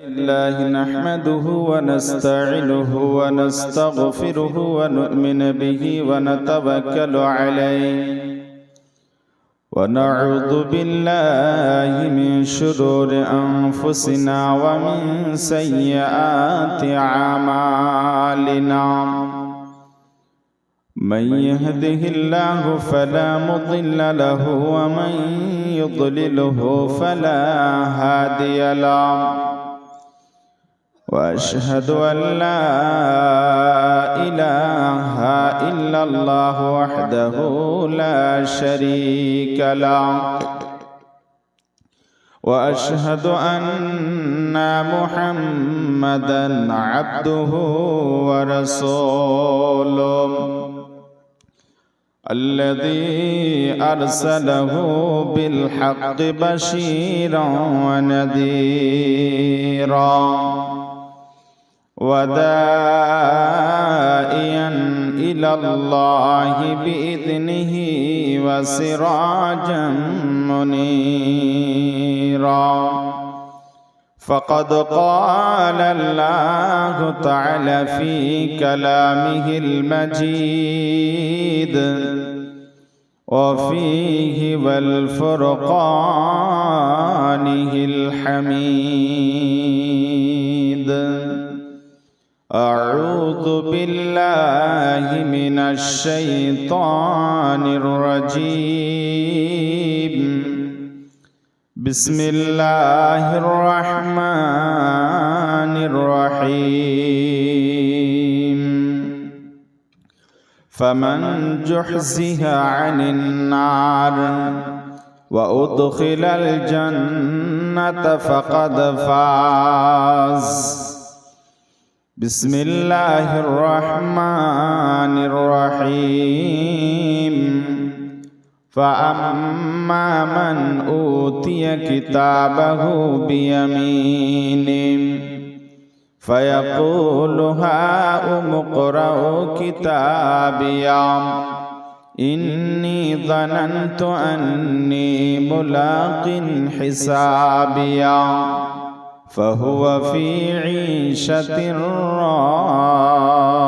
الله نحمده ونستعينه ونستغفره ونؤمن به ونتوكل عليه ونعوذ بالله من شرور أنفسنا ومن سيئات أعمالنا من يهده الله فلا مضل له ومن يضلله فلا هادي له وأشهد أن لا إله إلا الله وحده لا شريك له وأشهد أن محمدًا عبده ورسوله الذي أرسله بالحق بشيرا ونذيرا وداعيا إلى الله بإذنه وسراجا منيرا فقد قال الله تعالى في كلامه المجيد وفيه والفرقانه الحميد أعوذ بالله من الشيطان الرجيم بسم الله الرحمن الرحيم فمن زحزح عن النار وأدخل الجنة فقد فاز بسم الله الرحمن الرحيم فأما من أوتي كتابه بيمينه فيقول هاؤم اقرءوا كتابيه إني ظننت أني ملاق حسابيه فهو في عيشة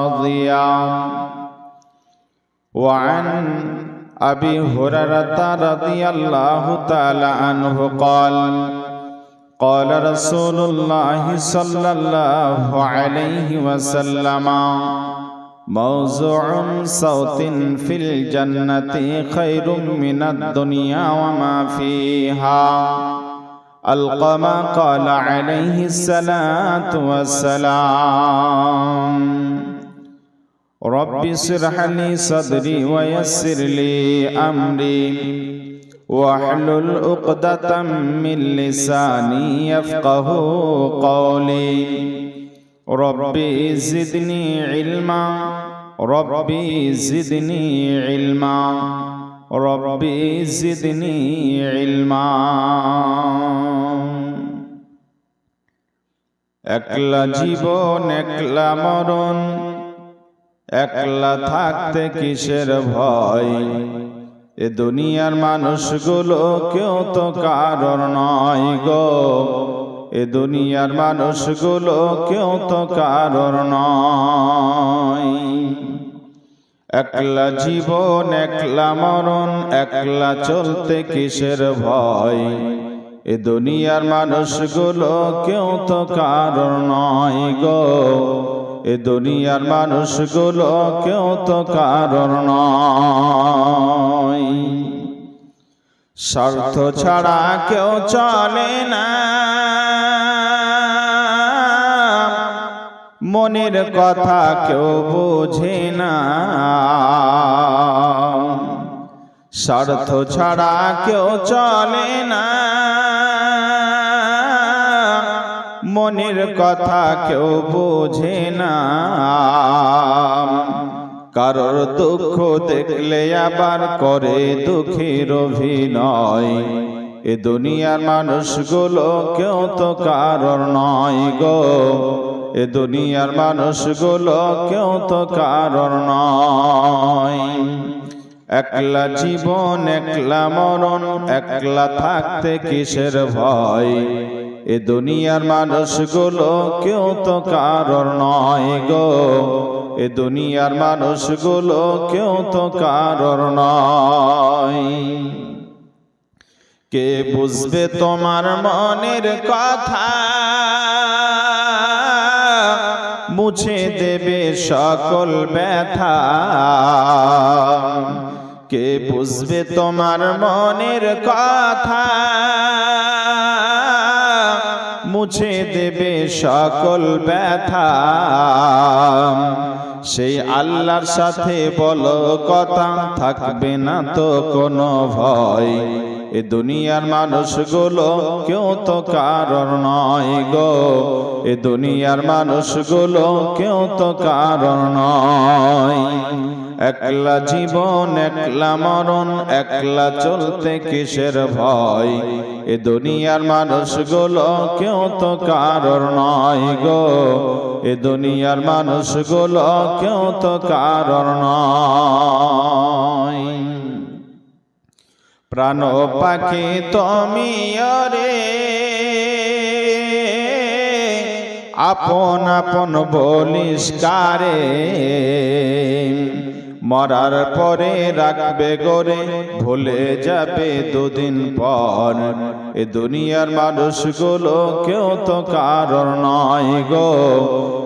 راضية وعن أبي هريرة رضي الله تعالى عنه قال قال رسول الله صلى الله عليه وسلم موضوع صوت في الجنة خير من الدنيا وما فيها القما قال عليه الصلاة والسلام رب اشرح لي صدري ويسر لي أمري واحلل عقدة من لساني يفقه قولي ربي زدني علما ربي زدني علما ربي زدني علما একলা জীবন একলা মরণ একলা থাকতে কিসের ভয় এ দুনিয়ার মানুষগুলো কেউ তো কারোর নয় গো এ দুনিয়ার মানুষগুলো কেউ তো কারোর নয় একলা জীবন একলা মরণ একলা চলতে কিসের ভয় এ দুনিয়ার মানুষগুলো কেউ তো কারোর নয় গো এ দুনিয়ার মানুষগুলো কেউ তো কারোর নয় স্বার্থ ছাড়া কেউ চলে না মনের কথা কেউ বোঝে না স্বার্থ ছাড়া কেউ চলে না মনের কথা কেউ বোঝে না কারোর দুঃখ দেখলে আবার করে দুঃখের অভিনয় এ দুনিয়ার মানুষগুলো কেউ তো কারোর নয় গো এ দুনিয়ার মানুষগুলো কেউ তো কারোর নয় একলা জীবন একলা মরণ একলা থাকতে কিসের ভয় এ দুনিয়ার মানুষগুলো কেউ তো কারোর নয় গো, এ দুনিয়ার মানুষগুলো কেউ তো কারোর নয়। কে বুঝবে তোমার মনের কথা, মুছে দেবে সকল ব্যথা। কে বুঝবে তোমার মনের কথা, মুছে দেবে সকল ব্যথা। সেই আল্লাহর সাথে বলো কথা, থাকবে না তো কোনো ভয়। এ দুনিয়ার মানুষগুলো কেউ তো কারোর নয় গো, এ দুনিয়ার মানুষগুলো কেউ তো কারোর নয়। একলা জীবন একলা মরণ, একলা চলতে কিসের ভয়। এ দুনিয়ার মানুষগুলো কেউ তো কারোর নয় গো, এ দুনিয়ার মানুষগুলো কেউ তো কারোর নয়। প্রাণ পাখি তুমি রে, আপন আপন বলিস কারে। মরার পরে রাখবে গরে, ভুলে যাবে দুদিন পর। এ দুনিয়ার মানুষগুলো কেউ তো কারোর নয় গো,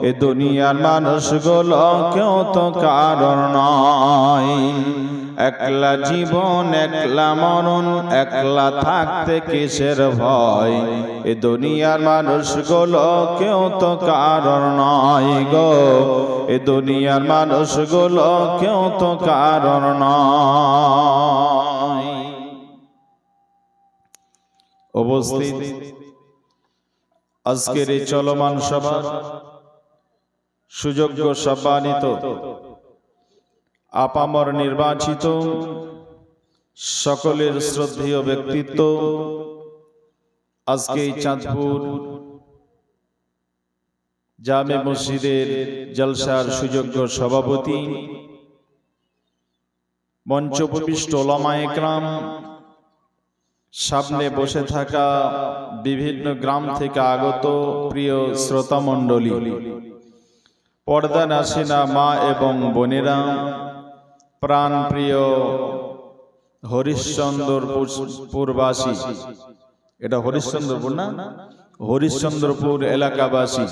এ দুনিয়ার মানুষগুলো কেউ তো কারোর নয়। একলা জীবন একলা মরণ, একলা থাকতে কিসের ভয়। এ দুনিয়ার মানুষগুলো কেউ তো কারোর নয় গো, এ দুনিয়ার মানুষগুলো কেউ তো কারোর নয়। উপস্থিত আজকের এই চলমান সভা সুযোগ্য সম্মানিত আপামর নির্বাচিত সকলের শ্রদ্ধেয় ব্যক্তিত্ব, আজকে চাঁদপুর জামে মসজিদের জলসার সুযোগ্য সভাপতি, মঞ্চোপবিষ্ট ওলামায়ে কেরাম, সামনে বসে থাকা বিভিন্ন গ্রাম থেকে আগত প্রিয় শ্রোতা মণ্ডলী, পর্দা নাসিনা মা এবং বোনেরা, প্রাণ প্রিয় হরিশ্চন্দ্রপুরবাসী, এটা হরিশ্চন্দ্রপুর না, হরিশ্চন্দ্রপুর এলাকাবাসী,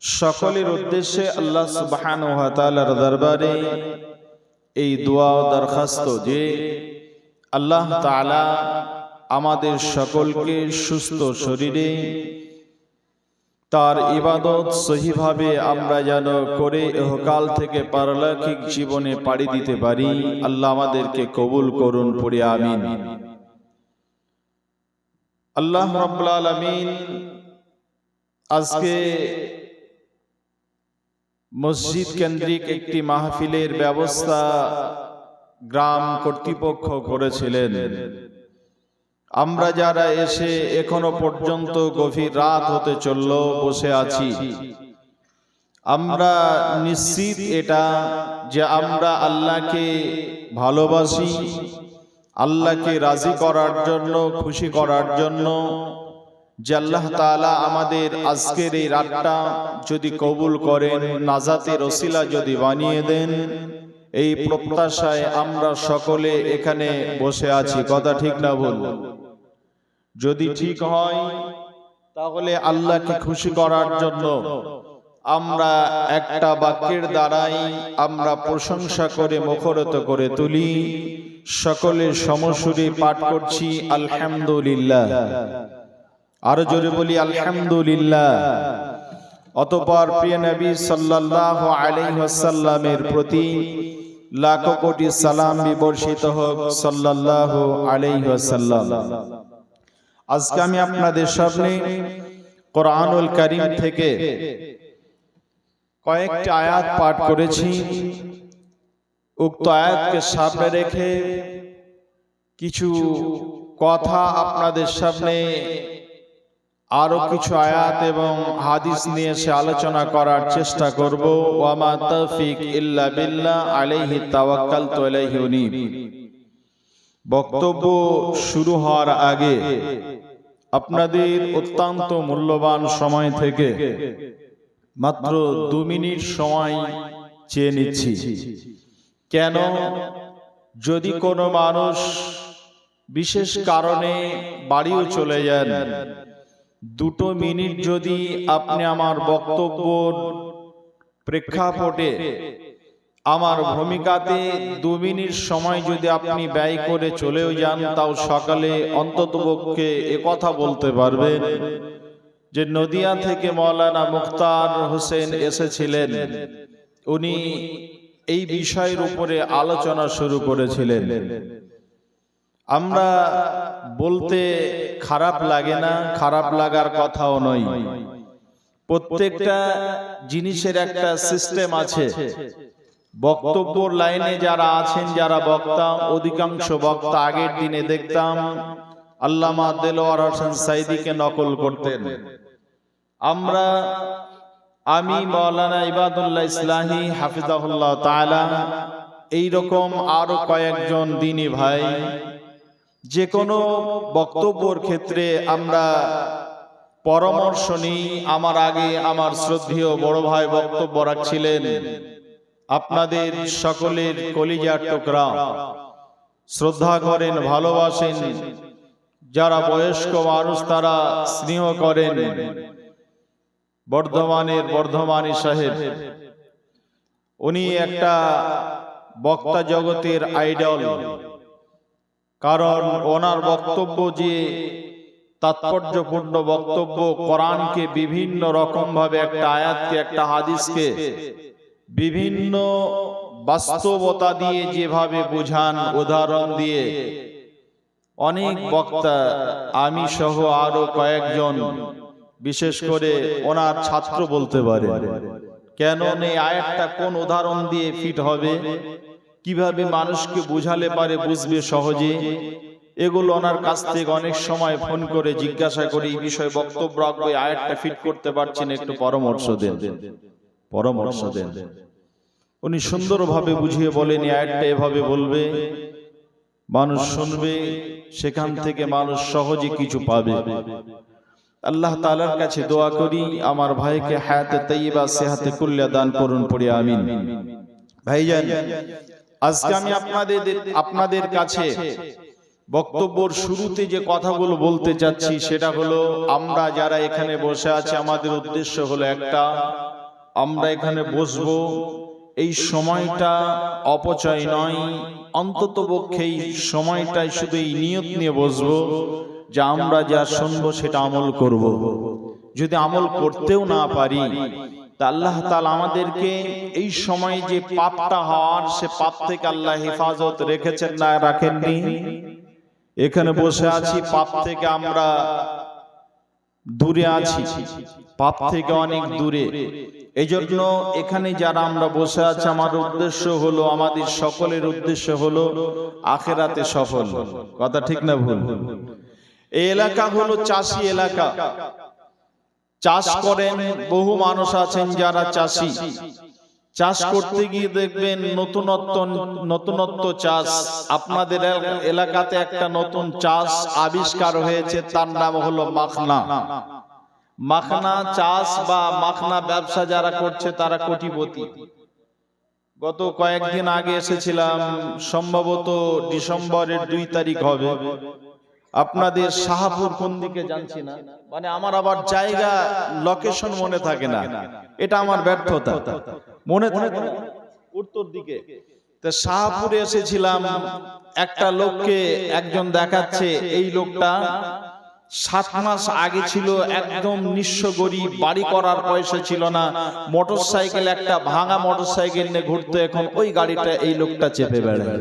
সকলের উদ্দেশ্যে আল্লাহ সুবহানাহু ওয়া তাআলার দরবারে এই দোয়া ও দরখাস্ত যে আল্লাহ তাআলা আমাদের সকলকে সুস্থ শরীরে তার ইবাদত সহিভাবে আমরা যেন করে ইহকাল থেকে পারলৌকিক জীবনে পাড়ি দিতে পারি। আল্লাহ আমাদেরকে কবুল করুন, পড়ে আমিন। আল্লাহ রাব্বুল আলামিন আজকে মসজিদ কেন্দ্রিক একটি মাহফিলের ব্যবস্থা গ্রাম কর্তৃপক্ষ করেছিলেন। আমরা যারা এসে এখনো পর্যন্ত গভীর রাত হতে চলল বসে আছি, আমরা নিশ্চিত এটা যে আমরা আল্লাহকে ভালোবাসি, আল্লাহকে রাজি করার জন্য, খুশি করার জন্য, যে আল্লাহ তাআলা আমাদের আজকের এই রাতটা যদি কবুল করেন, নাজাতের ওসিলা যদি বানিয়ে দেন, এই প্রত্যাশায় আমরা সকলে এখানে বসে আছি। কথা ঠিক না ভুল? যদি ঠিক হয় তাহলে আল্লাহকে খুশি করার জন্য আমরা একটা বাক্যের দ্বারাই আমরা প্রশংসা করে মুখরিত করে তুলি। সকলে সমসুরে পাঠ করছি আলহামদুলিল্লাহ। আরো জোরে বলি আলহামদুলিল্লাহ। অতঃপর প্রিয় নবী সাল্লাল্লাহু আলাইহি ওয়াসাল্লামের প্রতি লাখো কোটি সালাম বিবর্ষিত হোক সাল্লাল্লাহু আলাইহি ওয়াসাল্লাম। আজকে আমি আপনাদের সামনে কোরআনুল কারীম থেকে কয়েকটি আয়াত পাঠ করেছি। উক্ত আয়াতকে সামনে রেখে কিছু কথা আপনাদের সামনে, আরো কিছু আয়াত এবং হাদিস নিয়ে এসে আলোচনা করার চেষ্টা করব। ওয়া মা তাওফিক ইল্লা বিল্লাহ আলাইহি তাওয়াক্কালতু আলাইহি উনীব। বক্তব্য শুরু হওয়ার আগে আপনাদের অত্যন্ত মূল্যবান সময় থেকে মাত্র 2 মিনিট সময় চেয়ে নিচ্ছি। কেন? যদি কোনো মানুষ বিশেষ কারণে বাড়িও চলে যান, 2 মিনিট যদি আপনি আমার বক্তব্য প্রেক্ষাপটে আমার ভূমিকাতে 2 মিনিট সময় যদি আপনি ব্যয় করে চলেও যান, তাও সকালে অন্ততপক্ষে কথা বলতে পারবেন যে নদিয়া থেকে মাওলানা মুখতার হোসেন এসেছিলেন, উনি এই বিষয়ের উপরে আলোচনা শুরু করেছিলেন। আমরা বলতে খারাপ লাগে না, খারাপ লাগার কথাও নয়। প্রত্যেকটা জিনিসের একটা সিস্টেম আছে। বক্তব্য লাইনে যারা আছেন, যারা বক্তা, অধিকাংশ বক্তা আগের দিনে দেখতাম আল্লামা দেলোয়ার হোসেন সাইদিকে নকল করতেন। আমি মাওলানা ইবাদুল্লাহ ইসলাহি হাফিজাহুল্লাহ তাআলা, এইরকম আরো কয়েকজন দিনী ভাই, যে কোনো বক্তব্যের ক্ষেত্রে আমরা পরামর্শ নিই। আমার আগে আমার শ্রদ্ধেয় বড় ভাই বক্তব্য রাখছিলেন, আপনাদের সকলের কলিজার টুকরা, শ্রদ্ধা করেন, ভালোবাসেন, যারা বয়স্ক মানুষ তারা স্নেহ করেন, বর্ধমানের বর্ধমানী সাহেব, উনি একটা বক্তা জগতের আইডল। কারণ ওনার বক্তব্য যে তাৎপর্যপূর্ণ বক্তব্য, কোরআনকে বিভিন্ন রকম ভাবে, একটা আয়াতকে, একটা হাদিসকে বিভিন্ন বাস্তবতা দিয়ে যেভাবে বোঝান, উদাহরণ দিয়ে, অনেক বক্তা, আমি সহ আরো কয়েকজন, বিশেষ করে ওনার ছাত্র বলতে পারে। কেন এই আয়াতটা কোন উদাহরণ দিয়ে ফিট হবে, কিভাবে মানুষকে বুঝালে পারে বুঝবে সহজে, এগুলো ওনার কাছ থেকে অনেক সময় ফোন করে জিজ্ঞাসা করে এই বিষয়ে বক্তব্য রাখবো, আয়াতটা ফিট করতে পারছেন, একটু পরামর্শ দেন, পরামর্শ দেন। উনি সুন্দরভাবে বুঝিয়ে বলেন, এই আয়াতটা এভাবে বলবে, মানুষ শুনবে, সেখান থেকে মানুষ সহজে কিছু পাবে। আল্লাহ তাআলার কাছে দোয়া করি আমার ভাইকে হায়াতে তাইয়্যিবা, সেহাতে কুল্লা দান করুন, পড়ে আমিন। ভাইজান, আজকে আমি আপনাদের কাছে বক্তব্যের শুরুতে যে কথাগুলো বলতে চাচ্ছি, সেটা হলো, আমরা যারা এখানে বসে আছি, আমাদের উদ্দেশ্য হলো একটা, আমরা এখানে বসবো, এই সময়টা অপচয় নয়, অন্ততপক্ষে এই সময়টাই শুধু এই নিয়ত নিয়ে বসবো যে আমরা যা শুনবো সেটা আমল করব। যদি আমল করতেও না পারি, তা আল্লাহ তাআলা আমাদেরকে এই সময় যে পাপটা হওয়ার, সে পাপ থেকে আল্লাহ হেফাজত রেখেছেন না রাখেননি? এখানে বসে আছি, পাপ থেকে আমরা দূরে আছি, পাপ থেকে অনেক দূরে। এই জন্য এখানে যারা আমরা বসে আছি, আমার উদ্দেশ্য হলো, আমাদের সকলের উদ্দেশ্য হলো আখিরাতে সফল। কথা ঠিক না ভুল? এই এলাকা হলো চাষি এলাকা, চাষ করেন, বহু মানুষ আছেন যারা চাষি। চাষ করতে গিয়ে দেখবেন নতুনত্ব চাষ। আপনাদের এলাকাতে একটা নতুন চাষ আবিষ্কার হয়েছে, তার নাম হলো মাখনা। মাখনা চাষ বা মাখনা ব্যবসা যারা করছে তারা কোটিপতি। গত কয়েকদিন আগে এসেছিলাম, সম্ভবত ডিসেম্বরের 2 তারিখ হবে। আপনাদের শাহপুর কোন দিকে জানছি না, মানে আমার আবার জায়গা লোকেশন মনে থাকে না, এটা আমার ব্যর্থতা। মনে থাকে উত্তর দিকে, তো শাহপুরে এসেছিলাম। একটা লোককে একজন দেখাচ্ছে, এই লোকটা 7 মাস আগে ছিল একদম নিঃস্ব গরিব, বাড়ি করার পয়সা ছিল না, মোটরসাইকেল, একটা ভাঙা মোটরসাইকেল নিয়ে ঘুরতো। এখন ওই গাড়িটা এই লোকটা চেপে বেড়ায়।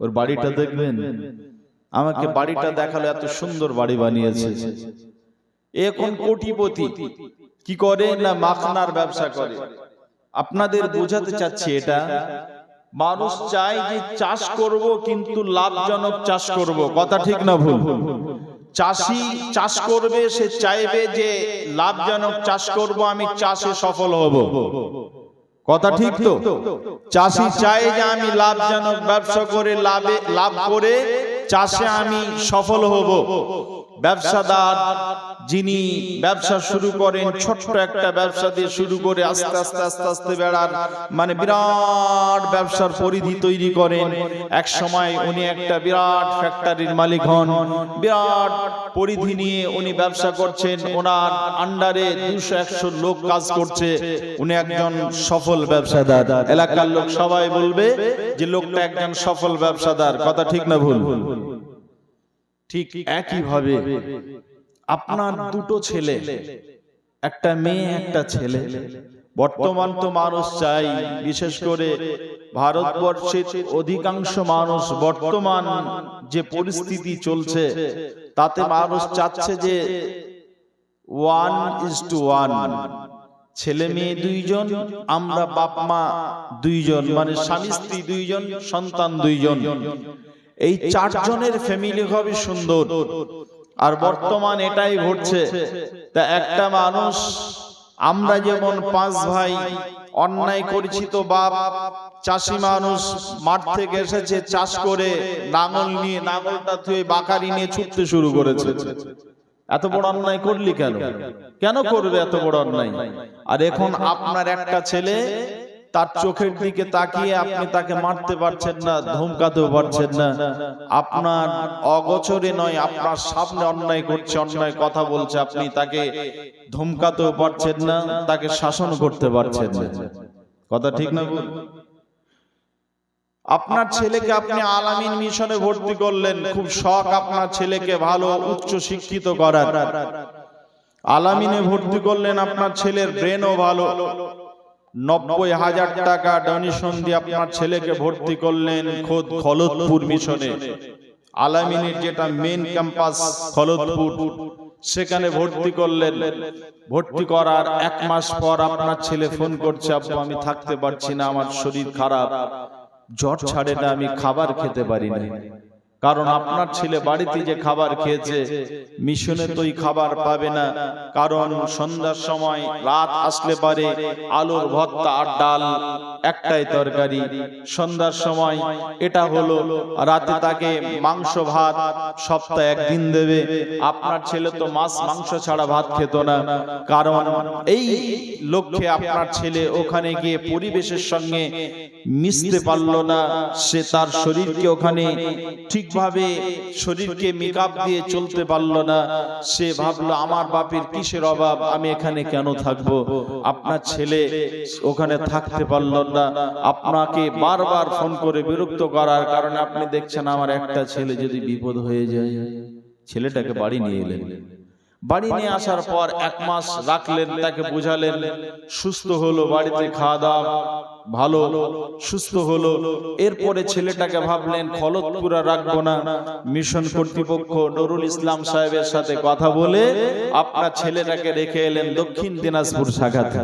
ওর বাড়িটা দেখবেন, আমাকে বাড়িটা দেখালো, এত সুন্দর বাড়ি বানিয়েছে। এখন কোটিপতি। কি করে না, মাখনার ব্যবসা করে। আপনাদের বোঝাতে চাচ্ছি, এটা মানুষ চায় যে চাষ করব, কিন্তু লাভজনক চাষ করব। কথা ঠিক না ভুল? চাষি চাষ করবে, সে চাইবে যে লাভজনক চাষ করব, আমি চাষে সফল হব। কথা ঠিক তো? চাষি চায় যে আমি লাভজনক ব্যবসা করে লাভ করে চাষে আমি সফল হব। ব্যবসাদার যিনি ব্যবসা শুরু করেন, ছোট্ট একটা ব্যবসা দিয়ে শুরু করে আস্তে আস্তে আস্তে আস্তে বেড়ার মানে বিরাট ব্যবসার পরিধি তৈরি করেন। এক সময় উনি একটা বিরাট ফ্যাক্টরির মালিক হন, বিরাট পরিধি নিয়ে উনি ব্যবসা করছেন, ওনার আন্ডারে 200-100 লোক কাজ করছে, উনি একজন সফল ব্যবসাদার। এলাকার লোক সবাই বলবে যে লোকটা একজন সফল ব্যবসাদার। কথা ঠিক না ভুল? ঠিক একই ভাবে আপনার দুটো ছেলে, একটা মেয়ে একটা ছেলে। বর্তমান তো মানুষ চাই, বিশেষ করে ভারতবর্ষের অধিকাংশ মানুষ বর্তমান যে পরিস্থিতি চলছে তাতে মানুষ চাচ্ছে যে 1:1, ছেলে মেয়ে 2 জন, আমরা বাপ মা 2 জন, মানে স্বামী স্ত্রী 2 জন, সন্তান 2 জন। এই 4 জনের ফ্যামিলি হবে সুন্দর। আর বর্তমান এটাই ঘটছে। তা একটা মানুষ, আমরা যেমন 5 ভাই অন্যায় করেছি, তো বাপ চাষি মানুষ, মাঠ থেকে এসেছে, চাষ করে নাঙল নিয়ে, নাঙলটা ধুয়ে বাকারি নিয়ে ছুটতে শুরু করেছে। এত বড় অন্যায় করলি কেন? কেন করবে এত বড় অন্যায়? আর এখন আপনার একটা ছেলে, তার চোখের দিকে তাকিয়ে আপনি তাকে মারতে পারছেন না, ধমকাতেও পারছেন না। আপনার অগোচরে নয়, আপনার সামনে অন্যায় করছে, অন্যায় কথা বলছে, আপনি তাকে ধমকাতেও পারছেন না, তাকে শাসন করতে পারছেন না। কথা ঠিক না বল? আপনার ছেলেকে আপনি আলামিন মিশনে ভর্তি করলেন, খুব শখ আপনার ছেলেকে ভালো উচ্চ শিক্ষিত করার। আলামিনে ভর্তি করলেন, আপনার ছেলের ব্রেনও ভালো, 90,000 টাকা ডোনেশন দিয়ে আপনার ছেলেকে ভর্তি করলেন খোদ খলদপুর মিশনে। আলামিনের যেটা মেন ক্যাম্পাস খলদপুর, সেখানে ভর্তি করলেন। ভর্তি করার 1 মাস পর আপনার ছেলে ফোন করছে, আব্বু আমি থাকতে পারছি না, আমার শরীর খারাপ, জ্বর ছাড়ে না, আমি খাবার খেতে পারি না। কারণ আপনার ছেলে বাড়িতে যে খাবার খেয়েছে, মিশনে তো খাবার পাবে না। কারণ সন্ধ্যার সময়, রাত আসলে পারে আলুর ভর্তা আর ডাল, একটাই তরকারি। সন্ধ্যার সময় এটা হলো, রাতে তাকে মাংস ভাত সপ্তাহে 1 দিন দেবে। আপনার ছেলে তো মাছ মাংস ছাড়া ভাত খেত না। কারণ এই লক্ষ্যে আপনার ছেলে ওখানে গিয়ে পরিবেশের সঙ্গে মিশতে পারলো না, সে তার শরীরকে ওখানে ঠিকভাবে শরীরকে মেকআপ দিয়ে চলতে পারলো না। সে ভাবলো আমার বাপের কিসের অভাব, আমি এখানে কেন থাকবো। আপনার ছেলে ওখানে থাকতে পারলো না, আপনাকে বারবার ফোন করে বিরক্ত করার কারণে আপনি দেখছেন আমার একটা ছেলে যদি বিপদ হয়ে যায়, ছেলেটাকে বাড়ি নিয়ে এলেন। বাড়ি নিয়ে আসার পর 1 মাস রাখলেন, তাকে বুঝালেন, সুস্থ হলো, বাড়িতে খাওয়া দাওয়া ভালো, সুস্থ হলো। এরপরে ছেলেটাকে ভাবলেন খলদপুরে রাখবো না, মিশন কর্তৃপক্ষ নুরুল ইসলাম সাহেবের সাথে কথা বলে আপনার ছেলেটাকে রেখে এলেন দক্ষিণ দিনাজপুর শাখাতে।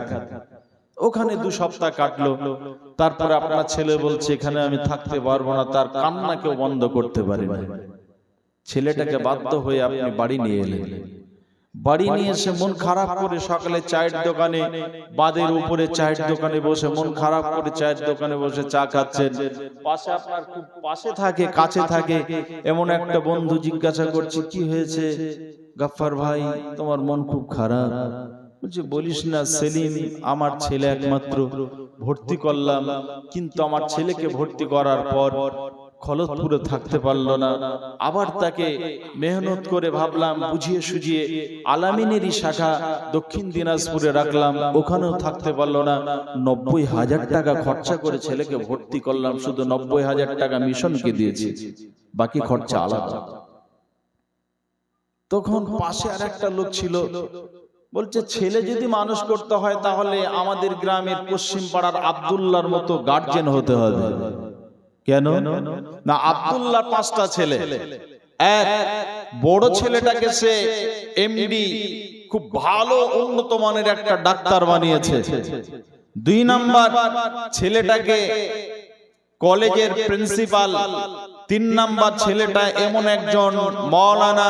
ওখানে 2 সপ্তাহ কাটলো। তারপরে আপনার ছেলে বলছে এখানে আমি থাকতে পারবো না, তার কান্না কেউ বন্ধ করতে পারে না। ছেলেটাকে বাধ্য হয়ে আপনি বাড়ি নিয়ে এলেন। বাড়ি নিয়ে এসে মন খারাপ করে সকালে চায়ের দোকানে, বাদের উপরে চায়ের দোকানে বসে মন খারাপ করে চায়ের দোকানে বসে চা খাচ্ছেন। পাশে আপনার খুব পাশে থাকে, কাছে থাকে এমন একটা বন্ধু জিজ্ঞাসা করছে কি হয়েছে গাফফার ভাই, তোমার মন খুব খারাপ? বলছে বলিস না সেলিম, আমার ছেলে একমাত্র, ভর্তি করলাম, কিন্তু আমার ছেলেকে ভর্তি করার পর খলদপুরে থাকতে পারলো না। আবার তাকে মেহনত করে ভাবলাম, বুঝিয়ে সুঝিয়ে আলামিনেরই শাখা দক্ষিণ দিনাজপুরে রাখলাম, ওখানেও থাকতে পারলো না। 90,000 টাকা খরচা করে ছেলেকে ভর্তি করলাম, শুধু 90,000 টাকা মিশনকে দিয়েছি, বাকি খরচা আলাদা। তখন পাশে আর একটা লোক ছিল, বলছে ছেলে যদি মানুষ করতে হয় তাহলে আমাদের গ্রামের পশ্চিম পাড়ার আব্দুল্লাহর মতো গার্জেন হতে হবে। কেন না, আব্দুল্লাহ 5টা ছেলে, এক বড় ছেলেটাকে সে এমডি, খুব ভালো উন্নত মানের একটা ডাক্তার বানিয়েছে। 2 নাম্বার ছেলেটাকে কলেজের প্রিন্সিপাল। 3 নাম্বার ছেলেটা এমন একজন মাওলানা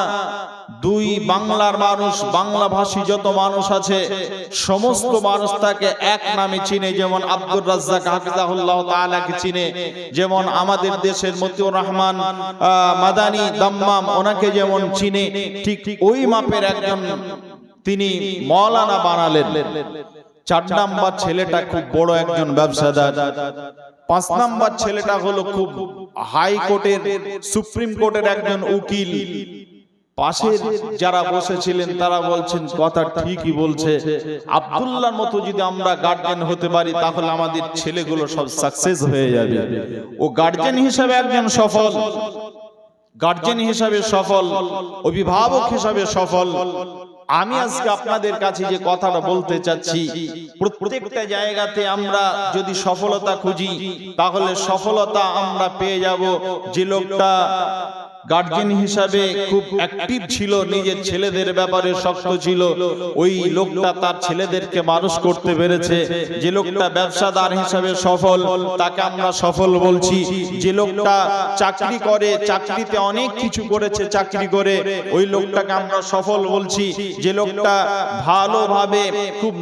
দুই বাংলার মানুষ, বাংলা ভাষী যত মানুষ আছে সমস্ত মানুষ তাকে এক নামে চিনে। যেমন আব্দুর রাজ্জাক হাফিজাহুল্লাহ তাআলাকে চিনে, যেমন আমাদের দেশের মতিউর রহমান মাদানী দাম্মাম ওনাকে যেমন চিনে, ঠিক ওই মাপের একজন তিনি মাওলানা বানালেন। 4 নাম্বার ছেলেটা খুব বড় একজন ব্যবসাদার। 5 নাম্বার ছেলেটা হলো খুব হাইকোর্টের, সুপ্রিম কোর্টের একজন উকিল। পাশে যারা বসেছিলেন তারা বলছেন কথা ঠিকই বলছে, আব্দুল্লাহর মতো যদি আমরা গার্জেন হতে পারি তাহলে আমাদের ছেলেগুলো সব সাকসেস হয়ে যাবে। ও গার্জেন হিসেবে একজন সফল, গার্জেন হিসেবে সফল, অভিভাবক হিসেবে সফল। আমি আজকে আপনাদের কাছে যে কথাটা বলতে চাচ্ছি, প্রত্যেকটা জায়গাতে আমরা যদি সফলতা খুঁজি তাহলে সফলতা আমরা পেয়ে যাব। যে লোকটা গার্জেন হিসাবে খুব অ্যাক্টিভ ছিল, নিজের ছেলেদের ব্যাপারে শক্ত ছিল, ওই লোকটা তার ছেলেদেরকে মানুষ করতে পেরেছে। যে লোকটা ব্যবসাদার হিসাবে সফল তাকে আমরা সফল বলছি। যে লোকটা চাকরি করে, চাকরিতে অনেক কিছু করেছে, চাকরি করে ওই লোকটাকে আমরা সফল বলছি। যে লোকটা ভালোভাবে খুব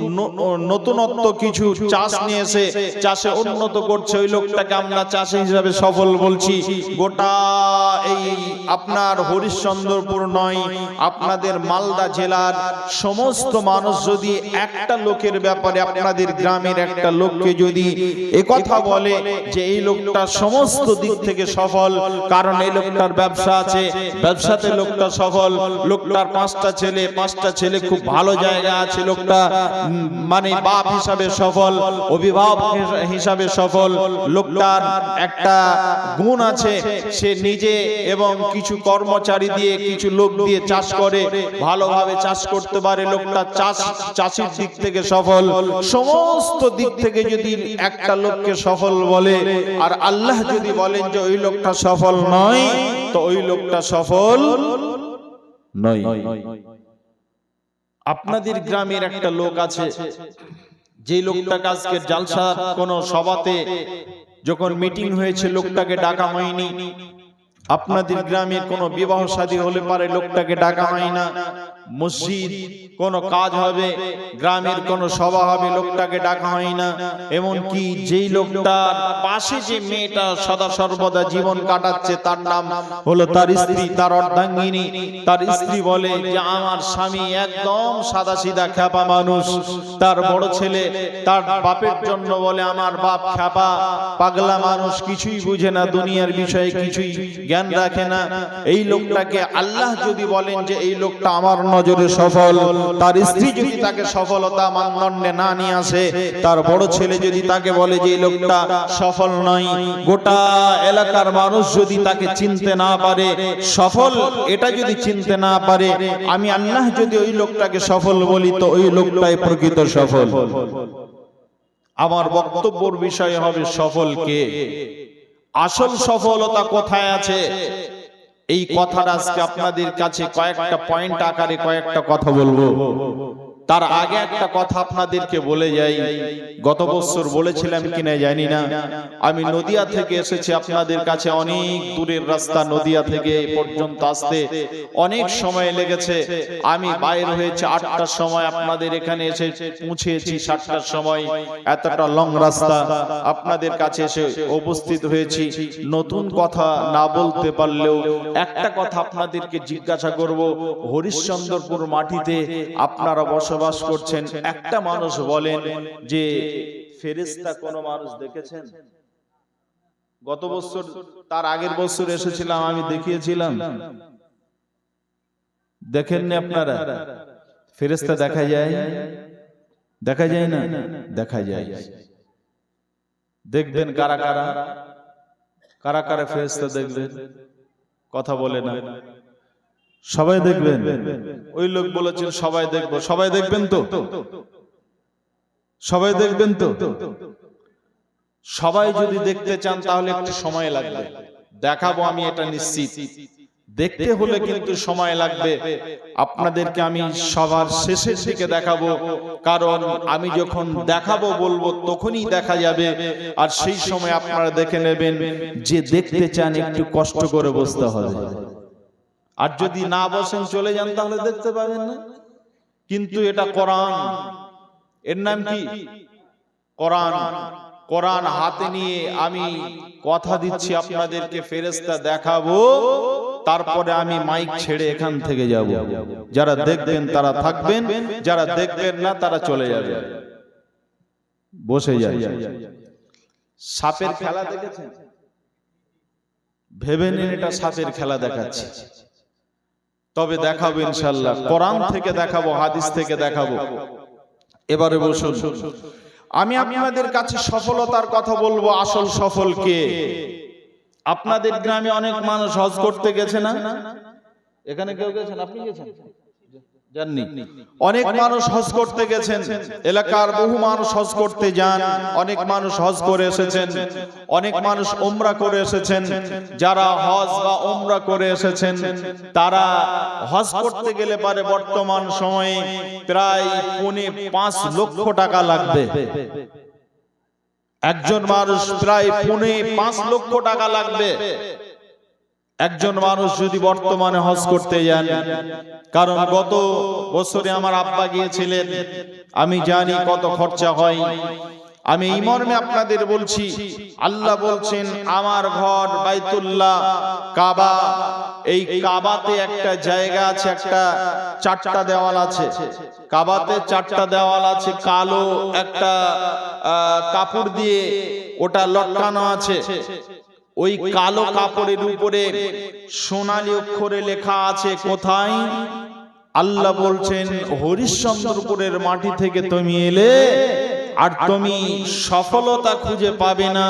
নতুনত্ব কিছু চাষ নিয়ে এসে চাষে উন্নত করছে, ওই লোকটাকে আমরা চাষি হিসাবে সফল বলছি। গোটা এই আপনার হরিশ্চন্দ্রপুর নয়, আপনাদের মালদা জেলার সমস্ত মানুষ যদি একটা লোকের ব্যাপারে, আপনাদের গ্রামের একটা লোককে যদি একথা বলে যে এই লোকটা সমস্ত দিক থেকে সফল, কারণ এই লোকটার ব্যবসা আছে, ব্যবসাতে লোকটা সফল, লোকটার 5টা ছেলে খুব ভালো জায়গা আছে, লোকটা মানে বাপ হিসাবে সফল, অভিভাবক হিসাবে সফল, লোকটার একটা গুণ আছে, সে নিজে এবং কিছু কর্মচারী দিয়ে, কিছু লোক দিয়ে চাষ করে, ভালোভাবে চাষ করতে পারে, লোকটা চাষির দিক থেকে সফল। সমস্ত দিক থেকে যদি একটা লোককে সফল বলে, আর আল্লাহ যদি বলেন যে ওই লোকটা সফল নয়, তো ওই লোকটা সফল নয়। আপনাদের গ্রামের একটা লোক আছে, যে লোকটাকে আজকে জালসা কোন সভাতে যখন মিটিং হয়েছে লোকটাকে ডাকা হয়নি। আপনাদের গ্রামের কোন বিবাহ শাদী হলে পারে লোকটাকে ডাকা হয় না। মসজিদ কোন কাজ হবে, গ্রামের কোন সভা হবে, লোকটাকে ডাকা হয় না। এমনকি যেই লোকটার পাশে যে মেয়েটা সদা সর্বদা জীবন কাটাচ্ছে তার নাম হলো তার স্ত্রী, তার অর্ধাঙ্গিনী, তার স্ত্রী বলে যে আমার স্বামী একদম সাদা সিধা খ্যাপা মানুষ। তার বড় ছেলে তার বাপের জন্য বলে আমার বাপ খ্যাপা পাগলা মানুষ, কিছুই বুঝে না, দুনিয়ার বিষয়ে কিছুই জ্ঞান রাখে না। এই লোকটাকে আল্লাহ যদি বলেন যে এই লোকটা আমার নজরে সফল, তার স্ত্রী যদি তাকে সফলতা মানদণ্ডে না নিয়ে আসে, তার বড় ছেলে যদি তাকে বলে যে এই লোকটা সফল নয়, গোটা এলাকার মানুষ যদি তাকে চিনতে না পারে, সফল এটা যদি চিনতে না পারে, আমি আল্লাহ যদি ওই লোকটাকে সফল বলি, তো ওই লোকটাই প্রকৃত সফল। আমার বক্তব্যের বিষয় হবে সফল কে, আসল সফলতা কোথায় আছে। এই কথাটা আজকে আপনাদের কাছে কয়েকটা পয়েন্ট আকারে কয়েকটা কথা বলবো। তার আগে একটা কথা আপনাদেরকে বলে যাই, গত বছর বলেছিলাম কিনা জানি না, আমি নদিয়া থেকে এসেছি আপনাদের কাছে, অনেক দূরের রাস্তা, নদিয়া থেকে পর্যন্ত আসতে অনেক সময় লেগেছে। আমি বাইরে হয়েছে 8টার সময়, আপনাদের এখানে এসে পৌঁছেছি 7টার সময়। এতটা লং রাস্তা আপনাদের কাছে এসে উপস্থিত হয়েছি। নতুন কথা না বলতে পারলেও একটা কথা আপনাদেরকে জিজ্ঞাসা করব, হরিশ্চন্দ্রপুর মাটিতে আপনারা বসবাস করছেন, একটা মানুষ বলেন যে ফেরেশতা কোন মানুষ দেখেছেন? গত বছর তার আগের বছর এসেছিলাম, আমি দেখিয়েছিলাম, দেখেননি আপনারা? ফেরেশতা দেখা যায়? দেখা যায় না? দেখা যায়। দেখবেন কারা কারা, কারা কারা ফেরেশতা দেখবেন? কথা বলে না। সবাই দেখবেন? ওই লোক বলেছেন সবাই দেখবো। সবাই দেখবেন তো? সবাই দেখবেন তো? সবাই যদি দেখতে চান তাহলে একটু সময় লাগবে। দেখাবো আমি, এটা নিশ্চিত। দেখতে হলে কিন্তু সময় লাগবে। আপনাদেরকে আমি সবার শেষের দিকে দেখাবো, কারণ আমি যখন দেখাবো বলবো তখনই দেখা যাবে। আর সেই সময় আপনারা দেখে নেবেন। যে দেখতে চান একটু কষ্ট করে বসতে হবে। আর যদি না বসেন চলে যান তাহলে দেখতে পাবেন না। কিন্তু এটা কোরআন, এর নাম কি? কোরআন। কোরআন হাতে নিয়ে আমি কথা দিচ্ছি আপনাদেরকে, ফেরেশতা দেখাবো, তারপরে আমি মাইক ছেড়ে এখান থেকে যাব। যারা দেখবেন তারা থাকবেন, যারা দেখবেন না তারা চলে যাবে, বসে যায়। সাপের খেলা দেখেছেন? ভেবে নিন এটা সাপের খেলা দেখাচ্ছি, তবে দেখাবো ইনশাআল্লাহ। কোরআন থেকে দেখাবো, হাদিস থেকে দেখাবো। এবারে বসুন, আমি আপনাদের কাছে সফলতার কথা বলবো। আসল সফল কে? আপনাদের গ্রামে অনেক মানুষ হজ করতে গেছে না? এখানে কেউ গেছেন? আপনি গেছেন? জাননি। অনেক মানুষ হজ করতে গেছেন, এলাকার বহু মানুষ হজ করতে যান, অনেক মানুষ হজ করে এসেছেন, অনেক মানুষ উমরা করে এসেছেন। যারা হজ বা উমরা করে এসেছেন তারা হজ করতে গেলে পারে বর্তমান সময়ে প্রায় 5.5 লক্ষ টাকা লাগবে। একজন মানুষ প্রায় 5.5 লক্ষ টাকা লাগবে একজন মানুষ যদি বর্তমানে হজ করতে যান। কারণ গত বছরে আমার আব্বা গিয়েছিলেন, আমি জানি কত খরচা হয়। আমি এই মর্মে আপনাদের বলছি, আল্লাহ বলছেন আমার ঘর বাইতুল্লাহ কাবা, এই কাবাতে একটা জায়গা আছে, একটা 4টা দেওয়াল আছে, কাবাতে 4টা দেওয়াল আছে, কালো একটা কাপড় দিয়ে ওটা লটকানো আছে। ওই কালো কাপড়ের উপরে সোনালী অক্ষরে লেখা আছে কোথায়? আল্লাহ বলছেন হরিশ্চন্দ্রপুরের মাটি থেকে তুমি এলে আর তুমি সফলতা খুঁজে পাবে না,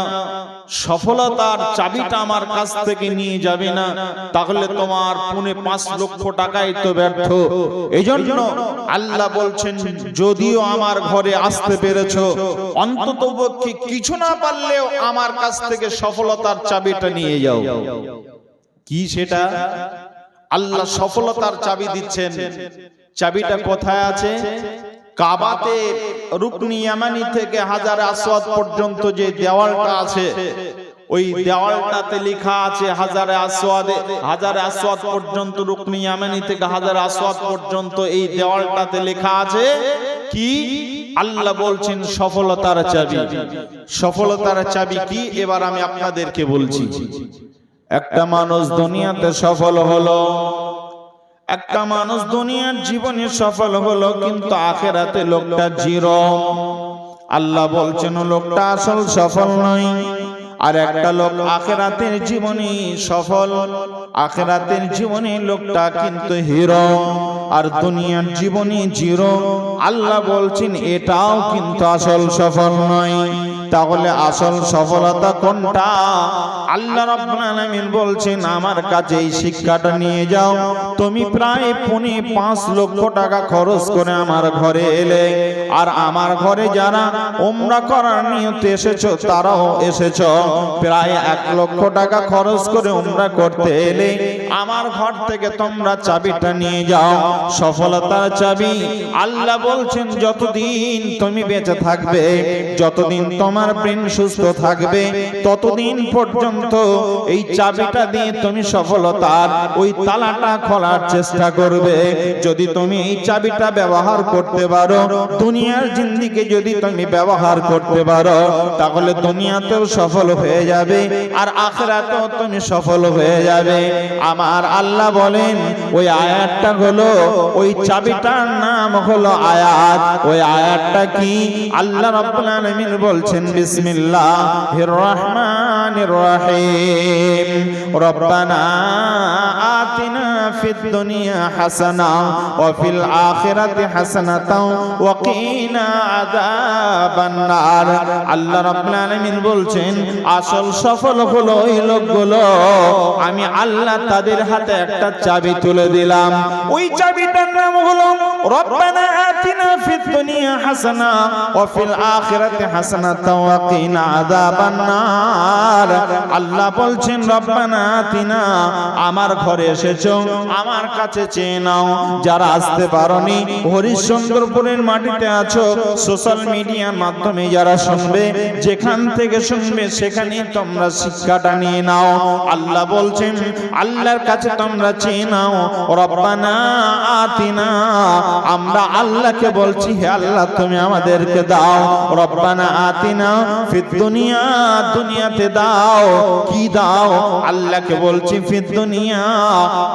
সফলতার চাবিটা আমার কাছ থেকে নিয়ে যাবে না, তাহলে তোমার 5.5 লক্ষ টাকাই তো ব্যর্থ। এইজন্য আল্লাহ বলছেন যদিও আমার ঘরে আসতে পেরেছো, অন্ততপক্ষে কিছু না পারলেও আমার কাছ থেকে সফলতার চাবিটা নিয়ে যাও। কি সেটা? আল্লাহ সফলতার চাবি দিচ্ছেন। চাবিটা কোথায় আছে? কাবাতে রুকনি ইয়ামানি থেকে হাজারে আসওয়াদ পর্যন্ত যে দেওয়ালটা আছে, ওই দেওয়ালটাতে লেখা আছে হাজারে আসওয়াদ পর্যন্ত, রুকনি ইয়ামানি থেকে হাজারে আসওয়াদ পর্যন্ত এই দেওয়ালটাতে লেখা আছে কি? আল্লাহ বলছেন সফলতার চাবি। সফলতার চাবি কি? এবার আমি আপনাদেরকে বলছি। একটা মানুষ দুনিয়াতে সফল হলো, একটা মানুষ দুনিয়ার জীবনে সফল হলো, কিন্তু আখেরাতে লোকটা জিরো। আল্লাহ বলছেন লোকটা আসল সফল নয়। আর একটা লোক আখেরাতের জীবনে সফল, আখেরাতের জীবনে লোকটা কিন্তু হিরো, আর দুনিয়ার জীবনে জিরো। আল্লাহ বলছেন এটাও কিন্তু আসল সফল নয়। তাহলে আসল সফলতা কোনটা? আল্লাহ রাব্বুল আলামিন বলছেন আমার কাছে এই শিক্ষাটা নিয়ে যাও। তুমি প্রায় 5.5 লক্ষ টাকা খরচ করে আমার ঘরে এলে, আর আমার ঘরে যারা উমরা করার নিয়তে এসেছো তারাও এসেছো, প্রায় 1 লক্ষ টাকা খরচ করে উমরা করতে এলে, আমার ঘর থেকে তোমরা চাবিটা নিয়ে যাও, সফলতার চাবি। আল্লাহ বলছেন যতদিন তুমি বেঁচে থাকবে, যতদিন তোমার প্রাণ সুস্থ থাকবে, ততদিন পর্যন্ত এই চাবিটা দিয়ে তুমি সফলতার ওই তালাটা খোলার চেষ্টা করবে। যদি তুমি এই চাবিটা ব্যবহার করতে পারো, দুনিয়ার জিন্দেগি যদি তুমি ব্যবহার করতে পারো, তাহলে দুনিয়াতেও সফল হয়ে যাবে আর আখিরাতেও তুমি সফল হয়ে যাবে। আমার আল্লাহ বলেন ওই আয়াতটা হলো, ওই চাবিটার নাম হলো আয়াত। ওই আয়াতটা কি? আল্লাহ রাব্বুল আলামিন বলছেন বিসমিল্লাহির রহমানির রহিম, রব্বানা আতিনা ফিদ দুনিয়া হাসানা ওয়া ফিল আখিরাতি হাসানাতাও ওয়া কিনা আযাবান নার। আল্লাহ রাব্বুল আলামিন বলছেন আসল সফল হলো ওই লোকগুলো, আমি আল্লাহ তাদের হাতে একটা চাবি তুলে দিলাম। ওই চাবিটার নাম হলো রব্বানা আতিনা ফিদ দুনিয়া হাসানা ওয়া ফিল আখিরাতি হাসানাতাও ওয়া কিনা আযাবান নার। আল্লাহ বলছেন রব্বানা আতিনা, আমার ঘরে এসেছো, আমার কাছে চেয়ে নাও। যারা আসতে পারোনি, হরিশ্চন্দ্রপুরের মাটিতে আছো, সোশ্যাল মিডিয়ার মাধ্যমে যারা শুনবে, যেখান থেকে শুনবে সেখানেই তোমরা শিক্ষাটা নিয়ে নাও। আল্লাহ বলছেন আল্লাহর কাছে তোমরা চেয়ে নাও, রব্বানা আতিনা, আমরা আল্লাহকে বলছি হে আল্লাহ তুমি আমাদেরকে দাও, রব্বানা আতিনা ফিদ দুনিয়া, দুনিয়াতে দাও। কি দাও? আল্লাহকে বলছি ফিদ দুনিয়া,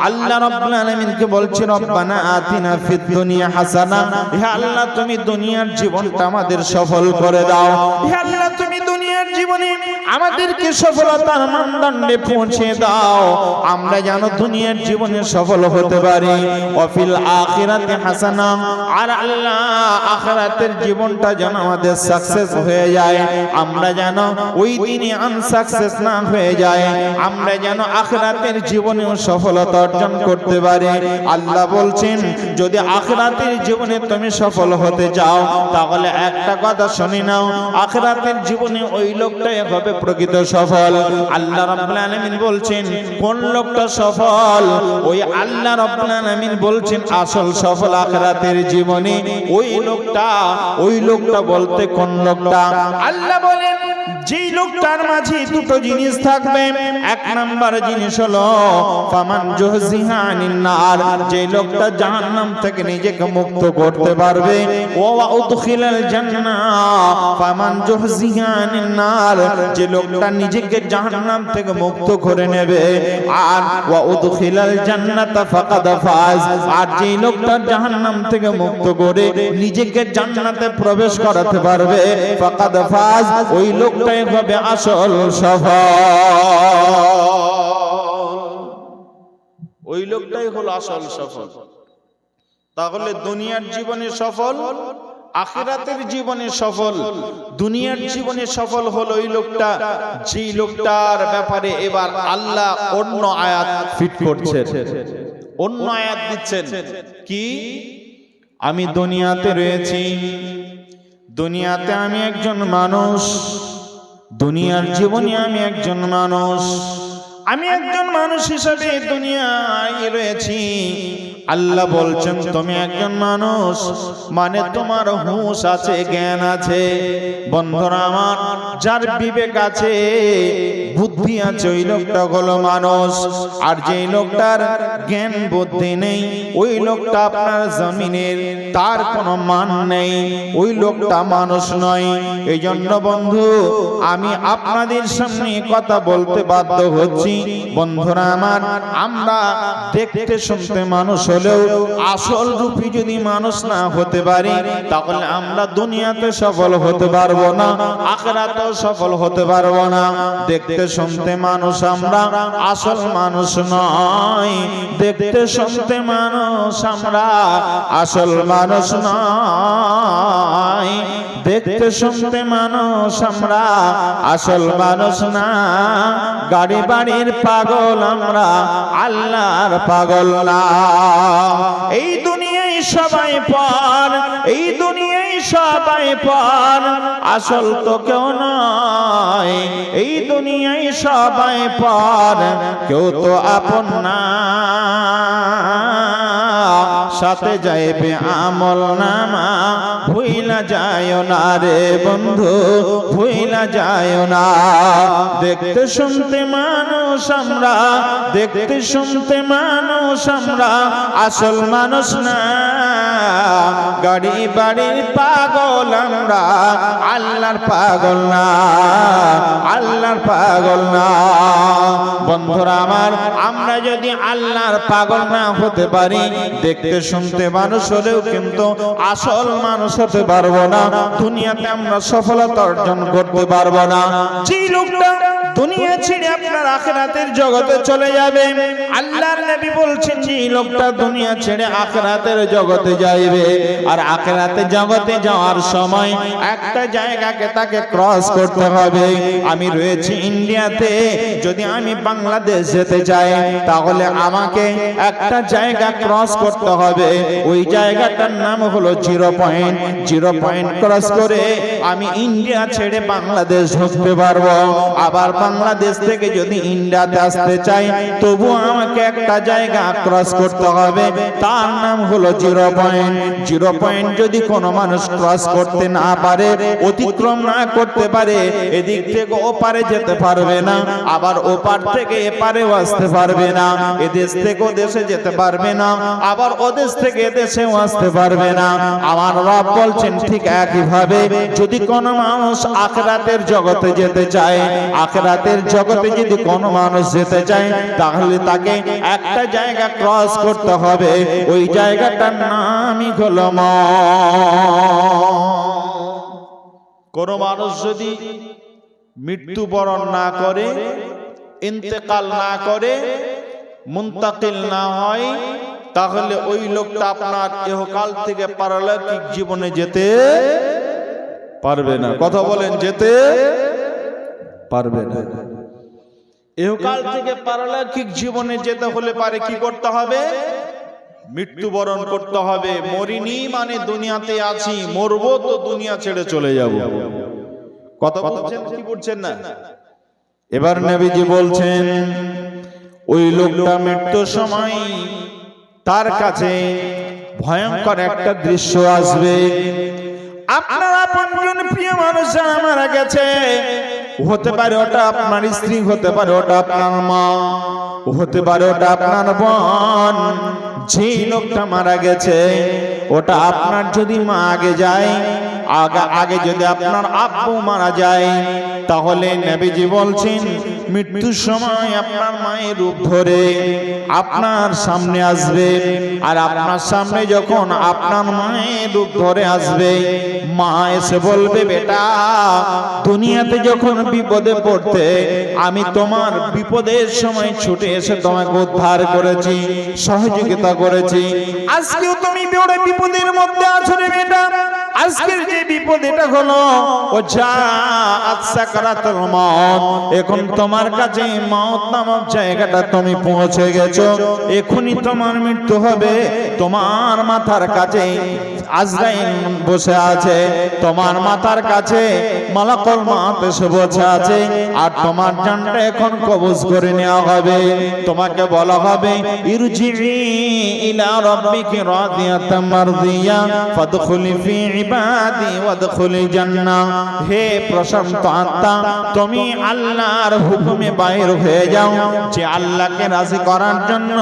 আল্লাহ রাব্বুল আলামিনকে বলছি রব্বানা আতিনা ফিদ দুনিয়া হাসানা, হে আল্লাহ তুমি দুনিয়ার জীবনটা আমাদের সফল করে দাও। হে আল্লাহ তুমি দুনিয়ার জীবনে আমাদেরকে সফলতার মানদণ্ডে পৌঁছে দাও, আমরা যেন দুনিয়ার জীবনে সফল হতে পারি। ওয়াফিল আখিরাতি হাসানা, আর আল্লাহ আখিরাতের জীবনটা যেন আমাদের সাকসেস হয়ে যায়, আমরা যেন ওই দিনে আনসাকসেস না হয়ে যায়, আমরা যেন আখিরাতের জীবনেও সফলতা অর্জন করতে পারি। আল্লাহ বলছেন যদি আখিরাতের জীবনে তুমি সফল হতে চাও তাহলে একটা কথা শুনে নাও, আখিরাতের জীবনে ওই লোকটাই হবে প্রকৃত সফল। আল্লাহ রাব্বুল আলামিন বলছেন কোন লোকটা সফল? ওই আল্লাহ রাব্বুল আলামিন বলছেন আসল সফল আখিরাতের জীবনে ওই লোকটা। ওই লোকটা বলতে কোন লোকটা? আল্লাহ বলেন যেই লোকটার মাঝে দুটো জিনিস থাকবে। এক নাম্বার জিনিস হলো ফামান জুহজিহা আনিন নার, যেই লোকটা জাহান্নাম থেকে নিজেকে মুক্ত করতে পারবে। ওয়া উদখিলাল জান্নাহ, ফামান জুহজিহা আনিন নার, যে লোকটা নিজেকে জাহান্নাম থেকে মুক্ত করে নেবে। আর ওয়া উদখিলাল জান্নাতা ফাকাদ ফাজ, আর যেই লোকটা জাহান্নাম থেকে মুক্ত করে নিজেকে জান্নাতে প্রবেশ করাতে পারবে, ফাকাদ ফাজ, ওই লোকটাই হবে আসল সফল। ওই লোকটাই হলো আসল সফল। তাহলে দুনিয়ার জীবনে সফল, আখিরাতের জীবনে সফল। দুনিয়ার জীবনে সফল হলো ওই লোকটা, যেই লোকটার ব্যাপারে এবার আল্লাহ অন্য আয়াত ফিট করছেন, অন্য আয়াত দিচ্ছেন। কি? আমি দুনিয়াতে রয়েছি, দুনিয়াতে আমি একজন মানুষ, দুনিয়ার জীবনে আমি একজন মানুষ, আমি একজন মানুষ হিসেবে দুনিয়ায় রয়েছি। আল্লাহ বলছেন তুমি একজন মানুষ, মানে তোমার হুঁশ আছে, জ্ঞান আছে। বন্ধুরা আমার, যার বিবেক আছে, বুদ্ধি আছে, ওই লোকটা হলো মানুষ। আর যেই লোকটার জ্ঞান বুদ্ধি নেই, ওই লোকটা আপনার জমিনের, তার কোনো মান নেই, ওই লোকটা মানুষ নয়। এই জন্য বন্ধু আমি আপনাদের সামনে কথা বলতে বাধ্য হচ্ছি। বন্ধুরা আমার, আমরা দেখতে শুনতে মানুষ হলেও আসল রূপে যদি মানুষ না হতে পারি তাহলে আমরা দুনিয়াতে সফল হতে পারবো না, আখিরাতেও সফল হতে পারবো না। দেখতে শুনতে মানুষ আমরা, আসল মানুষ নয়। দেখতে শুনতে মানুষ আমরা, আসল মানুষ নয়। দেখতে শুনতে মানুষ আমরা, আসল মানুষ না। গাড়ি বাড়ির পাগল আমরা, আল্লাহর পাগল না। এই দুনিয়ায় সবাই পর, এই দুনিয়ায় সবাই পর, আসল তো কেউ নয়। এই দুনিয়ায় সবাই পর, কেউ তো আপন না। সাথে যাইবে আমল নামা, ভুইলা যায় না রে বন্ধু, ভুইলা যায় না। দেখতে শুনতে মানুষ আমরা, দেখতে শুনতে মানুষ আমরা, আসল মানুষ না। গাড়ি বাড়ির পাগল আমরা, আল্লাহর পাগল না, আল্লাহর পাগল না। বন্ধুরা আমার, আমরা যদি আল্লাহর পাগল না হতে পারি, দেখতে শুনতে মানুষ হলেও কিন্তু আসল মানুষ হতে পারবো না। দুনিয়াতে আমরা সফলতা অর্জন করতে পারবো না। যে লোকটা দুনিয়া ছেড়ে আপনার আখিরাতের জগতে চলে যাবে, আল্লাহর নবী বলছেন যে লোকটা দুনিয়া ছেড়ে আখিরাতের জগতে যাইবে। আর আখিরাতের জগতে যাওয়ার সময় একটা জায়গাকে তাকে ক্রস করতে হবে। আমি রয়েছি ইন্ডিয়াতে, যদি আমি বাংলাদেশ যেতে চাই তাহলে আমাকে একটা জায়গা ক্রস করতে হবে। ওই জায়গাটার নাম হলো 0 পয়েন্ট। 0 পয়েন্ট ক্রস করে আমি ইন্ডিয়া ছেড়ে বাংলাদেশ ঢুকতে পারবো। আবার বাংলাদেশ থেকে যদি ইন্ডিয়াতে আসতে চাই, তবু আমাকে একটা জায়গা ক্রস করতে হবে, তার নাম হলো 0 পয়েন্ট। 0 পয়েন্ট যদি কোনো মানুষ ক্রস করতে না পারে, অতিক্রম না করতে পারে, এদিক থেকে ওপারে যেতে পারবে না, আবার ওপার থেকে এপারেও আসতে পারবে না, এদেশ থেকে ওদেশে যেতে পারবে না, আবার ওদেশ থেকে এদেশেও আসতে পারবে না। আমার রব বলছেন ঠিক একইভাবে যদি কোনো মানুষ আখিরাতের জগতে যেতে চায়, আখিরাতের জগতে যদি কোনো মানুষ যেতে চায়, তাহলে তাকে একটা জায়গা ক্রস করতে হবে, ওই জায়গাটার নামই হলো কোন মানুষ যদি মৃত্যুবরণ না করে, ইন্তেকাল না করে, মুন্তাকিল না হয়, তাহলে ওই লোকটা আপনার ইহকাল থেকে পারলৌকিক জীবনে যেতে পারবে না। কথা বলেন, যেতে পারবে না। ইহকাল থেকে পারলৌকিক জীবনে যেতে হলে পারে কি করতে হবে? মৃত্যুবরণ করতে হবে। মরিনি মানে দুনিয়াতে আছি, মরবো তো দুনিয়া ছেড়ে চলে যাব। কথা বলছেন কি বলছেন না? এবার নবীজি বলছেন ওই লোকটা মৃত্যুর সময় তার কাছে ভয়ঙ্কর একটা দৃশ্য আসবে। আপনার আপনজন প্রিয় মানুষ যারা মারা গেছে, হতে পারে ওটা আপনার স্ত্রী, হতে পারে ওটা আপনার মা, হতে পারে ওটা আপনার বোন। যে লোকটা মারা গেছে ওটা আপনার যদি মা আগে যায়, আগে যদি আপনার আব্বু মারা যায়, তাহলে নবীজি বলছেন মৃত্যুর সময় আপনার মায়ের রূপ ধরে আপনার সামনে আসবে। আর আপনার সামনে যখন আপনার মায়ের রূপ ধরে আসবে, মা এসে বলবে, বেটা দুনিয়াতে যখন বিপদে পড়তে আমি তোমার বিপদের সময় ছুটে এসে তোমাকে উদ্ধার করেছি, সহযোগিতা করেছি, আজকেও তুমি বড় বিপদের মধ্যে আছো রে বেটা। আজকের যে বিপদ এটা হলো ও জাআত সাকরাতুল মউত, এখন তোমার কাছে মউত নামক জায়গাটা তুমি পৌঁছে গেছো, এখনই তোমার মৃত্যু হবে। তোমার মাথার কাছে আজরাইল বসে আছে, তোমার মাথার কাছে মালাকুল মউত এসে বসে আছে, আর তোমার জানটা এখন কবজ করে নেওয়া হবে। তোমাকে বলা হবে ইরজিই ইলা রাব্বিকি রাদিয়াতাম মারদিয়া ফাদখুলি ফি ইবাদি ওয়াদখুলি জান্নাহ। হে প্রশান্ত আত্মা, তুমি আল্লাহর হুকুমে বাইর হয়ে যাও, যে আল্লাহকে রাজি করার জন্য,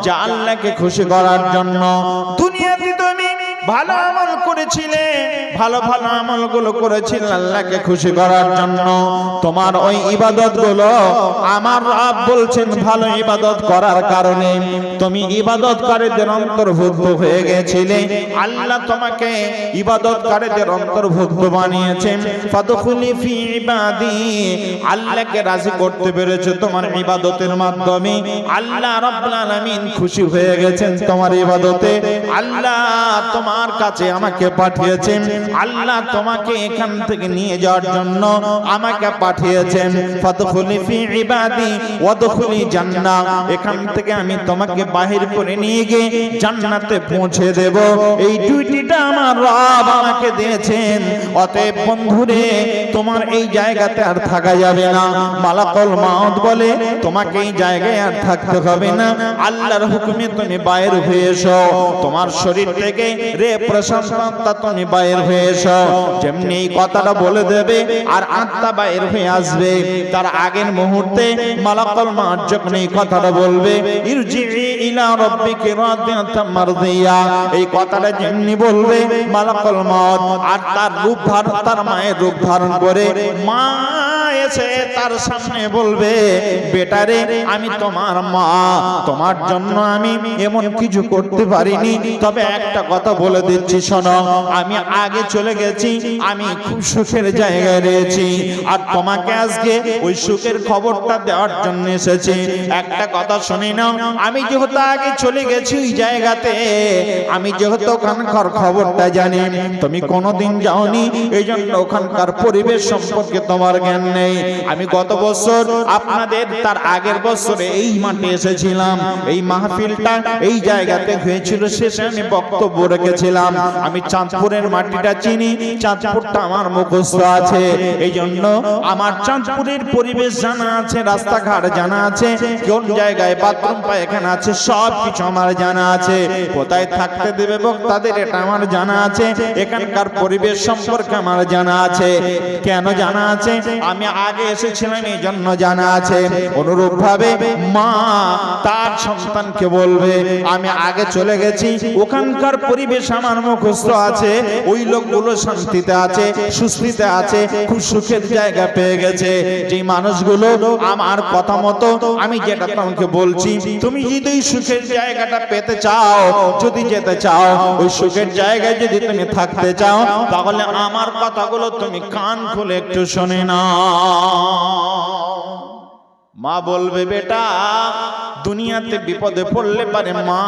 যে আল্লাহকে খুশি করার জন্য। দুনিয়াতে তুমি ভালো আমল করেছিলে, ভালো ভালো আমলগুলো করেছিলে আল্লাহকে খুশি করার জন্য। তোমার ওই ইবাদতগুলো আমার রব বলছেন ভালো ইবাদত করার কারণে তুমি ইবাদতকারীদের অন্তর্ভুক্ত হয়ে গেছিলে। আল্লাহ তোমাকে ইবাদতকারীদের অন্তর্ভুক্ত বানিয়েছেন। ফাদখুলি ফি ইবাদি, আল্লাহকে রাজি করতে পেরেছো তোমার ইবাদতের মাধ্যমে। আল্লাহ রাব্বুল আলামিন খুশি হয়ে গেছেন তোমার ইবাদতে। আল্লাহ তোমার কাছে আমাকে পাঠিয়েছেন, আল্লাহ তোমাকে এখান থেকে নিয়ে যাওয়ার জন্য আমাকে পাঠিয়েছেন। ফাদখুলি ফি ইবাদি ওয়াদখুলি জান্নাহ, এখান থেকে আমি তোমাকে বাহির করে নিয়ে গিয়ে জান্নাতে পৌঁছে দেব। এই ডিউটিটা আমার রব আমাকে দিয়েছেন। অতএব বন্ধুরে, তোমার এই জায়গাতে আর থাকা যাবে না। মালাকুল মউত বলে তোমাকে এই জায়গায় আর থাকতে হবে না, আল্লাহর হুকুমে তুমি বাইর হয়ে এসো। তোমার শরীর থেকে রে প্রশান্ত তুমি বাইর হয়ে এসো। যেমনি এই কথাটা বলে দেবে আর আত্মা বাইর হয়ে আসবে, তার আগের মুহূর্তে মালাকুল মউত যখন এই কথাটা বলবে ইরজিই ইলা রাব্বিকি রাদিয়াতাম মারদিয়া, এই কথাটা যেমনি বলবে মালাকুল মউত আর তার রূপ ধারণ, তার মায়ের রূপ ধারণ করে মা এসে তার সামনে বলবে, বেটারে আমি তোমার মা, তোমার জন্য আমি এমন কিছু করতে পারিনি, তবে একটা কথা বলে দিচ্ছি শোনো, আমি আগে চলে গেছি, আমি খুব সুখের জায়গায় রয়েছি, আর তোমাকে আজকে ওই সুখের খবরটা দেওয়ার জন্য এসেছি। একটা কথা শুনে নাও, আমি যেহেতু আগে চলে গেছি ওই জায়গাতে, আমি যেহেতু ওখানকার খবরটা জানি, তুমি কোনোদিন যাওনি, এই জন্য ওখানকার পরিবেশ সম্পর্কে তোমার জ্ঞান নেই। নেই। আমি গত বছর আপনাদের তার আগের বছরে এই মাঠে এসেছিলাম, এই মাহফিলটা এই জায়গাতে হয়েছিল, শেষে আমি বক্তব্য রেখেছিলাম আমি চাঁদপুরের মাটিটা চিনি, চাঁদপুরটা আমার মুখস্থ আছে, এই জন্য আমার চাঁদপুরের পরিবেশ জানা আছে, রাস্তাঘাট জানা আছে, কোন জায়গায় বাথরুম পায়খানা আছে সব কিছু আমার জানা আছে, কোথায় থাকতে দেবে বক্তাদের এটা আমার জানা আছে, এখানকার পরিবেশ সম্পর্কে আমার জানা আছে। কেন জানা আছে? আমি আগে এসেছিলাম এই জন্য জানা আছে। অনুরূপ ভাবে মা তার সন্তানকে বলবে আমি আগে চলে গেছি, ওখানকার পরিবেশ আমার মুখস্থ আছে, ওই লোকগুলো শান্তিতে আছে, সুস্থিতে আছে, খুব সুখের জায়গা পেয়ে গেছে। যে মানুষগুলো আমার কথা মতো আমি যেটা তোমাকে বলছি, তুমি যদি ওই সুখের জায়গাটা পেতে চাও, যদি যেতে চাও, ওই সুখের জায়গায় যদি তুমি থাকতে চাও, তাহলে আমার কথাগুলো তুমি কান খুলে একটু শুনে নাও। মা বলবে বেটা দুনিয়াতে বিপদে পড়লে পারে মা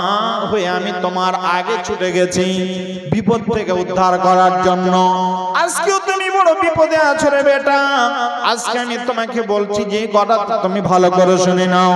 হয়ে আমি তোমার আগে ছুটে গেছি বিপদ থেকে উদ্ধার করার জন্য। আজকেও তুমি বড় বিপদে আছো রে বেটা, আজকে আমি তোমাকে বলছি যে কথাটা তুমি ভালো করে শুনে নাও,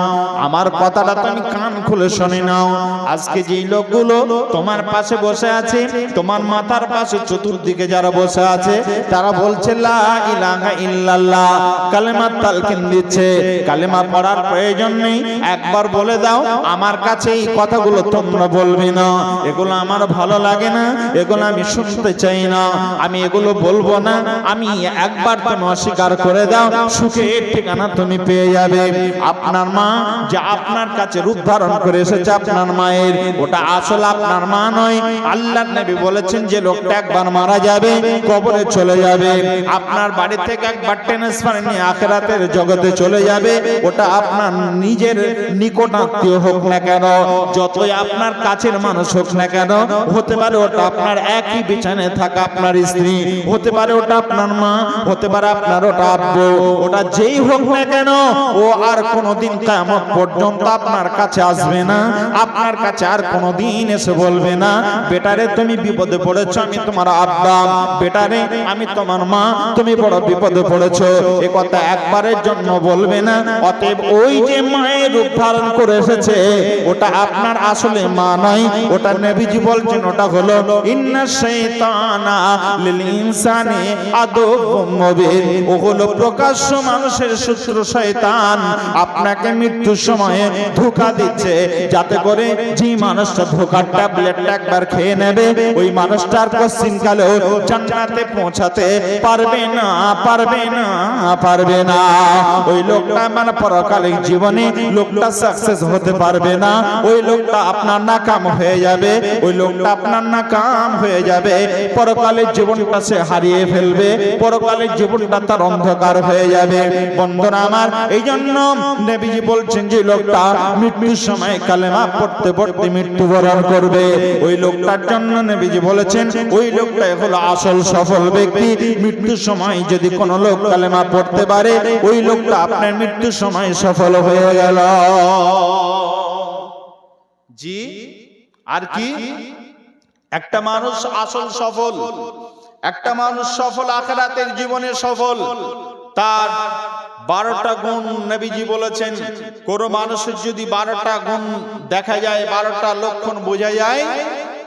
আমার কথাটা তুমি কান খুলে শুনে নাও। আজকে যেই লোকগুলো তোমার পাশে বসে আছে, তোমার মাথার পাশে চতুর্দিকে যারা বসে আছে, তারা বলছে লা ইলাহা ইল্লাল্লাহ, কালেমা তালকিন দিচ্ছে, কালেমা পড়ার প্রয়োজন নেই, একবার বলে দাও আমার কাছে এই কথাগুলো তোমরা বলবে না, এগুলো আমার ভালো লাগে না, এগুলো আমি শুনতে চাই না, আমি এগুলো বলবো না, আমি একবার তুমি অস্বীকার করে দাও, সুখের ঠিকানা তুমি পেয়ে যাবে। আপনার মা যে আপনার কাছে রূপ ধারণ করে এসেছে আপনার মায়ের, ওটা আসলে আপনার মা নয়। আল্লাহর নবী বলেছেন যে লোকটা একবার মারা যাবে, কবরে চলে যাবে, আপনার বাড়ি থেকে একবার ট্রান্সফার নিয়ে আখিরাতের জগতে চলে যাবে, ওটা আপনার নিজের নিকটাত্মীয় হোক না কেন, যতই আপনার কাছের মানুষ হোক না কেন, হতে পারে ওটা আপনার একই বিছানায় থাকা আপনার স্ত্রী, হতে পারে ওটা আপনার মা, হতে পারে আপনার ওটা আব্বু, ওটা যেই হোক না কেন, ও আর কোনোদিন কিয়ামত পর্যন্ত আপনার কাছে আসবে না, আপনার কাছে আর কোনোদিন এসে বলবে না বেটারে তুমি বিপদে পড়েছো আমি তোমার আব্বা, বেটারে আমি তোমার মা তুমি বড় বিপদে পড়েছো, এ কথা একবারের জন্য বলবে না। অতএব ওই যে মায়ের রূপ ধারণ করে এসেছে ওটা আপনার আসলে মা নয়, ওটা নবীজি বলছেন ওটা হলো ইন্না শাইতানা লিল ইনসানি আদুউম মুবিন, ও হলো প্রকাশ্য মানুষের শত্রু শয়তান, আপনাকে মৃত্যুর সময়ে ধোঁকা দিচ্ছে, যাতে করে যে মানুষটা ধোঁকার ট্যাবলেটটা একবার খেয়ে নেবে ওই মানুষটার পশ্চিমকালেও জান্নাতে পৌঁছাতে পারবে না, পারবে না, পারবে না। ওই লোকটা মানে পরকালিক জীবনে লোকটা সাকসেস হতে পারবে না, ওই লোকটা আপনার নাকাম হয়ে যাবে, ওই লোকটা আপনার নাকাম হয়ে যাবে, পরকালের জীবনটা সে হারিয়ে ফেলবে, পরকালের জীবনটা তার অন্ধকার হয়ে যাবে। বন্ধুরা আমার, এই জন্য নবীজি বলছেন যে লোকটা মৃত্যুর সময় কালেমা পড়তে পড়তে মৃত্যুবরণ করবে, ওই লোকটার জন্য নবীজি বলেছেন ওই লোকটাই হলো আসল সফল ব্যক্তি। মৃত্যুর সময় যদি কোনো লোক কালেমা পড়তে পারে ওই লোকটা আপনার মৃত্যুর সময় সফল হয়ে গেল। জি আর কি, একটা মানুষ আসল সফল, একটা মানুষ সফল আখিরাতের জীবনে সফল, তার 12টা গুণ নবীজি বলেছেন। কোন মানুষের যদি 12টা গুণ দেখা যায়, 12টা লক্ষণ বোঝা যায়,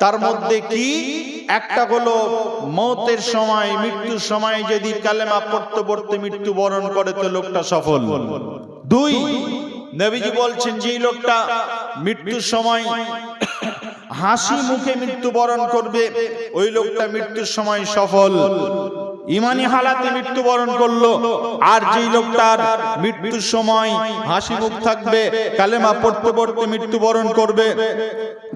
তার মধ্যে কি একটা হলো মৌতের সময়, মৃত্যুর সময় যদি কালেমা পড়তে পড়তে মৃত্যুবরণ করে তো লোকটা সফল। 2, নবীজি বলছেন যে লোকটা মৃত্যুর সময় হাসি মুখে মৃত্যুবরণ করবে ওই লোকটা মৃত্যুর সময় সফল, ইমানি হালাতে মৃত্যুবরণ করলো। আর যেই লোকটার মৃত্যুর সময় হাসি মুখ থাকবে, কালেমা পড়তে পড়তে মৃত্যুবরণ করবে।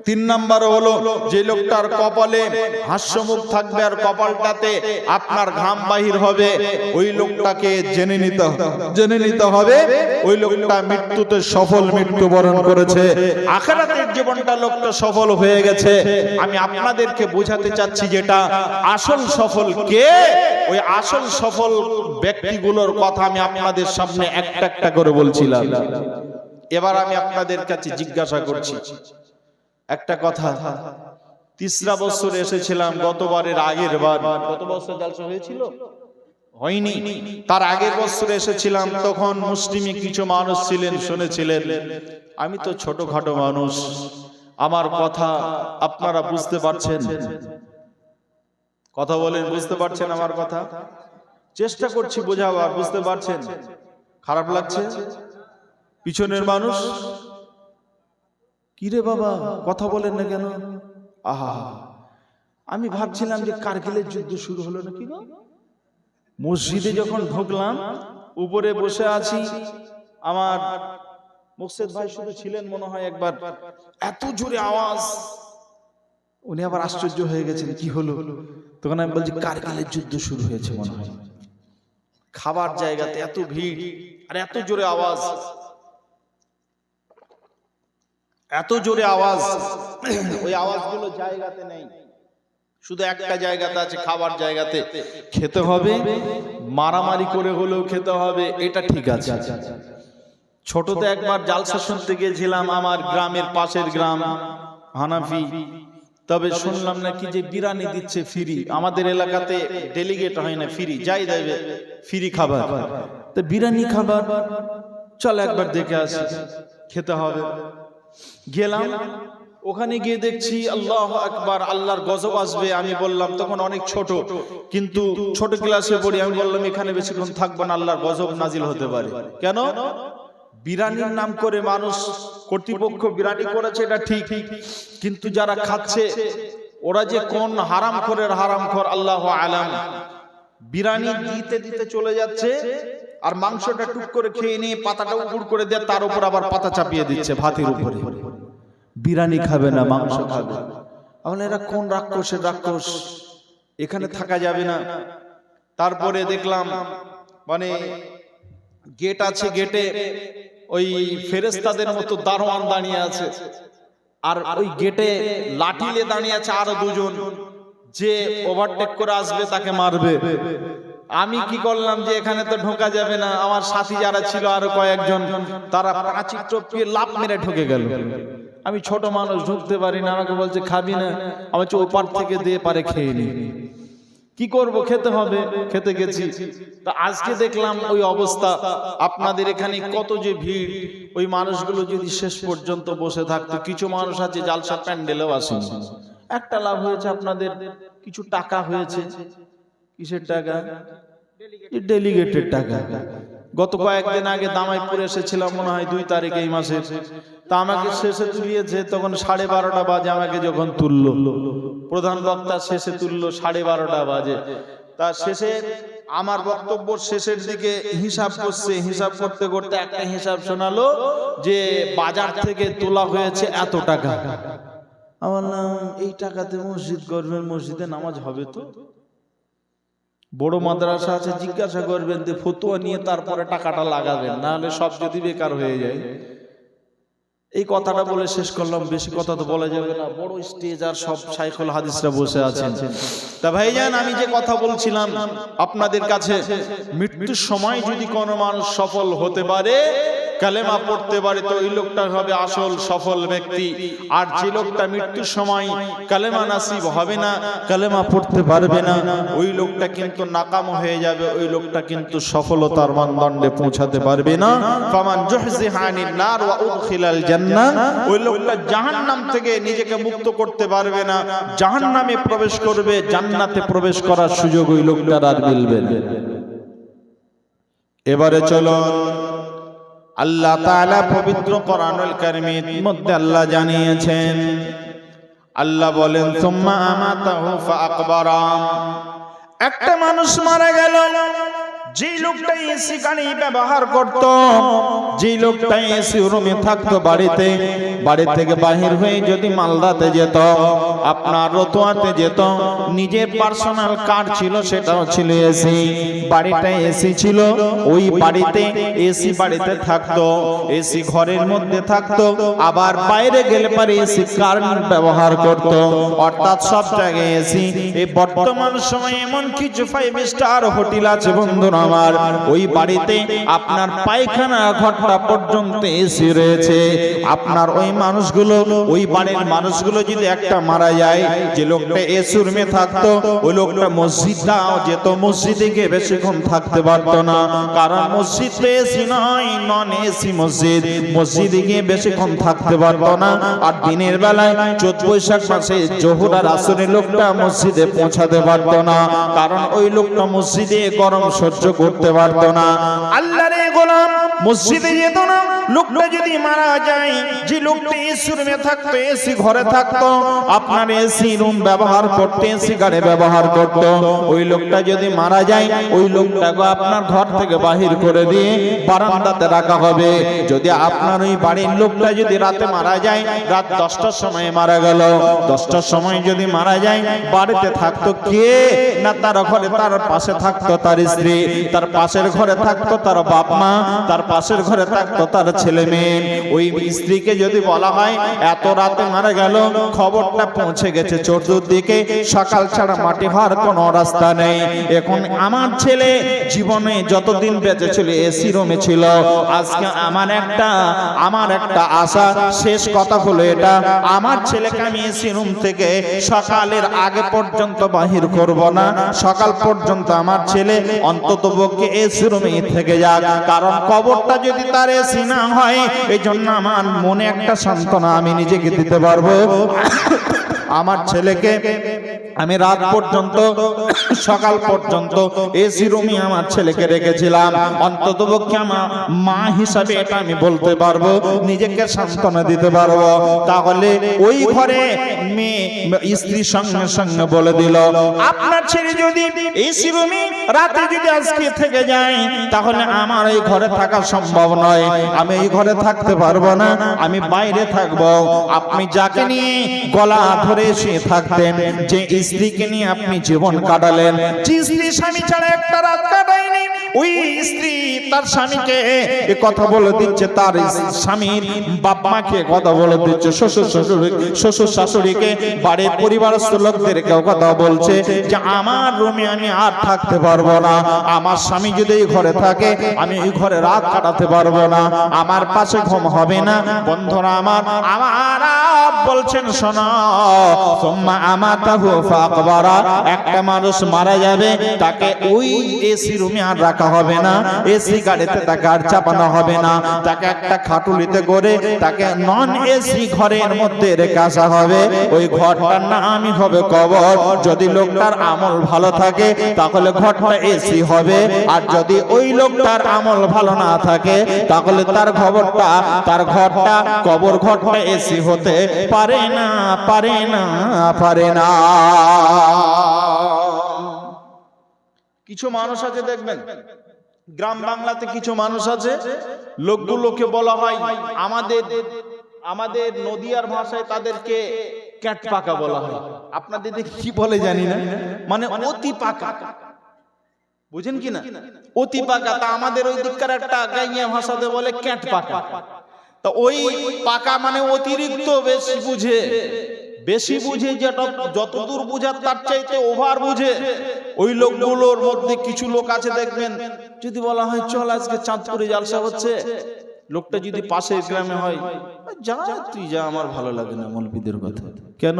3 নাম্বার হলো যে লোকটার কপালে হাস্যমুখ থাকবে আর কপালটাতে আপনার ঘাম বাহির হবে, ওই লোকটাকে জেনে নিতে হবে ওই লোকটা মৃত্যুতে সফল মৃত্যুবরণ করেছে, আখিরাতের জীবনটা লোকটা সফল হয়ে গেছে। আমি আপনাদেরকে বোঝাতে চাচ্ছি যেটা আসল সফল কে, ওই আসল সফল ব্যক্তিগুলোর কথা আমি আপনাদের সামনে একটা একটা করে বলছিলাম। এবার আমি আপনাদের কাছে জিজ্ঞাসা করছি একটা কথা। 3রা বছর এসেছিলাম গতবারের আগের বার, কত বছর জালসা হয়েছিল হয়নি। তার আগের বছর এসেছিলাম, তখন মুসলিমে কিছু মানুষ ছিলেন, শুনেছিলেন। আমি তো ছোটখাটো মানুষ, আমার কথা আপনারা বুঝতে পারছেন? কথা বলেন, বুঝতে পারছেন আমার কথা? চেষ্টা করছি বোঝাবার, বুঝতে পারছেন? খারাপ লাগছে? পিছনের মানুষ কি রে বাবা, কথা বলেন না কেন? আহা, আমি ভাবছিলাম যে কারগিলের যুদ্ধ শুরু হলো নাকি গো। মসজিদে যখন ঢুকলাম, উপরে বসে আছি, আমার মুর্শেদ ভাই শুধু ছিলেন মনে হয় একবার, এত জোরে আওয়াজ, উনি আবার আশ্চর্য হয়ে গেছেন, কি হলো? তখন আমি বলছি কারগিলের যুদ্ধ শুরু হয়েছে মনে হয়। খাবার জায়গাতে এত ভিড় আর এত জোরে আওয়াজ, এত জোরে আওয়াজ, ওই আওয়াজগুলো জায়গাতে নেই, শুধু একটা জায়গাতে আছে, খাবার জায়গাতে। খেতে হবে, মারামারি করে হলেও খেতে হবে, এটা ঠিক আছে। ছোটতে একবার জালসা শুনতে গিয়েছিলাম, আমার গ্রামের পাশের গ্রাম হানাফি, তবে শুনলাম নাকি যে বিরিয়ানি দিচ্ছে ফ্রি। আমাদের এলাকাতে ডেলিগেট হয় না, ফ্রি যাই দেবে, ফ্রি খাবার। তো বিরিয়ানি খাবার, চল একবার দেখে আসি, খেতে হবে। গেলাম, ওখানে গিয়ে দেখছি আল্লাহু আকবার, আল্লাহর গজব আসবে। আমি বললাম, তখন অনেক ছোট, কিন্তু ছোট ক্লাসে পড়ি, আমি বললাম এখানে বেশিক্ষণ থাকবো না, আল্লাহর গজব নাজিল হতে পারে। কেন? বিরিয়ানির নাম করে মানুষ, কর্তৃপক্ষ বিরিয়ানি করেছে, এটা ঠিক, কিন্তু যারা খাচ্ছে ওরা যে কোন হারামখোরের হারামখোর আল্লাহু আলাম। বিরিয়ানি দিতে দিতে চলে যাচ্ছে, আর মাংসটা টুক করে খেয়ে নিয়ে পাতাটা উপর করে দেয়, তার উপর আবার পাতা চাপিয়ে দিচ্ছে ভাতের উপরে। বিরিয়ানি খাবে না, মাংস খাবে। তাহলে এরা কোন রাক্ষসের রাক্ষস, এখানে থাকা যাবে না। তারপরে দেখলাম মানে গেট আছে, গেটে ওই ফেরেশতাদের মতো দারোয়ান দাঁড়িয়ে আছে, আর ওই গেটে লাঠিলে দাঁড়িয়ে আছে আরো দুজন, যে ওভারটেক করে আসবে তাকে মারবে। আমি কি করলাম যে এখানে তো ঢোকা যাবে না, আমার সাথী যারা ছিল আরো কয়েকজন, তারা পাঁচিল টপকিয়ে লাফ মেরে ঢুকে গেল। আমি ছোট মানুষ, ঢুকতে পারি না। আমাকে বলছে খাবি না, আমি বলছি ওপার থেকে দিয়ে পারে খেয়ে নি। কি করব, খেতে হবে, খেতে গেছি। তা আজকে দেখলাম ওই অবস্থা। আপনাদের এখানে কত যে ভিড়, ওই মানুষগুলো যদি শেষ পর্যন্ত বসে থাকতো। কিছু মানুষ আছে জালসা প্যান্ডেলেও আসে, একটা লাভ হয়েছে, আপনাদের কিছু টাকা হয়েছে। কিসের টাকা? ডেলিগেটের টাকা। গত কয়েকদিন আগে দামাইপুর এসেছিলাম, মনে হয় 2 তারিখ এই মাসের। তা আমাকে শেষে তুলিয়েছে, তখন 12:30 বাজে আমাকে যখন তুললো, প্রধান বক্তা শেষে তুললো 12:30 বাজে। তা শেষে আমার বক্তব্য শেষের দিকে হিসাব করছে, হিসাব করতে করতে একটা হিসাব শোনালো যে বাজার থেকে তোলা হয়েছে এত টাকা। আমার নাম, এই টাকাতে মসজিদ করবেন, মসজিদে নামাজ হবে তো? বড় মাদ্রাসা আছে, জিজ্ঞাসা করবেন, ফতোয়া নিয়ে তারপরে টাকাটা লাগাবেন, না হলে সব যদি বেকার হয়ে যায়। এই কথাটা বলে শেষ করলাম, বেশি কথা তো বলা যাবে না, বড় স্টেজ আর সব শাইখুল হাদিসরা বসে আছেন। তা ভাইজান, আমি যে কথা বলছিলাম আপনাদের কাছে, মৃত্যুর সময় যদি কোনো মানুষ সফল হতে পারে, কালেমা পড়তে পারে, তো ওই লোকটা হবে আসল সফল ব্যক্তি। আর যে লোকটা মৃত্যুর সময় কালেমা নাসিব হবে না, কালেমা পড়তে পারবে না, ওই লোকটা কিন্তু নাকাম হয়ে যাবে, ওই লোকটা কিন্তু সফলতার মানদণ্ডে পৌঁছাতে পারবে না। ফামান জুহজিহা আনিন নার ওয়া উদখিলাল জান্নাহ, ওই লোকটা জাহান্নাম থেকে নিজেকে মুক্ত করতে পারবে না, জাহান্নামে প্রবেশ করবে, জান্নাতে প্রবেশ করার সুযোগ ওই লোকটার আর মিলবে না। এবারে চলো, আল্লাহ তাআলা পবিত্র কোরআনুল কারীমের মধ্যে আল্লাহ জানিয়েছেন, আল্লাহ বলেন সুম্মা আমাতাহু ফাআকবারা। একটা মানুষ মারা গেল, যে লোকটা এসি গাড়ি ব্যবহার করত, যে লোকটা এসি রুমে থাকতো, বাড়ি থেকে বাহির হয়ে যদি মালদাতে যেত, আপনার রতুয়াতে যেত, নিজের পার্সোনাল কার ছিল, সেটাও ছিল এসি, বাড়িটা এসি ছিল, ওই বাড়িতে এসি বাড়িতে থাকতো, এসি ঘরের মধ্যে থাকতো, আবার বাইরে গেলে পারে এসি কারেন্ট ব্যবহার করত, অর্থাৎ সব জায়গায় এসি। এই বর্তমান সময়ে এমন কিছু 5 স্টার হোটেল আছে বন্ধুরা, আমার, ওই বাড়িতে আপনার পায়খানা ঘরটা পর্যন্ত এসি রয়েছে। আপনার ওই মানুষগুলো, ওই বাড়ির মানুষগুলো যদি একটা মারা যায়, যে লোকটা এসি রুমে থাকতো, ওই লোকটা মসজিদটা যেত, মসজিদে গিয়ে বেশিক্ষণ থাকতে পারতো না, কারণ মসজিদ এসি নয়, নন এসি মসজিদ, মসজিদে গিয়ে বেশিক্ষণ থাকতে পারতো না। আর দিনের বেলায় চৈত বৈশাখ মাসে জোহর আর আসরের লোকটা মসজিদে পৌঁছাতে পারতো না, কারণ ওই লোকটা মসজিদে গরম সহ্য করতে পারতো না। আল্লাহর গোলাম মসজিদে যেত না। লোকটা যদি মারা যায়, যে লোকটা এসি রুমে থাকতো, এসি ঘরে থাকতো, আপনার এসি রুম ব্যবহার করতে, এসি গাড়ি ব্যবহার করত, ওই লোকটা যদি মারা যায়, ওই লোকটাকে আপনার ঘর থেকে বাহির করে দিয়ে বারান্দাতে রাখা হবে। যদি আপনার ওই বাড়ির লোকটা যদি রাতে মারা যায়, রাত 10টার সময় মারা গেল, 10টার সময় যদি মারা যায়, বাড়িতে থাকতো কে না, তার ঘরে তার পাশে থাকতো তার স্ত্রী, তার পাশের ঘরে থাকতো তার বাপ মা, তার পাশের ঘরে থাকতো তার ছেলে মেয়ে। ওই স্ত্রীকে যদি বলা হয় এত রাতে মারা গেল, খবরটা পৌঁছে গেছে চতুর্দিকে, সকাল ছাড়া মাটি হওয়ার কোনো রাস্তা নেই। এখন আমার ছেলে জীবনে যতদিন বেঁচে ছিল এসি রুমে ছিল, আজকে আমার একটা আশা, শেষ কথা হলো এটা, আমার ছেলেকে আমি এসি রুম থেকে সকালের আগে পর্যন্ত বাহির করব না, সকাল পর্যন্ত আমার ছেলে অন্ততপক্ষে এসি রুমে থেকে যাক, কারণ কবরটা যদি তার এসি না হয়, এই জন্য আমার মনে একটা সান্ত্বনা আমি নিজেকে দিতে পারবো। আমার ছেলেকে আমি রাত পর্যন্ত, সকাল পর্যন্ত এসি রুমে আমার ছেলেকে রেখেছিলাম, অন্ততপক্ষে আমার মা হিসাবে এটা আমি বলতে পারবো, নিজেকে সান্ত্বনা দিতে পারবো। তাহলে ওই ঘরে মেয়ে স্ত্রীর সঙ্গে সঙ্গে বলে দিল, আপনার ছেলে যদি এসি রুমে রাতে যদি আজকে থেকে যায়, তাহলে আমার এই ঘরে থাকা সম্ভব নয়, আমি এই ঘরে থাকতে পারবো না, আমি বাইরে থাকবো। আপনি যাকে নিয়ে গলা ধরে শুয়ে থাকতেন, যে স্ত্রীকে নিয়ে আপনি জীবন কাটালেন, যে স্ত্রী স্বামী ছাড়া একটা রাত কাটায়নি, ওই স্ত্রী তার স্বামীকে এ কথা বলে দিচ্ছে, তার স্বামীর বাপ মাকে কথা বলে দিচ্ছে, শ্বশুর শাশুড়িকে, বাড়ির পরিবারস্থ লোকদেরকে কথা বলছে যে আমার রুমে আমি আর থাকতে পারবো না, আমার স্বামী যদি এই ঘরে থাকে, আমি এই ঘরে রাত কাটাতে পারবো না, আমার পাশে ঘুম হবে না। বন্ধুরা আমার বলছেন শোনো, একটা মানুষ মারা যাবে, তাকে ওই এসি রুমে আর রাখা হবে না, এসি গাড়িতে তাকে আর চাপানো হবে না, তাকে একটা খাটুলিতে করে তাকে নন এসি ঘরের মধ্যে রেখে আসা হবে। ওই ঘরটার নামই হবে কবর। যদি লোকটার আমল ভালো থাকে, তাহলে ঘরটা এসি হবে, আর যদি ওই লোকটার আমল ভালো না থাকে, তাহলে তার ঘরটা কবর ঘরটা এসি হতে পারে না, পারে না, পারে না। কিছু মানুষ আছে দেখবেন, গ্রাম বাংলাতে কিছু মানুষ আছে, লোকগুলোকে বলা হয়, আমাদের নদিয়ার ভাষায় তাদেরকে ক্যাট পাকা বলা হয়, আপনাদের কি বলে জানি না, মানে অতি পাকা, বুঝেন কিনা, অতি পাকা। তা আমাদের ওই দিককার একটা গাইয়া ভাষাতে বলে ক্যাট পাকা। তা ওই পাকা মানে অতিরিক্ত বেশি বুঝে, যেটা যতদূর বুঝার তার চাইতে ওভার বুঝে। ওই লোকগুলোর মধ্যে কিছু লোক আছে দেখবেন, যদি বলা হয় চল আজকে চাঁদপুরে জালসা হচ্ছে, লোকটা যদি পাশের গ্রামে হয়, যা তুই যা, আমার ভালো লাগে না মৌলবীদের কথা। কেন?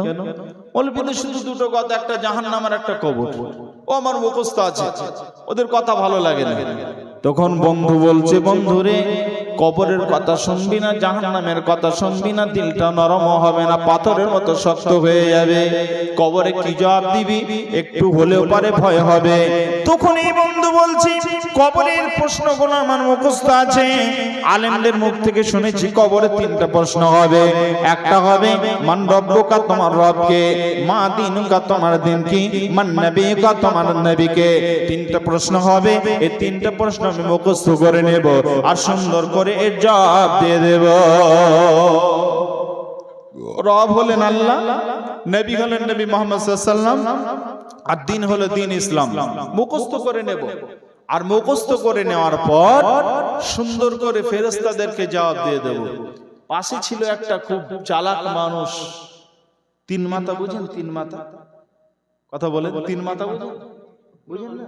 মৌলবীদের শুধু দুটো কথা, একটা জাহান্নাম আর একটা কবর, ও আমার মুখস্থ আছে, ওদের কথা ভালো লাগে না। তখন বন্ধু বলছে, বন্ধুরে কবরের কথা শুনবি না, জাহান্নামের কথা শুনবি না, দিলটা নরম হবে না, পাথরের মতো শক্ত হয়ে যাবে। কবরে কি জবাব দিবি? একটু হলেও পারে ভয় হবে। তখন এই বন্ধু বলছি, কবরের প্রশ্নগুলো আমার মুখস্থ আছে, আলেমদের মুখ থেকে শুনেছি কবরে তিনটা প্রশ্ন হবে। একটা হবে মান রব্বুকা, তোমার রবকে, মা দিনুকা, তোমার দিন কি, মান নবিয়ুকা, তোমার নবীকে। তিনটা প্রশ্ন হবে, এই তিনটা প্রশ্ন আমি মুখস্থ করে নেব আর সুন্দর করে এর জবাব দিয়ে দেব। রব হলেন আল্লাহ, নবী হলেন নবী মুহাম্মদ সাল্লাল্লাহু আলাইহি ওয়াসাল্লাম, আর দিন হলো দিন ইসলাম। মুখস্থ করে নেব, আর মুখস্থ করে নেওয়ার পর সুন্দর করে ফেরেশতাদেরকে জবাব দিয়ে দেব। পাশে ছিল একটা খুব চালাক মানুষ, তিন মাথা, বুঝেন তিন মাথা কথা বলেন, তিন মাথা বুঝেন না?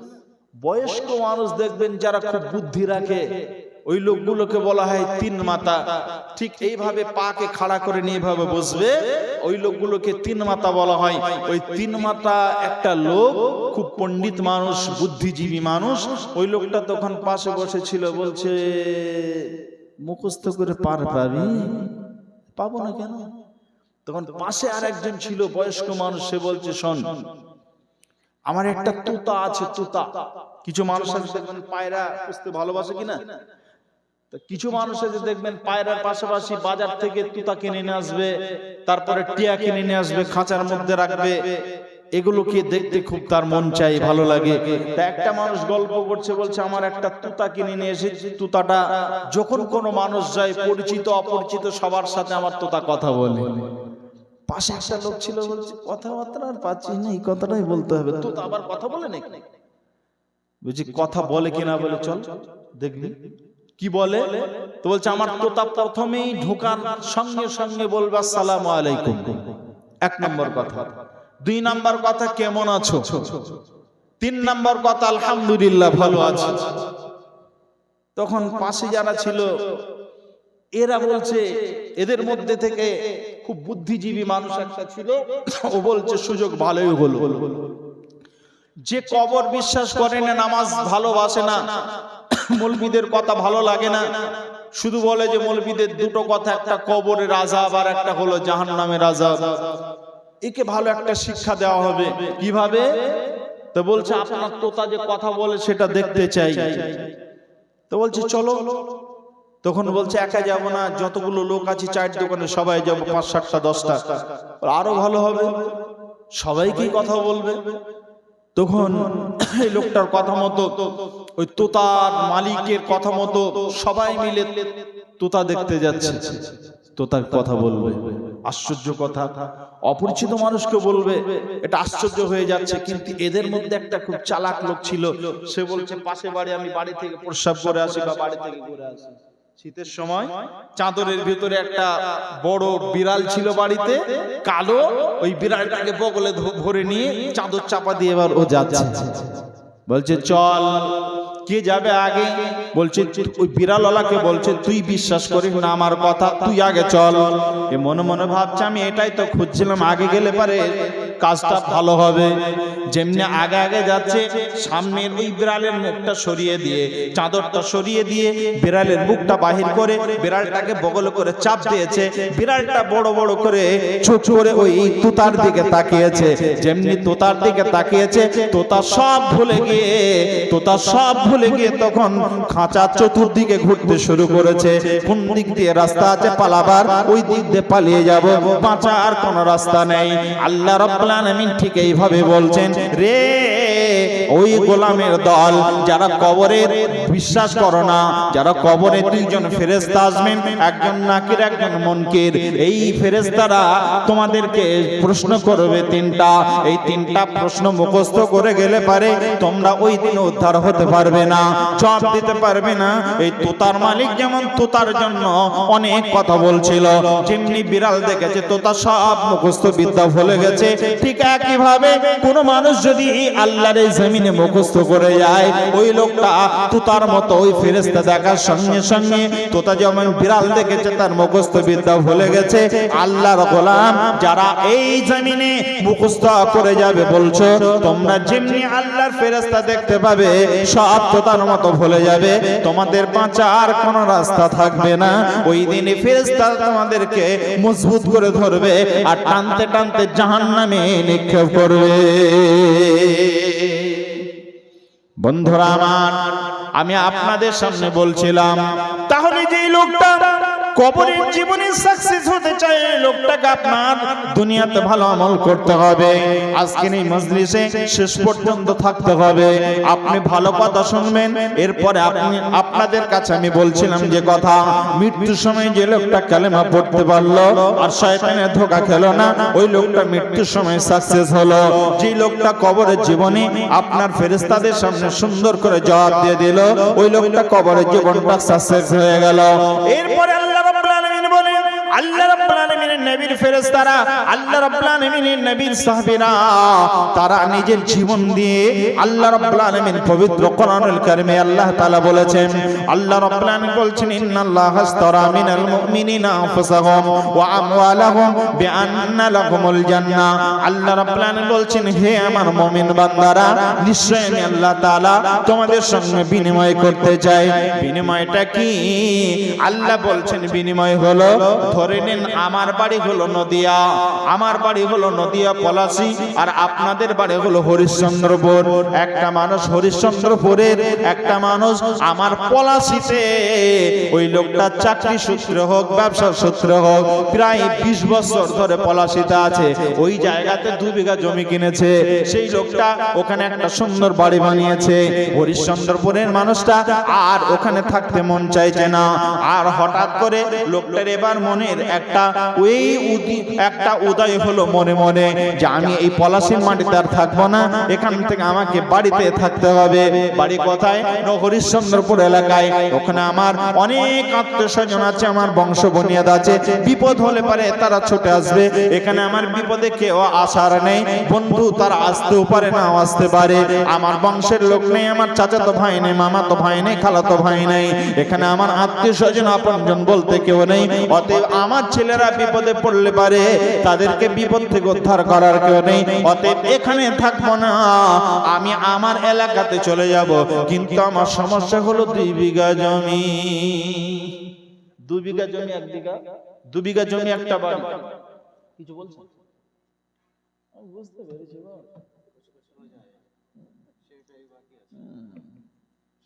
বয়স্ক মানুষ দেখবেন যারা খুব বুদ্ধি রাখে, ওই লোকগুলোকে বলা হয় তিন মাতা। ঠিক এইভাবে পাকে খাড়া করে নিয়ে এভাবে বসবে, ওই লোকগুলোকে তিন মাতা বলা হয়। ওই তিন মাতা একটা লোক, খুব পণ্ডিত মানুষ, বুদ্ধিজীবী মানুষ। ওই লোকটা তখন পাশে বসেছিল, বলছে মুখস্থ করে পার পাবি? পাবো না কেন? তখন পাশে আর একজন ছিল বয়স্ক মানুষ, সে বলছে শোন, আমার একটা তোতা আছে, তোতা। কিছু মানুষ আছে দেখবেন পায়রা পুষতে ভালোবাসে কিনা, তো কিছু মানুষ আছে দেখবেন পায়রার পাশাপাশি বাজার থেকে তোতা কিনে নিয়ে আসবে, তারপরে টিয়া কিনে নিয়ে আসবে, খাঁচার মধ্যে রাখবে। এগুলোকে দেখতে খুব তার মন চাই, ভালো লাগে। তা একটা মানুষ গল্প করছে, বলছে আমার একটা তোতা কিনে নিয়ে এসেছি। তোতাটা যখন কোনো মানুষ যায়, পরিচিত অপরিচিত সবার সাথে আমার তোতা কথা বলে। পাশে একটা লোক ছিল, বলছে কথাবার্তা আর পাচ্ছি না, এই কথাটাই বলতে হবে। তোতা আবার কথা বলে নাকি? বুঝি কথা বলে কিনা, বলে চল দেখবি কি বলে। তো বলছে আমার তোতা প্রথমেই ঢোকার সঙ্গে সঙ্গে বলবে আসসালামু আলাইকুম, এক নম্বর কথা। দুই নম্বর কথা কেমন আছো, তিন নম্বর কথা আলহামদুলিল্লাহ ভালো আছি। তখন পাশে যারা ছিল এরা বলছে, এদের মধ্যে থেকে খুব বুদ্ধিজীবী মানুষ একটা ছিল, ও বলছে সুযোগ ভালোই হলো। যে কবর বিশ্বাস করে না, নামাজ ভালোবাসে না, মৌলবীদের কথা ভালো লাগে না, শুধু বলে যে মৌলবীদের দুটো কথা, একটা কবরের আযাব আর একটা হলো জাহান্নামের আযাব, একে ভালো একটা শিক্ষা দেওয়া হবে। কিভাবে? তো বলছে আপনার তোতা যে কথা বলে সেটা দেখতে চাই। তো বলছে চলো। তখন বলছে একা যাব না, যতগুলো লোক আছে চায়ের দোকানে সবাই যাবো, ৫, ৭টা, 10টা, আরো ভালো হবে, সবাইকেই কথা বলবে। তখন এই লোকটার কথা মতো, ওই তোতার মালিকের কথা মতো সবাই মিলে তোতা দেখতে যাচ্ছে। তোতার কথা বলবে, আশ্চর্য কথা, অপরিচিত মানুষকে বলবে, এটা আশ্চর্য হয়ে যাচ্ছে। কিন্তু এদের মধ্যে একটা খুব চালাক লোক ছিল, সে বলছে পাশে বাড়ি, আমি বাড়ি থেকে প্রস্রাব করে আসি বা বাড়ি থেকে ঘুরে আসি। শীতের সময় চাদরের ভিতরে একটা বড় বিড়াল ছিল বাড়িতে, কালো। ওই বিড়ালটাকে বগলে ধরে নিয়ে চাদর চাপা দিয়ে এবার ও যাচ্ছে। বলছে চল, কে যাবে আগে? বলছে ওই বিড়ালওয়ালাকে বলছে তুই বিশ্বাস করিস না আমার কথা, তুই আগে চল। এ মনে মনে ভাবছে আমি এটাই তো খুঁজছিলাম, আগে গেলে পারে কাজটা ভালো হবে। যেমনি আগে আগে যাচ্ছে, সামনের ওই বিড়ালের মুখটা সরিয়ে দিয়ে, চাদরটা সরিয়ে দিয়ে বিড়ালের মুখটা বাহির করে বিড়ালটাকে বগল করে চাপ দিয়েছে। বিড়ালটা বড় বড় করে চোখ করে ওই তোতার দিকে তাকিয়েছে। যেমনি তোতার দিকে তাকিয়েছে, তোতা সব ভুলে গিয়ে তখন খাঁচা চতুর্দিকে ঘুরতে শুরু করেছে। কোন দিক দিয়ে রাস্তা আছে পালাবার, ওই দিক দিয়ে পালিয়ে যাব, বাঁচার কোনো রাস্তা নেই। আল্লাহ রাব্বুল আলামিন ঠিক এইভাবে বলছেন, রে ওই গোলামের দল যারা কবরের বিশ্বাস করো না, যারা কবরে দুইজন ফেরেশতা আসবেন, একজন নাকির একজন মুনকির। এই ফেরেশতারা তোমাদেরকে প্রশ্ন করবে তিনটা। এই তিনটা প্রশ্ন মুখস্থ করে গেলে পারে তোমরা ওই দিন উদ্ধার হতে পারবে না, জবাব দিতে পারবে না। এই তোতার মালিক যেমন তোতার জন্য অনেক কথা বলছিল, যেমনি বিড়াল দেখেছে তোতা সব মুখস্থ বিদ্যা ভুলে গেছে, ঠিক একইভাবে কোন মানুষ যদি আল্লাহর এই জমিনে মুখস্থ করে যায়, ওই লোকটা তোতার মতো ওই ফেরেশতা দেখার সঙ্গে সঙ্গে তোতা যেমন বিড়াল দেখেছে তার মুখস্থ বিদ্যা ভুলে গেছে। আল্লাহর গোলাম যারা এই জমিনে মুখস্থ করে যাবে, বলছো তোমরা যেমনি আল্লাহর ফেরেশতা দেখতে পাবে সব তোতার মতো ভুলে যাবে, তোমাদের বাঁচার কোনো রাস্তা থাকবে না। ওই দিনে ফেরেশতা তোমাদেরকে মজবুত করে ধরবে আর টানতে টানতে জাহান্নামে নিক্ষেপ করবে। বন্ধুরা আমার, আমি আপনাদের সামনে বলছিলাম, তাহলে যে লোকটা কবরের জীবনে সাকসেস হতে চায়, লোকটাকে আপনার দুনিয়াতে ভালো আমল করতে হবে। আজকের এই মজলিসে শেষ পর্যন্ত থাকতে হবে। আপনি ভালো কথা শুনবেন, এরপরে আপনাদের কাছে আমি বলছিলাম যে কথা, মৃত্যুর সময় যে লোকটা কালেমা পড়তে পারলো আর শয়তানের ধোঁকা খেলো না, ওই লোকটা মৃত্যুর সময় সাকসেস হলো। যে লোকটা কবরের জীবনে আপনার ফেরেশতাদের সামনে সুন্দর করে জবাব দিয়ে দিল, ওই লোকটা কবরের জীবনটা সাকসেস হয়ে গেল। এরপরে আল্লাহ রাব্বুল আলামিন বলেন, আল্লাহ রাব্বুল আলামিনের নবীর ফেরেশতারা, আল্লাহ রাব্বুল আলামিনের নবীর সাহাবীরা তারা নিজের জীবন দিয়ে আল্লাহ রাব্বুল আলামিন পবিত্র কোরআনুল কারীমে আল্লাহ তাআলা বলেছেন, আল্লাহ রাব্বুল আলামিন বলছেন ইন্নাল্লাহা আশতারা মিনাল মুমিনিনা আনফুসাহুম ওয়া আমওয়ালাহুম বিআন্না লাহুমুল জান্নাহ। আল্লাহ রাব্বুল আলামিন বলছেন, হে আমার মুমিন বান্দারা, নিশ্চয় আমি আল্লাহ তাআলা তোমাদের সঙ্গে বিনিময় করতে চাই। বিনিময়টা কি? আল্লাহ বলছেন বিনিময় হলো, ধরে নিন আমার বাড়ি হলো নদিয়া, আমার বাড়ি হলো নদিয়া পলাশী, আর আপনাদের বাড়ি হলো হরিশ্চন্দ্রপুর। একটা মানুষ হরিশ্চন্দ্রপুরের, একটা মানুষ আমার পলাশীতে, ওই লোকটা চাকরি সূত্রে হোক ব্যবসা সূত্রে হোক প্রায় 20 বছর ধরে পলাশীতে আছে, ওই জায়গাতে 2 বিঘা জমি কিনেছে। সেই লোকটা ওখানে একটা সুন্দর বাড়ি বানিয়েছে। হরিশ্চন্দ্রপুরের মানুষটা আর ওখানে থাকতে মন চাইছে না, আর হঠাৎ করে লোকটার এবার মনের একটা উদয় হলো মনে মনে যে আমি এই পলাশীর মাটিতে আর থাকবো না, এখান থেকে আমাকে বাড়িতে থাকতে হবে। বাড়ি কোথায়? হরিশ্চন্দ্রপুর এলাকায়। ওখানে আমার অনেক আত্মীয় স্বজন আছে, আমার বংশ বুনিয়াদ আছে, বিপদ হলে পারে তারা ছুটে আসবে। এখানে আমার বিপদে কেউ আসার নেই, বন্ধু তারা আসতেও পারে না আসতে পারে, আমার বংশের লোক নেই, আমার চাচাতো ভাই নেই, মামাতো ভাই নেই, খালাতো ভাই নেই, এখানে আমার আত্মীয় স্বজন আপনজন বলতে কেউ নেই। অতএব আমার ছেলেরা বিপদে পড়লে পারে তাদেরকে বিপদ থেকে উদ্ধার করার কেউ নেই, অতএব এখানে থাকবো না, আমি আমার এলাকাতে চলে যাব। কিন্তু আমার সমস্যা হলো 2 বিঘা জমি। 2 বিঘা জমি, 1 বিঘা, 2 বিঘা জমি, একটা বাড়ি। কিছু বলছেন? বুঝতে পেরেছি।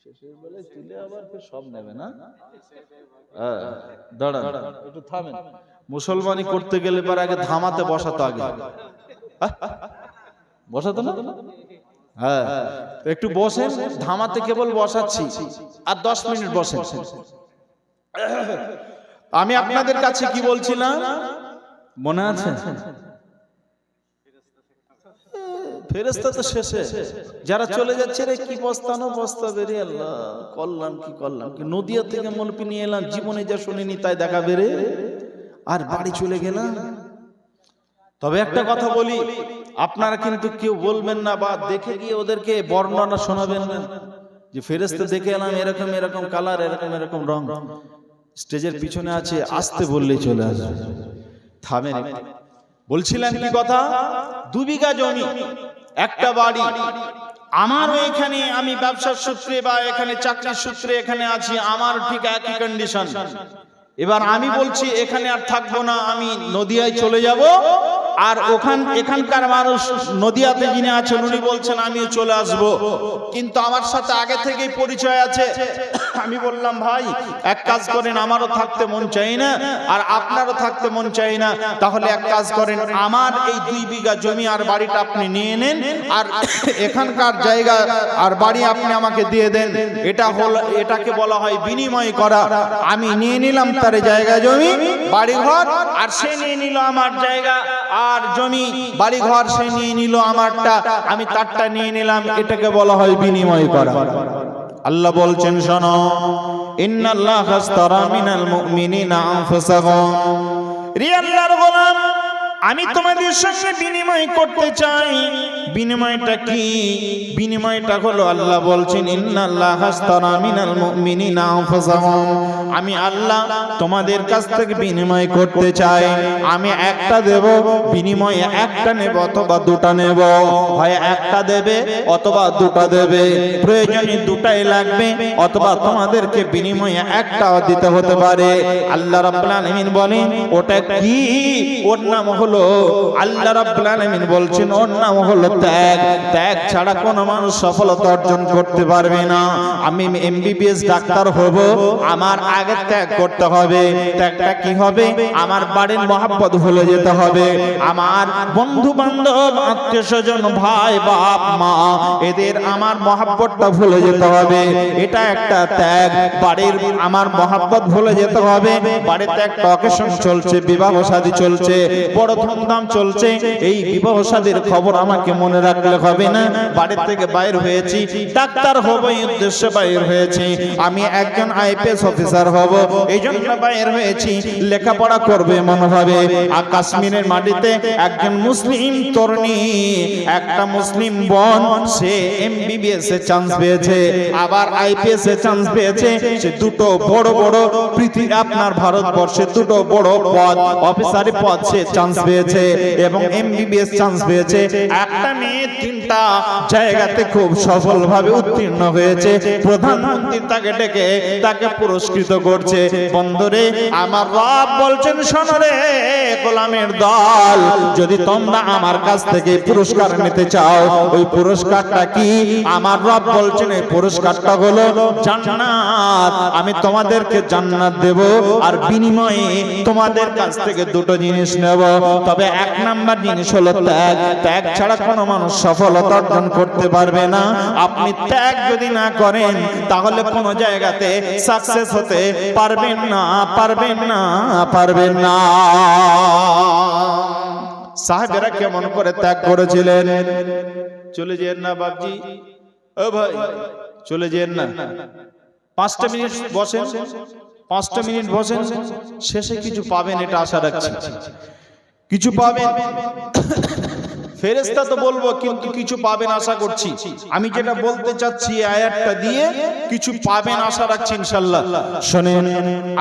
শেষের বেলা তুলে আবার সব নেবে না? দাঁড়ান একটু থামেন। মুসলমানি করতে গেলে পর আগে ধামাতে বসাতো, আগে বসাতো না? হ্যাঁ, একটু বসেন, ধামাতে কেবল বসাচ্ছি, আর 10 মিনিট বসেন। আমি আপনাদের কাছে কি বলছিলাম মনে আছে? ফেরেশতা তো শেষে, যারা চলে যাচ্ছে রে কি বস্তানো বস্তা বেরে, আল্লাহ করলাম কি করলাম, নদিয়া থেকে মলপি নিয়ে এলাম, জীবনে যা শুনিনি তাই দেখা বেরে, আর বাড়ি চলে গেলাম। তবে একটা কথা বলি, আপনারা কিন্তু কেউ বলবেন না বা দেখে গিয়ে ওদেরকে বর্ণনা শোনাবেন না যে ফেরেশতা দেখে এলাম এরকম এরকম কালার, এরকম এরকম রং, স্টেজের পিছনে আছে, আসতে বললেই চলে আসবে। থামেন, বলছিলাম কি কথা? 2 বিঘা জমি, একটা বাড়ি। আমার এখানে আমি ব্যবসার সূত্রে বা এখানে চাকরির সূত্রে এখানে আছি, আমার ঠিক একই কন্ডিশন। এবার আমি বলছি এখানে আর থাকবো না, আমি নদিয়ায় চলে যাব। আর এখানকার মানুষ নদিয়াতে যিনি আছেন উনি বলছেন আমিও চলে আসব, কিন্তু আমার সাথে আগে থেকেই পরিচয় আছে। আমি বললাম ভাই এক কাজ করেন, আমারও থাকতে মন চাই না আর আপনারও থাকতে মন চাই না, তাহলে এক কাজ করেন, আমার এই 2 বিঘা জমি আর বাড়িটা আপনি নিয়ে নেন, আর এখানকার জায়গা আর বাড়ি আপনি আমাকে দিয়ে দেন। এটাকে বলা হয় বিনিময় করা। আমি নিয়ে নিলাম তার জায়গা জমি বাড়ি ঘর, আর সে নিয়ে নিল আমার জায়গা আর জমি বাড়ি ঘর, সে নিয়ে নিল আমারটা, আমি তারটা নিয়ে নিলাম। এটাকে বলা হয় বিনিময় করা। আল্লাহ বলছেন শোনো, ইন্নাল্লাহা আশতারা মিনাল মুমিনিনা আনফুসাহুম, রে আল্লাহর গোলাম আমি তোমাদের সঙ্গে বিনিময় করতে চাই। বিনিময়টা কি? বিনিময়টা হলো আল্লাহ বলছেন ইন্নাল্লাহা আশতারা মিনাল মুমিনিনা আনফুসাহুম, আমি আল্লাহ তোমাদের কাছ থেকে বিনিময় করতে চাই। আমি একটা দেব, বিনিময়ে একটা নেব অথবা 2টা নেব, হয় একটা দেবে অথবা 2টা দেবে, প্রয়োজনে 2টাই লাগবে, অথবা তোমাদেরকে বিনিময়ে একটাও দিতে হতে পারে। আল্লাহ রাব্বুল আলামিন বলেন ওটা কি? ওর নাম হলো, আল্লাহ রাব্বুল আলামিন বলছেন ওর নাম হলো ত্যাগ। ত্যাগ ছাড়া কোনো মানুষ সফলতা অর্জন করতে পারবে না। আমি এমবিবিএস ডাক্তার হব, আমার আগে ত্যাগ করতে হবে। ত্যাগটা কি হবে? আমার বাড়ির মহব্বত ভুলে যেতে হবে, আমার বন্ধু বান্ধব আত্মীয় স্বজন ভাই বাপ মা এদের আমার মহব্বতটা ভুলে যেতে হবে, এটা একটা ত্যাগ। বাড়ির আমার মহব্বত ভুলে যেতে হবে, বাড়িতে একটা অকেশন চলছে, বিবাহ শাদী চলছে, বড় ধুমধাম চলছে, এই বিবাহ শাদীর খবর আমাকে মনে রাখলে হবে না। বাড়ি থেকে বাইর হয়েছি, ডাক্তার হব এই উদ্দেশ্যে বাইর হয়েছি, আমি একজন আইপিএস অফিসার হব এই জন্য বাইর হয়েছি, লেখাপড়া করবে মনোভাবে। আর কাশ্মীরের মাটিতে একজন মুসলিম তরুণী, একটা মুসলিম বোন, সে এমবিবিএস এ চান্স পেয়েছে, আবার আইপিএস এ চান্স পেয়েছে। সে দুটো বড় বড় পৃথিবী আপনার ভারতবর্ষে দুটো বড় পদ, অফিসারি পদ সে চান্স পেয়েছে এবং এমবিবিএস চান্স পেয়েছে। একটা মেয়ে তিনটা জায়গাতে খুব সফলভাবে উত্তীর্ণ হয়েছে। প্রধানমন্ত্রী তাকে ডেকে তাকে পুরস্কৃত করছে। বন্ধুরে, আমার রব বলছেন, শোনো রে গোলামের দল, যদি তোমরা আমার কাছ থেকে পুরস্কার নিতে চাও, ওই পুরস্কারটা কি? আমার রব বলছেন এই পুরস্কারটা হলো জান্নাত। আমি তোমাদেরকে জান্নাত দেব, আর বিনিময়ে তোমাদের কাছ থেকে দুটো জিনিস নেব। তবে এক নাম্বার জিনিস হলো ত্যাগ। ত্যাগ ছাড়া কোনো মানুষ সফলতা অর্জন করতে পারবে না। আপনি ত্যাগ যদি না করেন তাহলে কোনো জায়গাতে সাকসেস হতে পারবেন না, পারবেন না, পারবেন না। সাহাবেরা কেমন করে ত্যাগ করেছিলেন? চলে যেন না বাপজি, ও ভাই চলে যেন না, 5টা মিনিট বসেন, 5টা মিনিট বসেন, শেষে কিছু পাবেন এটা আশা রাখছি। কিছু পাবেন, ফেরেশতা তো বলবো, কিন্তু কিছু পাবেন আশা করছি। আমি যেটা বলতে চাচ্ছি আয়াতটা দিয়ে কিছু পাবেন আশা রাখছি ইনশাআল্লাহ। শুনেন,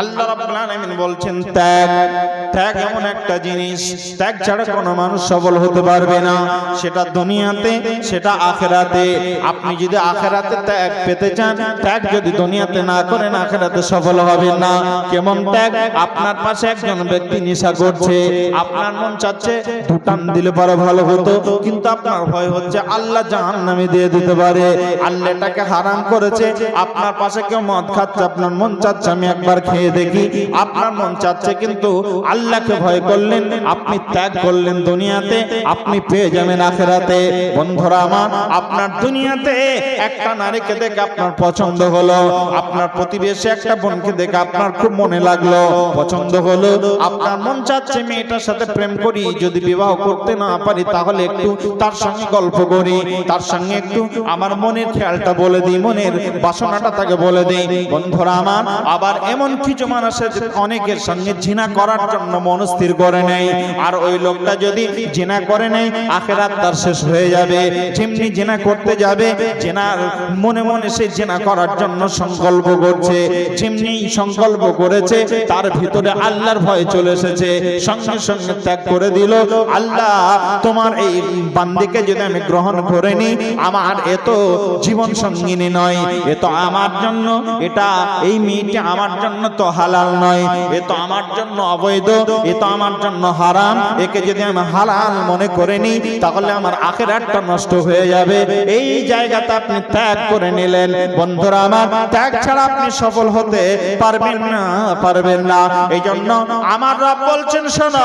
আল্লাহ রাব্বুল আলামিন বলছেন ত্যাগ। ত্যাগ এমন একটা জিনিস, ত্যাগ ছাড়া কোনো মানুষ সফল হতে পারবে না, সেটা দুনিয়াতে সেটা আখিরাতে। আপনি যদি আখিরাতে ত্যাগ পেতে চান, ত্যাগ যদি দুনিয়াতে না করেন আখিরাতে সফল হবেন না। কেমন ত্যাগ? আপনার পাশে একজন ব্যক্তি নেশা করছে, আপনার মন চাচ্ছে দুটান দিলে পরে ভালো হতো, কিন্তু আপনার ভয় হচ্ছে আল্লাহ জাহান্নামে দিয়ে দিতে পারে, আল্লাহ এটাকে হারাম করেছে। আপনার পাশে কেউ মদ খাচ্ছে, আপনার মন চাচ্ছে আমি একবার খেয়ে দেখি, আপনার মন চাচ্ছে, কিন্তু আল্লাহকে ভয় করলেন, আপনি ত্যাগ করলেন দুনিয়াতে, আপনি পেয়ে যাবেন আখিরাতে। বন্ধুরা আমার, আপনার দুনিয়াতে একটা নারীকে দেখে আপনার পছন্দ হলো, আপনার প্রতিবেশী একটা বোনকে দেখে আপনার খুব মনে লাগলো, পছন্দ হলো, আপনার মন চাচ্ছে মেয়েটার সাথে প্রেম করি, যদি বিবাহ করতে না পারি তাহলে একটু তার সঙ্গে গল্প করি, তার সঙ্গে একটু আমার মনের খেয়ালটা বলে দিই, মনের বাসনাটা তাকে বলে দিই। বন্ধুরা আমার, আবার এমন কিছু মানুষ আছে অনেকের সঙ্গে জিনা করার জন্য মনস্থির করে নেয়, আর ওই লোকটা যদি জিনা করে নেয় আখিরাত তার শেষ হয়ে যাবে। যেমনি জিনা করতে যাবে, জিনার মনে মনে সে জিনা করার জন্য সংকল্প করছে, যেমনি সংকল্প করেছে তার ভিতরে আল্লাহর ভয় চলে এসেছে, সঙ্গে সঙ্গে ত্যাগ করে দিল। আল্লাহ, তোমার এই বান্দিকে যদি আমি গ্রহণ করে নি, আমার এত জীবন সঙ্গিনী নয়, এ তো আমার জন্য, এটা এই মেয়েটি আমার জন্য তো হালাল নয়, এ তো আমার জন্য অবৈধ, এ তো আমার জন্য হারাম, একে যদি আমি হালাল মনে করে নি তাহলে আমার আখিরাতটা নষ্ট হয়ে যাবে। এই জায়গাতে আপনি ত্যাগ করে নিলেন। বন্ধুরা আমার, ত্যাগ ছাড়া আপনি সফল হতে পারবেন না, পারবেন না। এই জন্য আমার রব বলছেন, শোনো,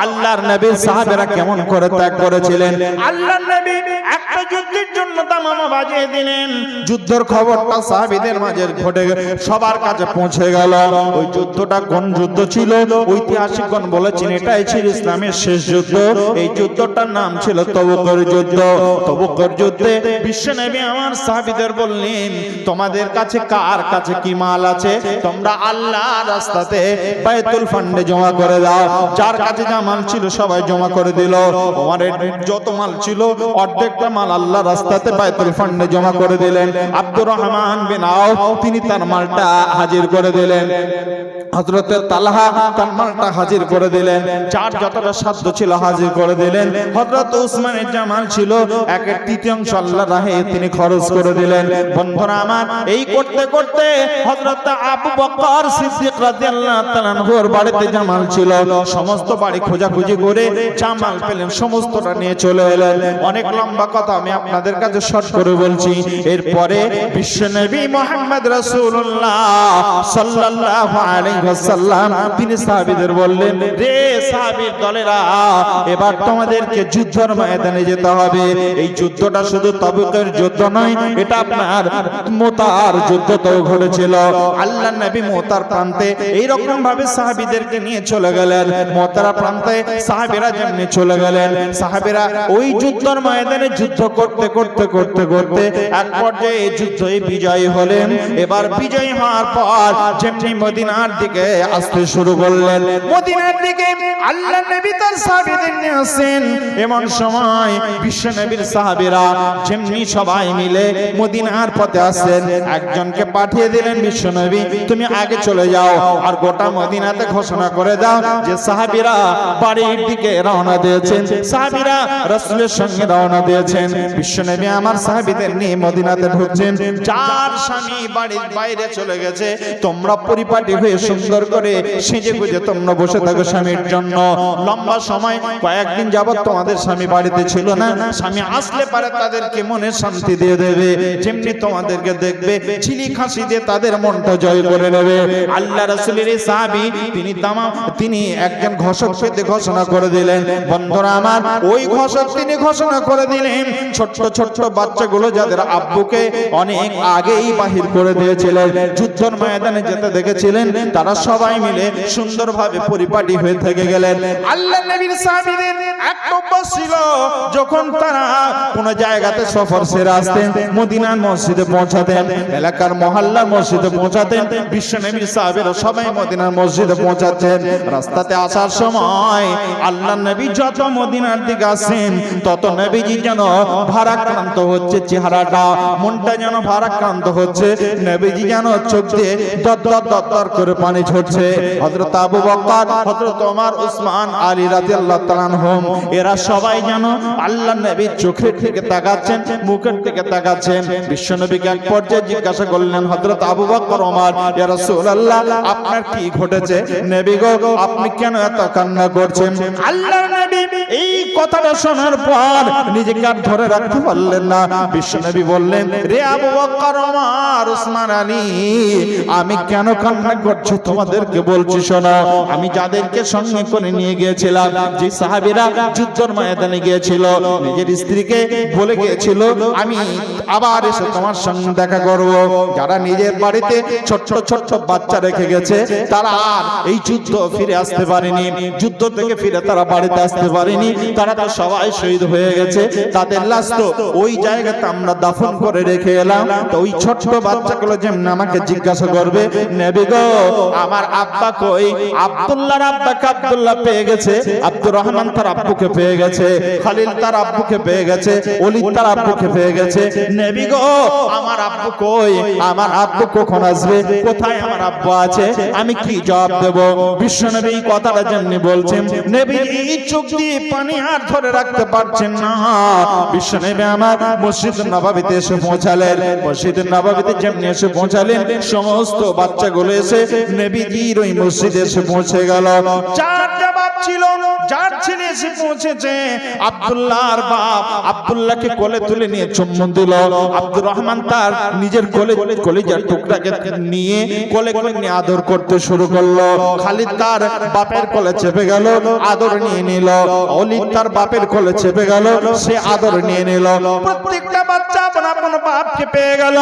আল্লাহর নবীর সাহাবেরা কেমন করে ত্যাগ করেছিলেন। আল্লাহর নবী একটা যুদ্ধের জন্য তামামা বাজিয়ে দিলেন, যুদ্ধের খবরটা সাহাবীদের মাঝে ঘটে সবার কাছে পৌঁছে গেল। ওই যুদ্ধটা কোন যুদ্ধ ছিল? ঐতিহাসিকগণ বলেছেন এটাই ছিল ইসলামের শেষ যুদ্ধ। এই যুদ্ধটার নাম ছিল তবুকের যুদ্ধ। তবুকের যুদ্ধে বিশ্বনবী আমার সাহাবীদের বললেন, তোমাদের কাছে কার কাছে কি মাল আছে তোমরা আল্লাহর রাস্তাতে বাইতুল ফান্ডে জমা করে দাও। যার কাছে যা মাল ছিল সবাই জমা করে দিল। ওমরের যত মাল ছিল অর্ধেকটা মাল আল্লাহর রাস্তাতে বাইতুল ফান্ডে জমা করে দিলেন। আব্দুর রহমান বিন আওফ তিনি তার মালটা হাজির করে দিলেন। হযরত তালহা তার মালটা হাজির করে দিলেন, যার যতটা সাধ্য ছিল হাজির করে দিলেন। হযরত উসমানের যা মাল ছিল 1/3 আল্লাহর রাহে তিনি খরচ করে দিলেন। বন্ধুরা আমার, এই করতে করতে হযরত আবু বকর সিদ্দিক রাদিয়াল্লাহু তাআলা আনহুর বাড়িতে যা মাল ছিল সমস্ত বাড়ি খোঁজাখুঁজি করে যা মাল পেলেন সমস্ত বস্ত্রটা নিয়ে চলে এলেন। অনেক লম্বা কথা আমি আপনাদের কাছে শর্ট করে বলছি। এরপরে বিশ্বনবী মুহাম্মদ রাসূলুল্লাহ সাল্লাল্লাহু আলাইহি ওয়াসাল্লাম তিনি সাহাবীদের বললেন, রে সাহাবীর দলেরা, এবার তোমাদেরকে যুদ্ধের ময়দানে যেতে হবে। এই যুদ্ধটা শুধু তাবুকের যুদ্ধ নয়, এটা আপনার মুতার যুদ্ধটাও ঘটেছিল। আল্লাহর নবী মুতার প্রান্তে এই রকম ভাবে সাহাবীদেরকে নিয়ে চলে গেলেন। মুতার প্রান্তে সাহাবীরা যেমনি চলে গেলেন, সাহাবীরা ওই যুদ্ধের ময়দানে যুদ্ধ করতে করতে করতে করতে এক পর্যায়ে এই যুদ্ধে বিজয়ী হলেন। এবার বিজয়ী হওয়ার পর যেমনি মদিনার দিকে আসতে শুরু করলেন, মদিনার দিকে আল্লাহর নবী তার সাহাবীদের নিয়ে আসেন। এমন সময় বিশ্ব নবীর সাহাবীরা যেমনি সবাই মিলে মদিনার পথে আসেন, একজনকে পাঠিয়ে দিলেন বিশ্ব নবী, তুমি আগে চলে যাও আর গোটা মদিনাতে ঘোষণা করে দাও যে সাহাবীরা বাড়ির দিকে রওনা দিয়েছেন, সাহাবীরা রাসূলের সঙ্গে রওনা দিয়েছেন। বিশ্ব নবী আমার সাহাবীদের নিয়ে মদিনাতে ঢুকছেন। যার স্বামী বাড়ির বাইরে চলে গেছে, তোমরা পরিপাটি হয়ে সুন্দর করে সেজে গুজে তোমরা বসে থাকো স্বামীর জন্য। লম্বা সময় কয়েকদিন যাবত তোমাদের স্বামী বাড়িতে ছিল না, স্বামী আসলে পারে তাদেরকে মনে শান্তি দিয়ে দেবে, যেমনি তোমাদেরকে দেখবে চিলি খাসি দিয়ে তাদের মনটা জয় করে নেবে। আল্লাহ রাসূলের এই সাহাবী তিনি একজন ঘোষক পেতে ঘোষণা করে দিলেন। বন্ধুরা আমার, ওই ঘোষক তিনি ঘোষণা করে দিলেন ছোট্ট ছোট্ট বাচ্চাগুলো যাদের আব্বুকে অনেক আগেই বাহির করে দিয়েছিলেন, যুদ্ধের ময়দানে যেতে দেখেছিলেন, তারা সবাই মিলে সুন্দরভাবে পরিপাটি হয়ে থেকে গেলেন। আল্লাহর নবীর সাহাবীদের একটা অভ্যাস ছিল, যখন তারা কোন জায়গাতে সফর সেরে আসতেন, মদিনার মসজিদে পৌঁছাতেন, এলাকার মহল্লার মসজিদে পৌঁছাতেন, বিশ্ব নবীর সাহাবীরা সবাই মদিনার মসজিদে পৌঁছাচ্ছেন। রাস্তাতে আসার সময় আল্লাহর নবী যত মদিনার দিকে আসেন, তত নবীজি যেন ভারাক্রান্ত হচ্ছে, চেহারাটা মনটা যেন ভারাক্রান্ত হচ্ছে, নবীজি যেন চোখ দিয়ে দরদর দরদর করে পানি ঝরছে। হযরত আবু বকর, হযরত ওমর, উসমান, আলী রাদিয়াল্লাহু তাআলা আনহুম এরা সবাই যেন আল্লাহর নবীর চোখের দিকে তাকাচ্ছেন, মুখের দিকে তাকাচ্ছেন। বিশ্বনবীকে এক পর্যায়ে জিজ্ঞাসা করলেন হযরত আবু বকর, ওমর, ইয়া রাসূলুল্লাহ আপনার কি ঘটেছে? নবী গো, আপনি কেন এত কান্না করছেন? আল্লাহর নবী এই কথাটা শোনার পর নিজেকে আর ধরে রাখতে পারলেন না। বিশ্বনবী বললেন, রে আবু বকর, ওমর, উসমান, আলী, আমি কেন কান্না করছি তোমাদেরকে বলছি শোনো। আমি যাদেরকে সঙ্গে করে নিয়ে গিয়েছিলাম, যে সাহাবীরা যুদ্ধের ময়দানে গিয়েছিল, নিজের স্ত্রীকে বলে গিয়েছিল আমি আবার এসে তোমার সঙ্গে দেখা করব, যারা নিজের বাড়িতে ছোট্ট ছোট্ট বাচ্চা রেখে গেছে, তারা আর এই যুদ্ধ ফিরে আসতে পারেনি, যুদ্ধ থেকে ফিরে তারা বাড়িতে আসতে পারেনি, তারা তো সবাই শহীদ হয়ে গেছে, তাদের লাশ তো ওই জায়গাতে আমরা দাফন করে রেখে এলাম। তো ওই ছোট্ট বাচ্চাগুলো যেমন আমাকে জিজ্ঞাসা করবে, নবী গো আমার আব্বা কই? আব্দুল্লাহর আব্বাকে আব্দুল্লাহ পেয়ে গেছে, আব্দুর রহমান তার আব্বুকে পেয়ে গেছে, খালিল তার আব্বুকে পেয়ে গেছে, ওলীদ তার আব্বুকে পেয়ে গেছে। নবী গো আমার আব্বু কই? আমার আব্বু কখন আসবে? কোথায় আমার আব্বু আছে? আমি কি জবাব দেব? বিশ্বনবী এই কথাটা যেমনি বলছেন, নবী চোখ দিয়ে পানি আর ধরে রাখতে পারছেন না। বিশ্বনবী আমার মসজিদ নববীতে এসে পৌঁছালেন। মসজিদ নববীতে যেমনি এসে পৌঁছালেন, সমস্ত বাচ্চাগুলো এসে নবীজির ওই মসজিদে এসে পৌঁছে গেল। চার জবাব ছিল, যার ছেলে এসে পৌঁছেছে আব্দুল্লাহর বাপ, আব্দুল্লাহকে কোলে তুলে নিয়ে চুম্বন দিল। আব্দুর রহমান তার নিজের কলিজার টুকরাকে নিয়ে কোলে করে নিয়ে আদর করতে শুরু করলো। খালিদ তার বাপের কোলে চেপে গেল, আদর নিয়ে নিল। ওলীদ তার বাপের কোলে চেপে গেল, সে আদর নিয়ে নিল। প্রত্যেকটা বাচ্চা আপন আপন বাপকে পেয়ে গেল,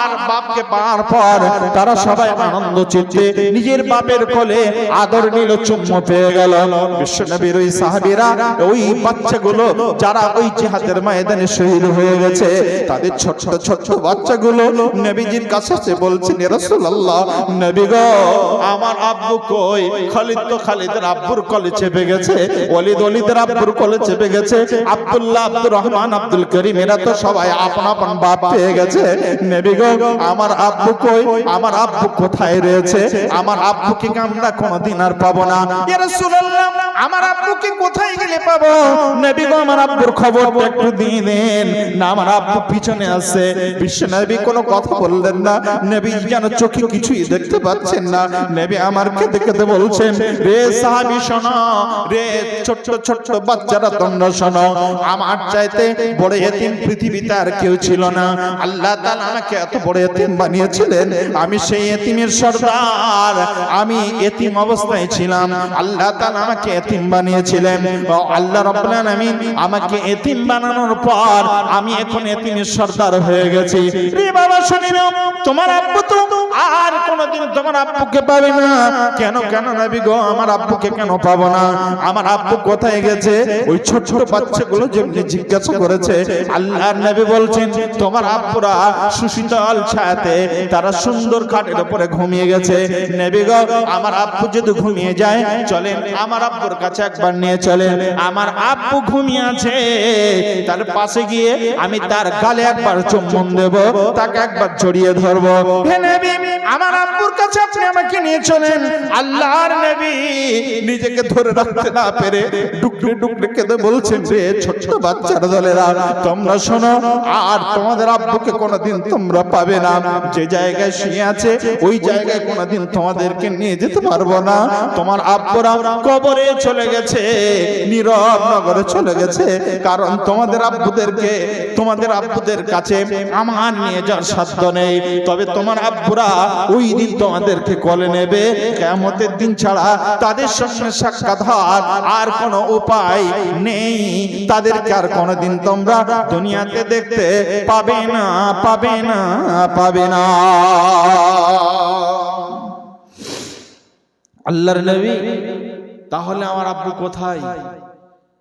আর বাপকে পাওয়ার পর তারা সবাই আনন্দ চিত্তে নিজের বাপের কোলে আদর নিল, চুম্বন পেয়ে গেল। বিশ্বনবীর ওই সাহাবীরা, ওই বাচ্চাগুলো যারা ওই জিহাদের ময়দানে শহীদ হয়ে গেছে, তাদের ছোট ছোট বাচ্চাগুলো নবীজির কাছে এসে বলছেন, ইয়া রাসূলুল্লাহ, নবী গো আমার আব্বু কই? খালিদ তো খালিদের আব্বুর কোলে চেপে গেছে, ওলীদ ওলীদের আব্বুর কোলে চেপে গেছে, আব্দুল্লাহ, আব্দুর রহমান, আব্দুল করিম এরা তো সবাই আপন আপন বাপ পেয়ে গেছে। নবী গো আমার আব্বু কই? আমার আব্বু কোথায় রয়েছে? আমার আব্বুকে আমরা কোনদিন আর পাবো না। ইয়া রাসূলুল্লাহ আমার আব্বুকে কোথায় গেলে পাবো? নবী গো আমার আব্বুর খবরটা একটু দিয়ে দেন না, আমার আব্বু পিছনে আছে। বিশ্ব নবী কোনো কথা বললেন না, নবী যেন চোখে কিছুই দেখতে পাচ্ছেন না। নবী আমার কেঁদে কেঁদে বলছেন, রে সাহাবী শোনো, রে ছোট্ট ছোট্ট বাচ্চারা তোমরা শোনো, আমার চাইতে বড় এতিম পৃথিবীতে আর কেউ ছিল না। আল্লাহ তাআলা আমাকে এত বড় এতিম বানিয়েছিলেন, আমি সেই এতিমের সর্দার। আমি এতিম অবস্থায় ছিলাম, আল্লাহ তাআলা আমাকে এতিম বানিয়েছিলেন। আল্লাহ রাব্বুল আলামিন আমাকে এতিম বানানোর পর আমি এখন এতিমের সর্দার হয়ে গেছি। রে বাবা শুনে নাও, তোমার আব্বু তো আর কোনোদিন তোমার আব্বুকে পাবে না। কেন কেন নবী গো আমার আব্বুকে কেন পাবো না? আমার আব্বু কোথায় গেছে? ওই ছোট ছোট বাচ্চাগুলো যেমনি জিজ্ঞাসা করেছে, আল্লাহর নবী বলছেন তোমার আব্বুরা সুশীতল ছায়াতে তারা সুন্দর খাটের উপরে ঘুমিয়ে গেছে। নবী গো আমার আব্বু যদি ঘুমিয়ে যায়, চলেন আমার আব্বুর কাছে একবার নিয়ে চলেন। আমার আব্বু ঘুমিয়ে আছে, তার পাশে গিয়ে আমি তার গালে একবার চুম্বন দেব, তাকে একবার জড়িয়ে ধরবো। হে নবী আমার আব্বুর কাছে আপনি আমাকে নিয়ে চলেন। আল্লাহর নবী নিজেকে ধরে রাখতে না পেরে ডুকরে ডুকরে কেঁদে বলছেন, রে ছোট্ট বাচ্চার দলেরা তোমরা শোনো, আর তোমাদের আব্বুকে কোনোদিন তোমরা পাবে না। যে জায়গায় শুয়ে আছে ওই জায়গায় কোনোদিন তোমাদেরকে নিয়ে যেতে পারবো না। তোমার আব্বুরা কবরে চলে গেছে, নীরব নগরে চলে গেছে, কারণ তোমাদের আব্বুদের কাছে আমার নিয়ে যাওয়ার সাধ্য নেই। তবে তোমার আব্বুরা ওই দিন তোমাদেরকে কোলে নেবে, কিয়ামতের দিন ছাড়া তাদের সঙ্গে সাক্ষাৎ হওয়ার আর কোনো উপায় নেই। তাদেরকে আর কোনোদিন তোমরা দুনিয়াতে দেখতে পাবে না, পাবে না, পাবে না। আল্লাহর নবী, তাহলে আমার আব্বু কোথায়?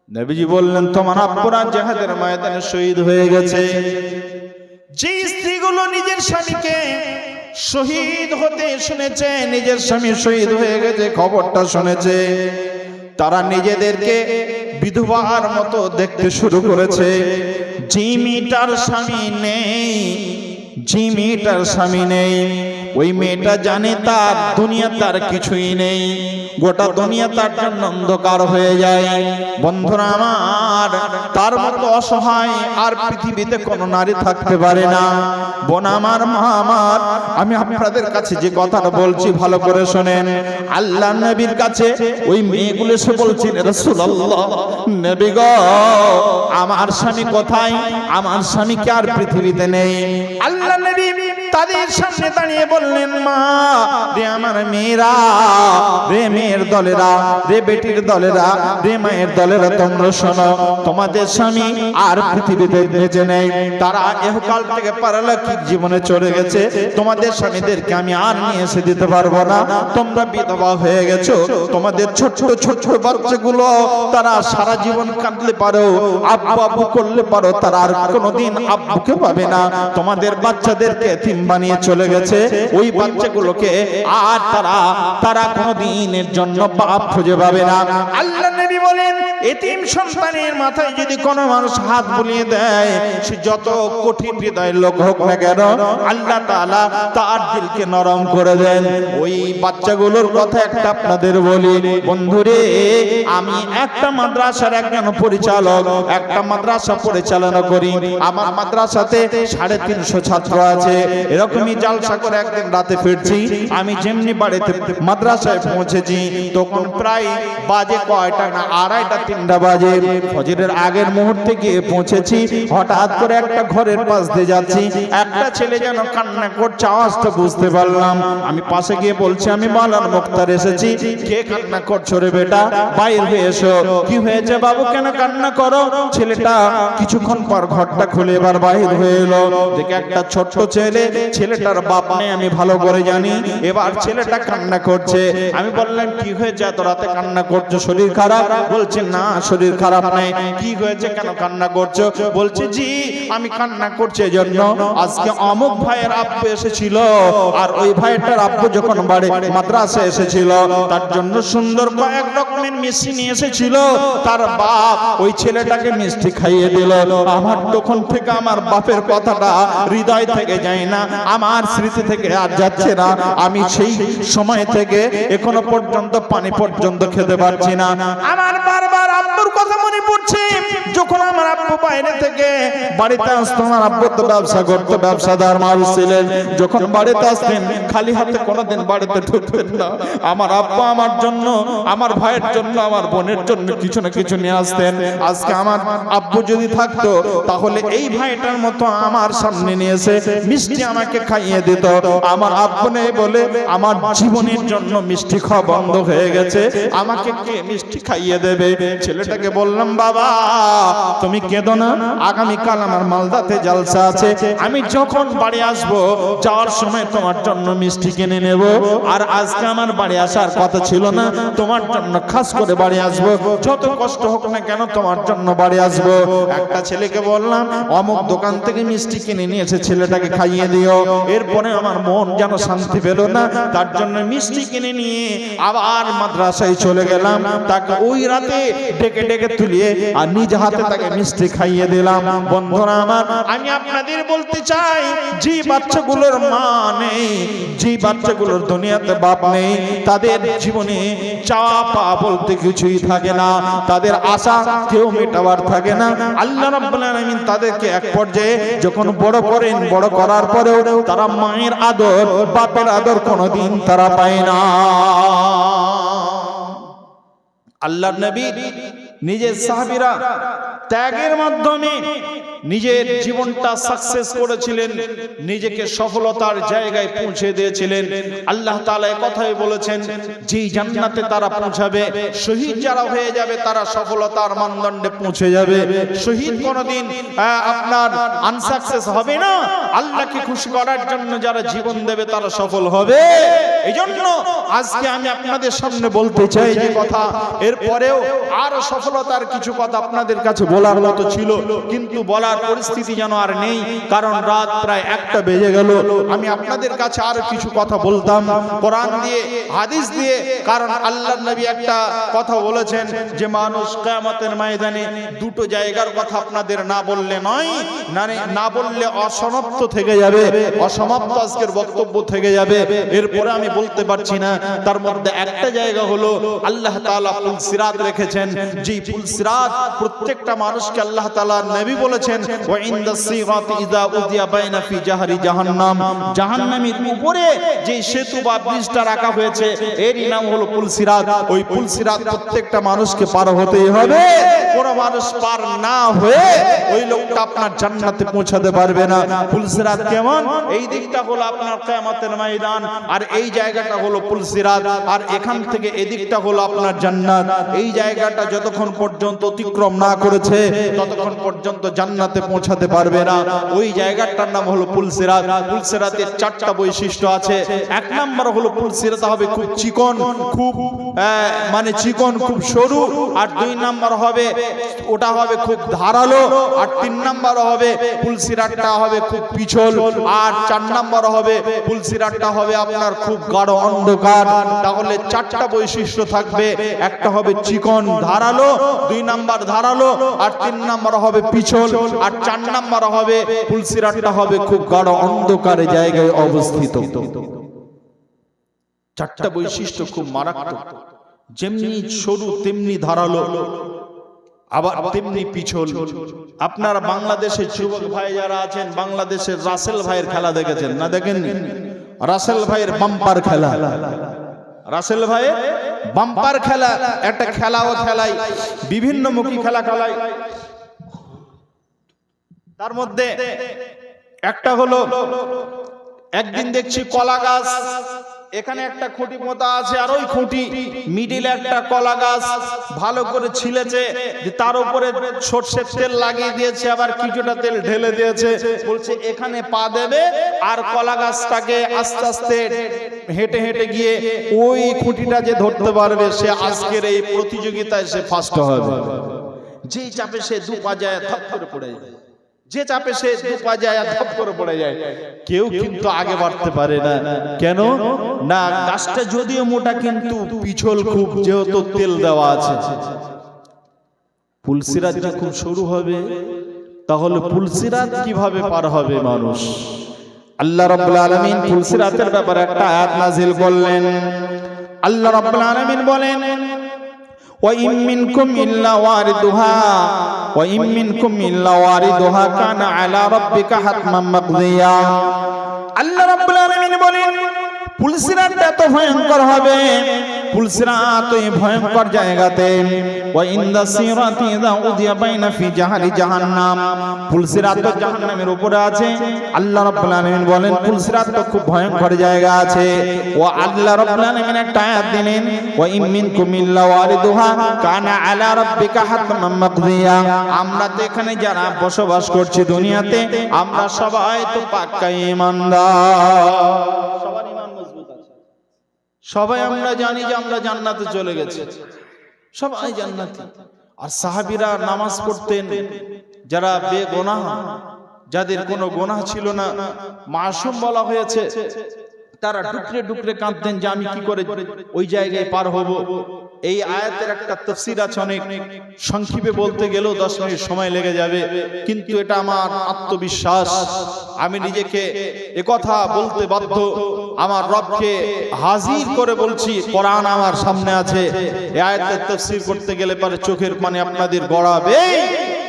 নবীজি বললেন তোমার আব্বুরা জিহাদের ময়দানে শহীদ হয়ে গেছে। যে স্ত্রীগুলো নিজের স্বামীকে শহীদ হতে শুনেছে, নিজের স্বামী শহীদ হয়ে গেছে খবরটা শুনেছে, তারা নিজেদেরকে বিধবার মতো দেখতে শুরু করেছে। যে মেয়েটার স্বামী নেই, ওই মেয়েটা জানে তার দুনিয়া তার কিছুই নেই, গোটা দুনিয়া তার জন্য অন্ধকার হয়ে যায়। বন্ধুরা আমার, তার মতো অসহায় আর পৃথিবীতে কোনো নারী থাকতে পারে না। বোন আমার, মা আমার, আমি আপনাদের কাছে যে কথাটা বলছি ভালো করে শোনেন। আল্লাহ নবীর কাছে ওই মেয়েগুলো এসে বলছেন, রাসূলুল্লাহ নবী গো আমার স্বামী কোথায়? আমার স্বামী কি আর পৃথিবীতে নেই? আল্লাহ নবী তাদের সামনে দাঁড়িয়ে বললেন, মা রে আমার মেয়েরা, রে মেয়ের দলেরা, রে বেটির দলেরা, রে মায়ের দলেরা, তোমরা শোনো, তোমাদের স্বামী আর পৃথিবীতে বেঁচে নেই। তারা ইহকাল থেকে পারলৌকিক জীবনে চলে গেছে। তোমাদের স্বামীদেরকে আমি আর নিয়ে এসে দিতে পারবো না। তোমরা বিধবা হয়ে গেছো। তোমাদের ছোট ছোট বাচ্চাগুলো তারা সারা জীবন কাঁদলে পারো, আব্বু আব্বু করলে পারো, তারা আর কোনোদিন আব্বুকে পাবে না। তোমাদের বাচ্চাদেরকে এতিম বানিয়ে চলে গেছে। ওই বাচ্চাগুলোকে আর তারা কোনোদিনের জন্য বাপ খুঁজে পাবে না। আল্লাহ নবী বলেন, এতিম সন্তানের মাথায় যদি কোনো মানুষ হাত বুলিয়ে দেয়, সে যত কঠিন হৃদয়ের লোক হোক না কেন, আল্লাহ তাআলা তার দিলকে নরম করে দেন। ওই বাচ্চাগুলোর কথা একটা আপনাদের বলি বন্ধুরে, আমি একটা মাদ্রাসার একজন পরিচালক, একটা মাদ্রাসা পরিচালনা করি। আমার মাদ্রাসাতে 350 ছাত্র আছে। এরকমই জালসা করে একদিন রাতে ফিরছি, আমি যেমনি বাড়িতে মাদ্রাসায় পৌঁছেছি তখন প্রায় বাজে কয়টা না, 2:30-3টা বাজে। ফজরের আগের মুহূর্তে গিয়ে পৌঁছেছি। হঠাৎ করে একটা ঘরের পাশ দিয়ে যাচ্ছি, একটা ছেলে যেন কান্না করছে, আওয়াজটা বুঝতে পারলাম। আমি পাশে গিয়ে বলছি, আমি মাওলানা মুখতার এসেছি। কে কান্না করছো রে বেটা? বাইরে হয়ে এসো। কি হয়েছে বাবু, কেন কান্না করো? ছেলেটা কিছুক্ষণ পর ঘরটা খুলে এবার বাইরে হয়ে এলো। দেখে একটা ছোট্ট ছেলে, ছেলেটার বাপ নেই আমি ভালো করে জানি। এবার ছেলেটা কান্না করছে। আমি বললাম, কি হয়েছে এত রাতে কান্না করছো, শরীর খারাপ? বলছেন না না শরীর খারাপ নাই। কি হয়েছে, কেন কান্না করছো? বলছে জি আমি কান্না করছি এজন্য আজকে অমুক ভাইয়ের আব্বু এসেছিল, আর ওই ভাইটার আব্বু যখন বাড়ি মাদ্রাসা এসেছিল তার জন্য সুন্দর কয়েক রকমের মিষ্টি নিয়ে এসেছিল, তার বাপ ওই ছেলেটাকে মিষ্টি খাইয়ে দিল। আমার তখন থেকে আমার বাপের কথাটা হৃদয় থেকে যায় না, আমার স্মৃতি থেকে আর যাচ্ছে না। আমি সেই সময় থেকে এখনো পর্যন্ত পানি পর্যন্ত খেতে পারছি না। আমার বারবার আব্বুর কথা মনে পড়ছে। যখন আমার আব্বু বাইরে থেকে বাড়িতে আসতো, আমার আব্বু তো ব্যবসা করতো, ব্যবসাদার মানুষ ছিলেন, যখন বাড়িতে আসতেন খালি হাতে কোনোদিন বাড়িতে ঢুকতেন না। আমার আব্বা আমার জন্য, আমার ভাইয়ের জন্য, আমার বোনের জন্য কিছু না কিছু নিয়ে আসতেন। আজকে আমার আব্বু যদি থাকতো তাহলে এই ভাইটার মতো আমার সামনে নিয়ে এসে মিষ্টি আমাকে খাইয়ে দিত। আমার আব্বু নেই বলে আমার জীবনের জন্য মিষ্টি খাওয়া বন্ধ হয়ে গেছে, আমাকে কে মিষ্টি খাইয়ে দেবে? ছেলেটাকে বললাম বাবা তুমি কেঁদো না, আগামীকাল আমার মালদাতে জালসা আছে, আমি যখন বাড়ি আসবো যাওয়ার সময় তোমার জন্য মিষ্টি কিনে নেব। আর আজকে আমার বাড়ি আসার কথা ছিল না, তোমার জন্য খাস করে বাড়ি আসবো, যত কষ্ট হোক না কেন তোমার জন্য বাড়ি আসবো। একটা ছেলেকে বললাম অমুক দোকান থেকে মিষ্টি কিনে নিয়ে এসে ছেলেটাকে খাইয়ে দিও। এরপরে আমার মন যেন শান্তি পেল না, তার জন্য মিষ্টি কিনে নিয়ে আবার মাদ্রাসায় চলে গেলাম। তাকে ওই রাতে ডেকে ডেকে তুলিয়ে আর নিজ হাতে তাকে মিষ্টি খাইয়ে দিলাম। বন্ধুরা আমার, আমি আপনাদের বলতে চাই যে বাচ্চাগুলোর মা নেই, যে বাচ্চাগুলোর দুনিয়াতে বাপ নেই, তাদের জীবনে চাওয়া পাওয়া বলতে কিছুই থাকে না, তাদের আশা কেউ মেটাবার থাকে না। আল্লাহ রাব্বুল আলামিন তাদেরকে এক পর্যায়ে যখন বড় করেন, বড় করার পরেও তারা মায়ের আদর, বাপের আদর কোনোদিন তারা পায় না। আল্লাহর নবী নিজের সাহাবীরা ত্যাগের মাধ্যমে নিজের জীবনটা সাকসেস করেছিলেন, নিজেকে সফলতার জায়গায় পৌঁছে দিয়েছিলেন। আল্লাহ তাআলা এই কথাই বলেছেন যে জান্নাতে তারা পৌঁছাবে, শহীদ যারা হয়ে যাবে তারা সফলতার মানদণ্ডে পৌঁছে যাবে। শহীদ কোনোদিন আপনার আনসাকসেস হবে না, আল্লাহকে খুশি করার জন্য যারা জীবন দেবে তারা সফল হবে। এইজন্য আজকে আমি আপনাদের সামনে বলতে চাই যে কথা, এরপরেও আরো সফলতার কিছু কথা আপনাদের কাছে বলার মতো ছিল, কিন্তু বলার পরিস্থিতি যেন আর নেই, কারণ রাত প্রায় 1টা বেজে গেল। আমি আপনাদের কাছে আরো কিছু কথা বলতাম কোরআন দিয়ে, হাদিস দিয়ে, কারণ আল্লাহর নবী একটা কথা বলেছেন যে মানুষ কিয়ামতের ময়দানে দুটো জায়গার কথা আপনাদের না বললে নয়, না বললে অসমাপ্ত থেকে যাবে, অসমাপ্ত আজকের বক্তব্য থেকে যাবে। এরপরে আমি বলতে পারছি না, তার মধ্যে একটা জায়গা হলো আল্লাহ তাআলা পুলসিরাত রেখেছেন, যে পুলসিরাত প্রত্যেকটা মানুষকে আল্লাহ তাআলার নবী বলেছেন ওয়া ইনদাস সিরাতি ইযা উদিয়া বাইনা ফি জাহরি জাহান্নাম, জাহান্নামের উপরে যে সেতু বা ব্রিজটা রাখা হয়েছে এরই নাম হলো পুলসিরাত। ওই পুলসিরাত প্রত্যেকটা মানুষকে পার হতেই হবে, কোন মানুষ পার না হয়ে ওই লোকটা আপনার জান্নাতে পৌঁছাতে পারবে না। পুলসিরাত কেমন? এই দিকটা হলো আপনার কিয়ামতের ময়দান, আর এই জায়গাটা হলো পুলসিরাত, আর এখান থেকে এদিকটা হলো আপনার জান্নাত। এই জায়গাটা যতক্ষণ পর্যন্ত অতিক্রম না করেছে ততক্ষণ পর্যন্ত জান্নাতে পৌঁছাতে পারবে না। ওই জায়গাটার নাম হলো পুলসিরাত। পুলসিরাতের 4টা বৈশিষ্ট্য আছে। 1 নাম্বার হলো পুলসিরাত হবে খুব চিকন, খুব মানে চিকন, খুব সরু। আর 2 নাম্বার হবে ওটা হবে খুব ধারালো। আর 3 নাম্বার হবে পুলসিরাতটা হবে খুব পিছল। আর 4 নাম্বার হবে পুলসিরাতটা হবে আপনার খুব গাঢ় অন্ধকার। তাহলে 4টা বৈশিষ্ট্য থাকবে, একটা হবে চিকন ধারালো, 2 নাম্বার ধারালো, আর 3 নাম্বার হবে পিছল, আর 4 নাম্বার হবে পুলসিরাতটা হবে খুব গাঢ় অন্ধকার জায়গায় অবস্থিত। 4টা বৈশিষ্ট্য খুব মারাত্মক, যেমনি সরু তেমনি ধারালো, আবার তেমনি পিছল। আপনারা বাংলাদেশের যুবক ভাই যারা আছেন, বাংলাদেশের রাসেল ভাইয়ের খেলা দেখেছেন না? দেখেননি? রাসেল ভাইয়ের বাম্পার খেলা, রাসেল ভাইয়ের বাম্পার খেলা, একটা খেলাও খেলায়, বিভিন্ন মুখী খেলা খেলায়। তার মধ্যে একটা হলো একদিন দেখছি কলা গাছ এখানে একটা খুঁটি পোঁতা আছে, আর ওই খুঁটি মিডিলে একটা কলা গাছ ভালো করে ছিলেছে, তার উপরে সরষের তেল লাগিয়ে দিয়েছে, আবার কিছুটা তেল ঢেলে দিয়েছে। বলছে এখানে পা দেবে আর কলা গাছটাকে আস্তে আস্তে হেঁটে হেঁটে গিয়ে ওই খুঁটিটা যে ধরতে পারবে সে আজকের এই প্রতিযোগিতায় সে ফার্স্ট হবে। যে চাপে সে দু পা যায় ধপ করে পড়ে যায়, যে চাপে সে দু পা যায় ধপ করে পড়ে যায়, কেউ কিন্তু আগে বাড়তে পারে না। কেন না? গাছটা যদিও মোটা কিন্তু পিছল খুব, যেহেতু তেল দেওয়া আছে। পুলসিরাতটা খুব সরু হবে, তাহলে পুলসিরাত কিভাবে পার হবে মানুষ? আল্লাহ রাব্বুল আলামিন পুলসিরাতের ব্যাপারে একটা আয়াত নাযিল করলেন। আল্লাহ রাব্বুল আলামিন বলেন, ওয়া ইম মিনকুম ইল্লা ওয়ারিদুহা ওয়া ইম মিনকুম ইল্লা ওয়ারিদুহা কানা আলা রাব্বিকা হাতমান মাকদিয়া। আল্লাহ রাব্বুল আলামিন বলেন পুলসিরাত এত ভয়ঙ্কর হবে, পুলসিরাত এই ভয়ঙ্কর জায়গাতে ওয়া ইনদা সিরাতি ইযা উদিয়া বাইনা ফি জাহারি জাহান্নাম, পুলসিরাত তো জাহান্নামের উপরে আছে। আল্লাহ রাব্বুল আলামিন বলেন পুলসিরাত তো খুব ভয়ঙ্কর জায়গা আছে। ও আল্লাহ রাব্বুল আলামিন একটা আয়াত দিলেন, ওয়া ইম মিনকুম ইল্লা ওয়ারিদুহা কানা আলা রাব্বিকা হাতমান মাকদিয়া। আমরা তো এখানে যারা বসবাস করছি দুনিয়াতে, আমরা সবাই তো পাক্কা ঈমানদার, সবার ঈমান মজবুত আছে, সবাই আমরা জানি যে আমরা জান্নাতে চলে গেছি, সবাই জান্নাতি। আর সাহাবীরা নামাজ পড়তেন যারা বেগুনাহ, যাদের কোনো গুনাহ ছিল না, মাসুম বলা হয়েছে, তারা ডুকরে ডুকরে কাঁদতেন যে আমি কি করে ওই জায়গায় পার হব। এই আয়াতের একটা তাফসীর আছে, অনেক সংক্ষেপে বলতে গেলেও 10 মিনিট সময় লেগে যাবে, কিন্তু এটা আমার আত্মবিশ্বাস, আমি নিজেকে একথা বলতে বাধ্য। আমার রবকে হাজির করে বলছি, কোরআন আমার সামনে আছে। এই আয়াতের তাফসীর করতে গেলে পরে চোখের পানি আপনাদের গড়াবে,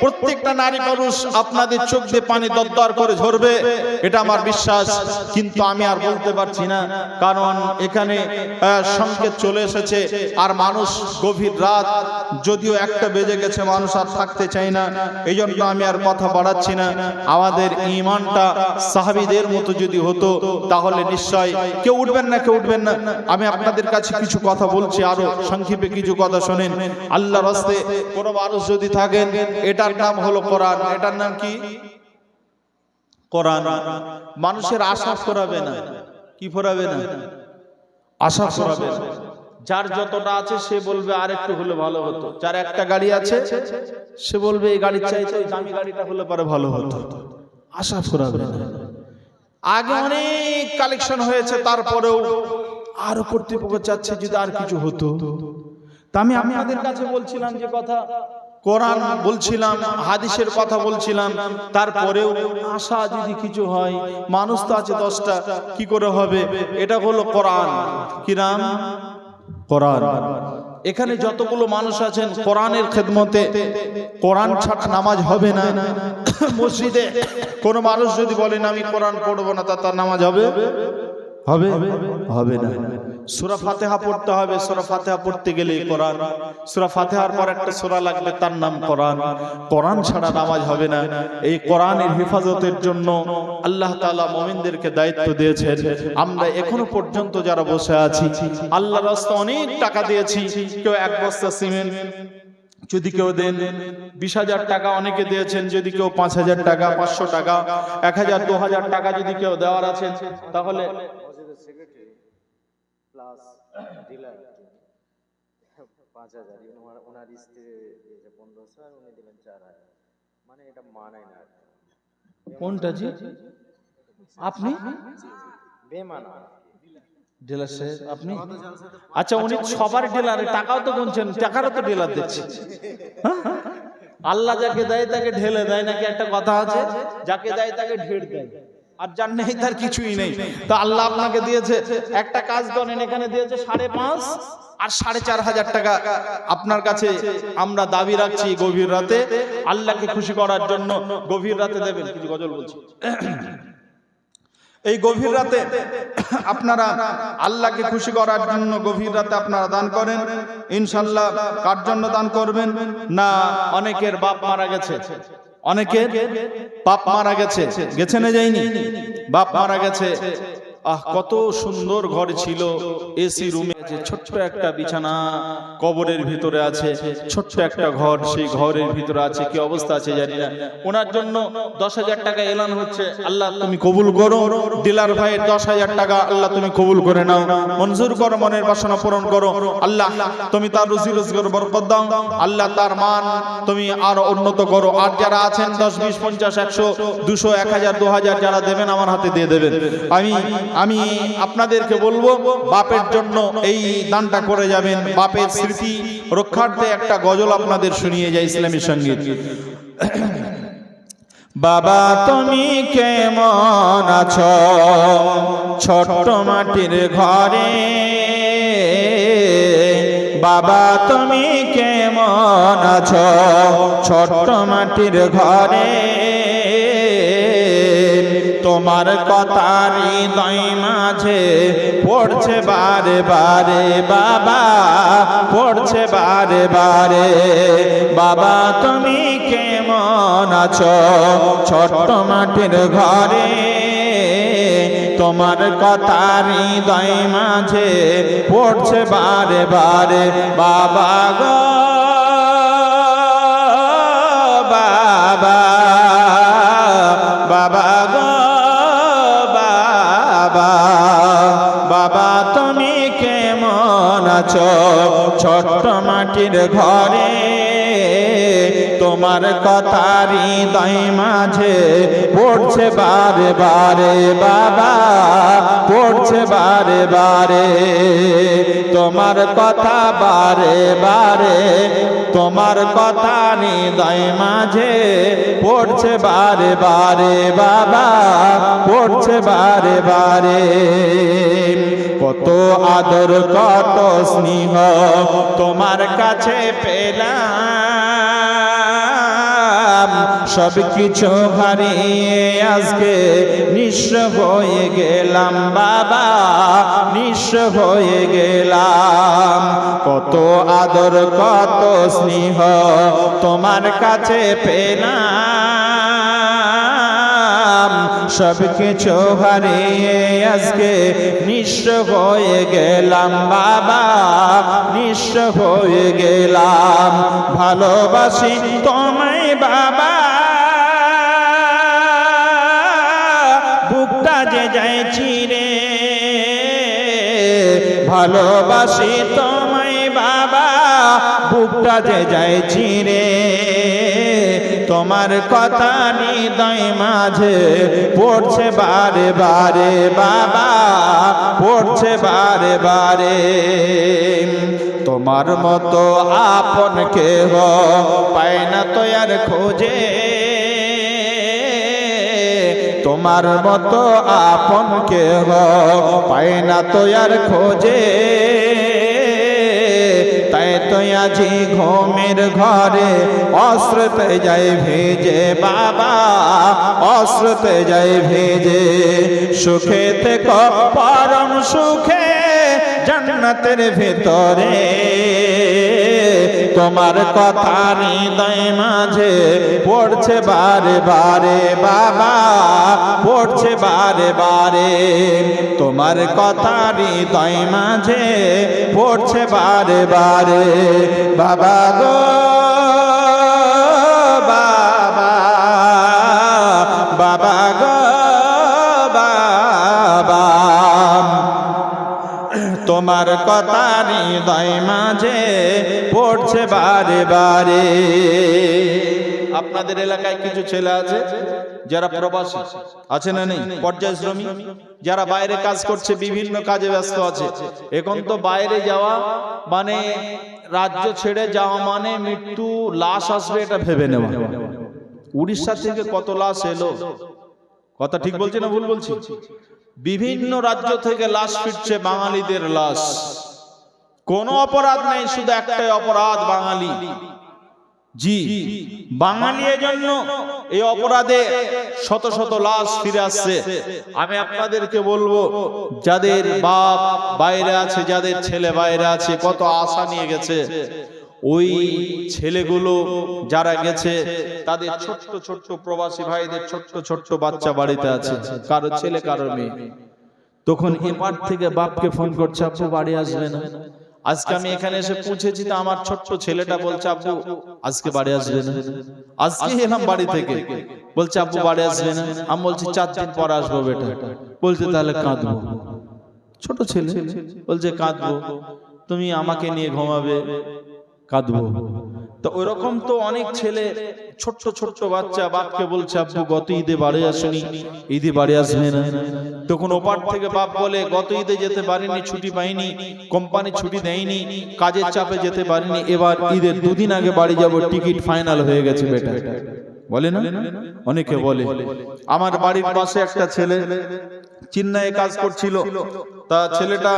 প্রত্যেকটা নারী পুরুষ আপনাদের চোখ দিয়ে পানি দরদর করে ঝরবে, এটা আমার বিশ্বাস। কিন্তু আমি আর বলতে পারছি না, কারণ এখানে সংকেত চলে এসেছে, আর মানুষ গভীর রাত যদিও 1টা বেজে গেছে, মানুষ আর থাকতে চায় না, এই জন্য আমি আর কথা বাড়াচ্ছি না। আমাদের ঈমানটা সাহাবীদের মতো যদি হতো তাহলে নিশ্চয় কেউ উঠবেন না, কেউ উঠবেন না। আমি আপনাদের কাছে কিছু কথা বলছি, আরো সংক্ষেপে কিছু কথা শোনেন। আল্লাহর রাস্তে কোনো মানুষ যদি থাকেন, এটার নাম হলো কোরআন। এটার নাম কি? কোরআন। মানুষের আশা ফোরাবে না, কি ফোরাবে না? আশা ফোরাবে না। যার যতটা আছে সে বলবে আর একটু হলে ভালো হতো। যার একটা গাড়ি আছে সে বলবে এই গাড়ির চাইতে ওই দামি গাড়িটা হলে পরে ভালো হতো। আশা ফোরাবে না। আগে অনেক কালেকশন হয়েছে, তারপরেও আরো কর্তৃপক্ষ চাচ্ছে যদি আর কিছু হতো। তা আমি আপনাদের কাছে বলছিলাম যে কথা, কোরআন বলছিলাম, হাদিসের কথা বলছিলাম, তারপরেও আশা যদি কিছু হয়, মানুষ তো আছে 10টা, কি করে হবে? এটা হলো কোরআন। কি নাম? কোরআন। এখানে যতগুলো মানুষ আছেন কোরআনের খেদমতে, কোরআন ছাড়া নামাজ হবে না। মসজিদে কোনো মানুষ যদি বলেন আমি কোরআন পড়বো না, তার নামাজ হবে? হবে? হবে না। সূরা ফাতিহা পড়তে হবে, সূরা ফাতিহা পড়তে গেলে কোরআন, সূরা ফাতিহার পর একটা সূরা লাগবে, তার নাম কোরআন। কোরআন ছাড়া নামাজ হবে না। এই কোরআনের হেফাজতের জন্য আল্লাহ তাআলা মুমিনদেরকে দায়িত্ব দিয়েছেন। আমরা এখনো পর্যন্ত যারা বসে আছি, আল্লাহর রাস্তায় অনেক টাকা দিয়েছি। কেউ 1 বস্তা সিমেন্ট যদি কেউ দেন, 20,000 টাকা অনেকে দিয়েছেন, যদি কেউ 5,000 টাকা, 500 টাকা, 1,000, 2,000 টাকা যদি কেউ দেওয়ার আছেন, তাহলে প্লাস ডিলার 5,000, ওনার স্ত্রী দিয়েছে 1500 আর উনি দিলেন 4,000। মানে এটা মানায় না। কোনটা জি? আপনি বেমানা ডিলার সাহেব আপনি? আচ্ছা, উনি সবার ডিলারে টাকাও তো গুনছেন, টাকারও তো ডিলার দিচ্ছে। আল্লাহ যাকে দেয় তাকে ঢেলে দেয়, নাকি একটা কথা আছে, যাকে দেয় তাকে ঢের দেয়, আর যার নেই তার কিছুই নেই। তো আল্লাহ আপনাকে দিয়েছে, একটা কাজ করেন, এখানে দিয়েছে 5.5 আর 4,500 টাকা আপনার কাছে আমরা দাবি রাখছি গভীর রাতে আল্লাহকে খুশি করার জন্য। গভীর রাতে দেবেন, কিছু গজল বলছি। এই গভীর রাতে আপনারা আল্লাহকে খুশি করার জন্য গভীর রাতে আপনারা দান করেন, ইনশাআল্লাহ। কার জন্য দান করবেন? না, অনেকের বাপ মারা গেছে, অনেকের বাপ মারা গেছে, গেছে না যায়নি? বাপ মারা গেছে, কত সুন্দর ঘর ছিল, এসি রুমে আছে, ছোট্ট একটা বিছানা কবরের ভিতরে আছে, ছোট্ট একটা ঘর, সেই ঘরের ভিতরে আছে, কি অবস্থা আছে জানি না। ওনার জন্য 10,000 টাকা এলান হচ্ছে, আল্লাহ তুমি কবুল করো। দিলার ভাইয়ের 10,000 টাকা আল্লাহ তুমি কবুল করে নাও, মঞ্জুর করো, মনের বাসনা পূরণ করো। আল্লাহ তুমি তার রুজি রোজগার বরকত দাও, আল্লাহ তার মান তুমি আরো উন্নত করো। আর যারা আছেন 10, 20, 50, 100, 200, 1000, 2000 যারা দেবেন আমার হাতে দিয়ে দেবেন। আমি আপনাদেরকে বলবো বাপের জন্য এই দানটা করে যাবেন। বাপের স্মৃতি রক্ষার্থে একটা গজল আপনাদের শুনিয়ে যায়, ইসলামী সঙ্গীত। বাবা তুমি কেমন আছো ছোট্ট মাটির ঘরে, বাবা তুমি কেমন আছো ছোট্ট মাটির ঘরে, তোমার কথা হৃদয় মাঝে পড়ছে বারে বারে, বাবা পড়ছে বারে বারে। বাবা তুমি কেমন আছো ছোট্ট মাটির ঘরে, তোমার কথা হৃদয় মাঝে পড়ছে বারে বারে। বাবা গো বাবা, বাবা গো বাবা, বাবা তুমি কেমন আছো ছোট্ট মাটির ঘরে, তোমার কথা হৃদয় মাঝে পড়ছে বারে বারে, বাবা পড়ছে বারে বারে। তোমার কথা বারে বারে, তোমার কথা হৃদয় মাঝে পড়ছে বারে বারে, বাবা পড়ছে বারে বারে। কত আদর কত স্নেহ তোমার কাছে পেলাম, সব কিছু হারিয়ে আজকে নিঃস্ব হয়ে গেলাম, বাবা নিঃস্ব হয়ে গেলাম। কত আদর কত স্নেহ তোমার কাছে পেলাম, সব কিছু হারিয়ে আজকে নিঃস্ব হয়ে গেলাম, বাবা নিঃস্ব হয়ে গেলাম। ভালোবাসি তোমায় বাবা, বুকটা যে যায় চিরে, ভালোবাসি তোমায় বাবা, বুকটা যে যায় চিরে। তোমার কথা হৃদয় মাঝে পড়ছে বারে বারে, বাবা পড়ছে বারে বারে। তোমার মতো আপন কেহ পায় না তো আর খোঁজে, তোমার মতো আপন কেহ পায় না তো আর খোঁজে। তাই তো আজি ঘুমের ঘরে অস্ত্রতে যায় ভেজে, বাবা অস্ত্রতে যায় ভেজে। সুখে থেকো পরম সুখে জান্নাতের ভেতরে, তোমার কথা হৃদয় মাঝে পড়ছে বারে বারে, বাবা পড়ছে বারে বারে। তোমার কথা হৃদয় মাঝে পড়ছে বারে বারে, বাবা গো বাবা, বাবা গো বাবা, তোমার কথা হৃদয় মাঝে পড়ছে বারে বারে। আপনাদের এলাকায় কিছু ছেলে আছে যারা প্রবাসী আছে না নেই, পর্যায় শ্রমিক, যারা বাইরে কাজ করছে, বিভিন্ন কাজে ব্যস্ত আছে। এখন তো বাইরে যাওয়া মানে রাজ্য ছেড়ে যাওয়া মানে মৃত্যু, লাশ আসবে এটা ভেবে নেওয়া। উড়িষ্যা থেকে কত লাশ এলো, কথা ঠিক বলছি না ভুল বলছি? বিভিন্ন রাজ্য থেকে লাশ ফিরছে, বাঙালিদের লাশ। কোনো অপরাধ নেই, শুধু একটাই অপরাধ, বাঙালি। জি, বাঙালি এজন্য এই অপরাধে শত শত লাশ ফিরে আসছে। আমি আপনাদেরকে বলবো, যাদের বাপ বাইরে আছে, যাদের ছেলে বাইরে আছে, কত আশা নিয়ে গেছে, ওই ছেলেগুলো যারা গেছে তাদের ছোট্ট ছোট্ট প্রবাসী ভাইদের ছোট্ট ছোট্ট বাচ্চা বাড়িতে আছে, কারো ছেলে কারো মেয়ে। তখন এপার থেকে বাপকে ফোন করছে, আব্বু বাড়ি আসবে না। আজকে আমি এখানে এসে পৌঁছেছি, তো আমার ছোট্ট ছেলেটা বলছে, আব্বু আজকে বাড়ি আসবে না। আজকে এলাম বাড়ি থেকে, বলছে আব্বু বাড়ি আসবে না। আমি বলছি 4 দিন পর আসবো বেটা। বলছে তাহলে কাঁদবো। ছোট ছেলে বলছে কাঁদবো, তুমি আমাকে নিয়ে ঘুমাবে, কাঁদবো। তো ওইরকম তো অনেক ছেলে, ছোট্ট ছোট্ট বাচ্চা বাপকে বলছে, আব্বু গত ঈদে বাড়ি আসেনি, ঈদে বাড়ি আসবে না। তখন ওপার থেকে বাপ বলে, গত ঈদে যেতে পারিনি, ছুটি পাইনি, কোম্পানি ছুটি দেয়নি, কাজের চাপে যেতে পারিনি, এবার ঈদের 2 দিন আগে বাড়ি যাব, টিকিট ফাইনাল হয়ে গেছে বেটা। বলে না, অনেকে বলে। আমার বাড়ির পাশে একটা ছেলে চেন্নাইয়ে কাজ করছিল, তা ছেলেটা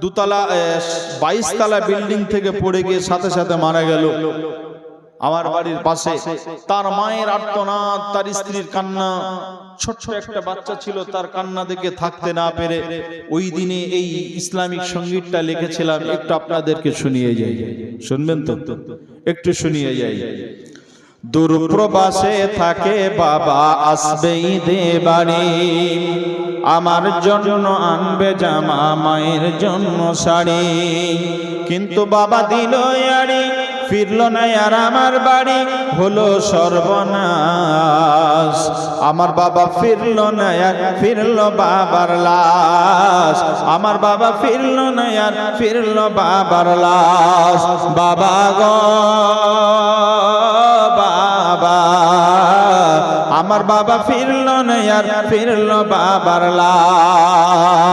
22 তলা বিল্ডিং থেকে পড়ে গিয়ে সাথে সাথে মারা গেল। আমার বাড়ির পাশে তার মায়ের আর্তনাদ, তার স্ত্রীর কান্না, ছোট্ট একটা বাচ্চা ছিল, তার কান্না দেখে থাকতে না পেরে ওই দিনে এই ইসলামিক সঙ্গীতটা লিখেছিলাম, একটু আপনাদেরকে শুনিয়ে যাই, শুনবেন তো? একটু শুনিয়ে যাই। দূর প্রবাসে থাকে বাবা, আসবে ঈদে বাড়ি, আমার জন্য আনবে জামা, মায়ের জন্য শাড়ি, কিন্তু বাবা দিল আড়ি, ফিরল না আর আমার বাড়ি, হলো সর্বনাশ। আমার বাবা ফিরল না আর ফিরল বাবার লাশ, আমার বাবা ফিরল না আর ফিরল বাবার লাশ। বাবা গো বাবা, আমার বাবা ফিরল না আর ফিরল বাবার লাশ।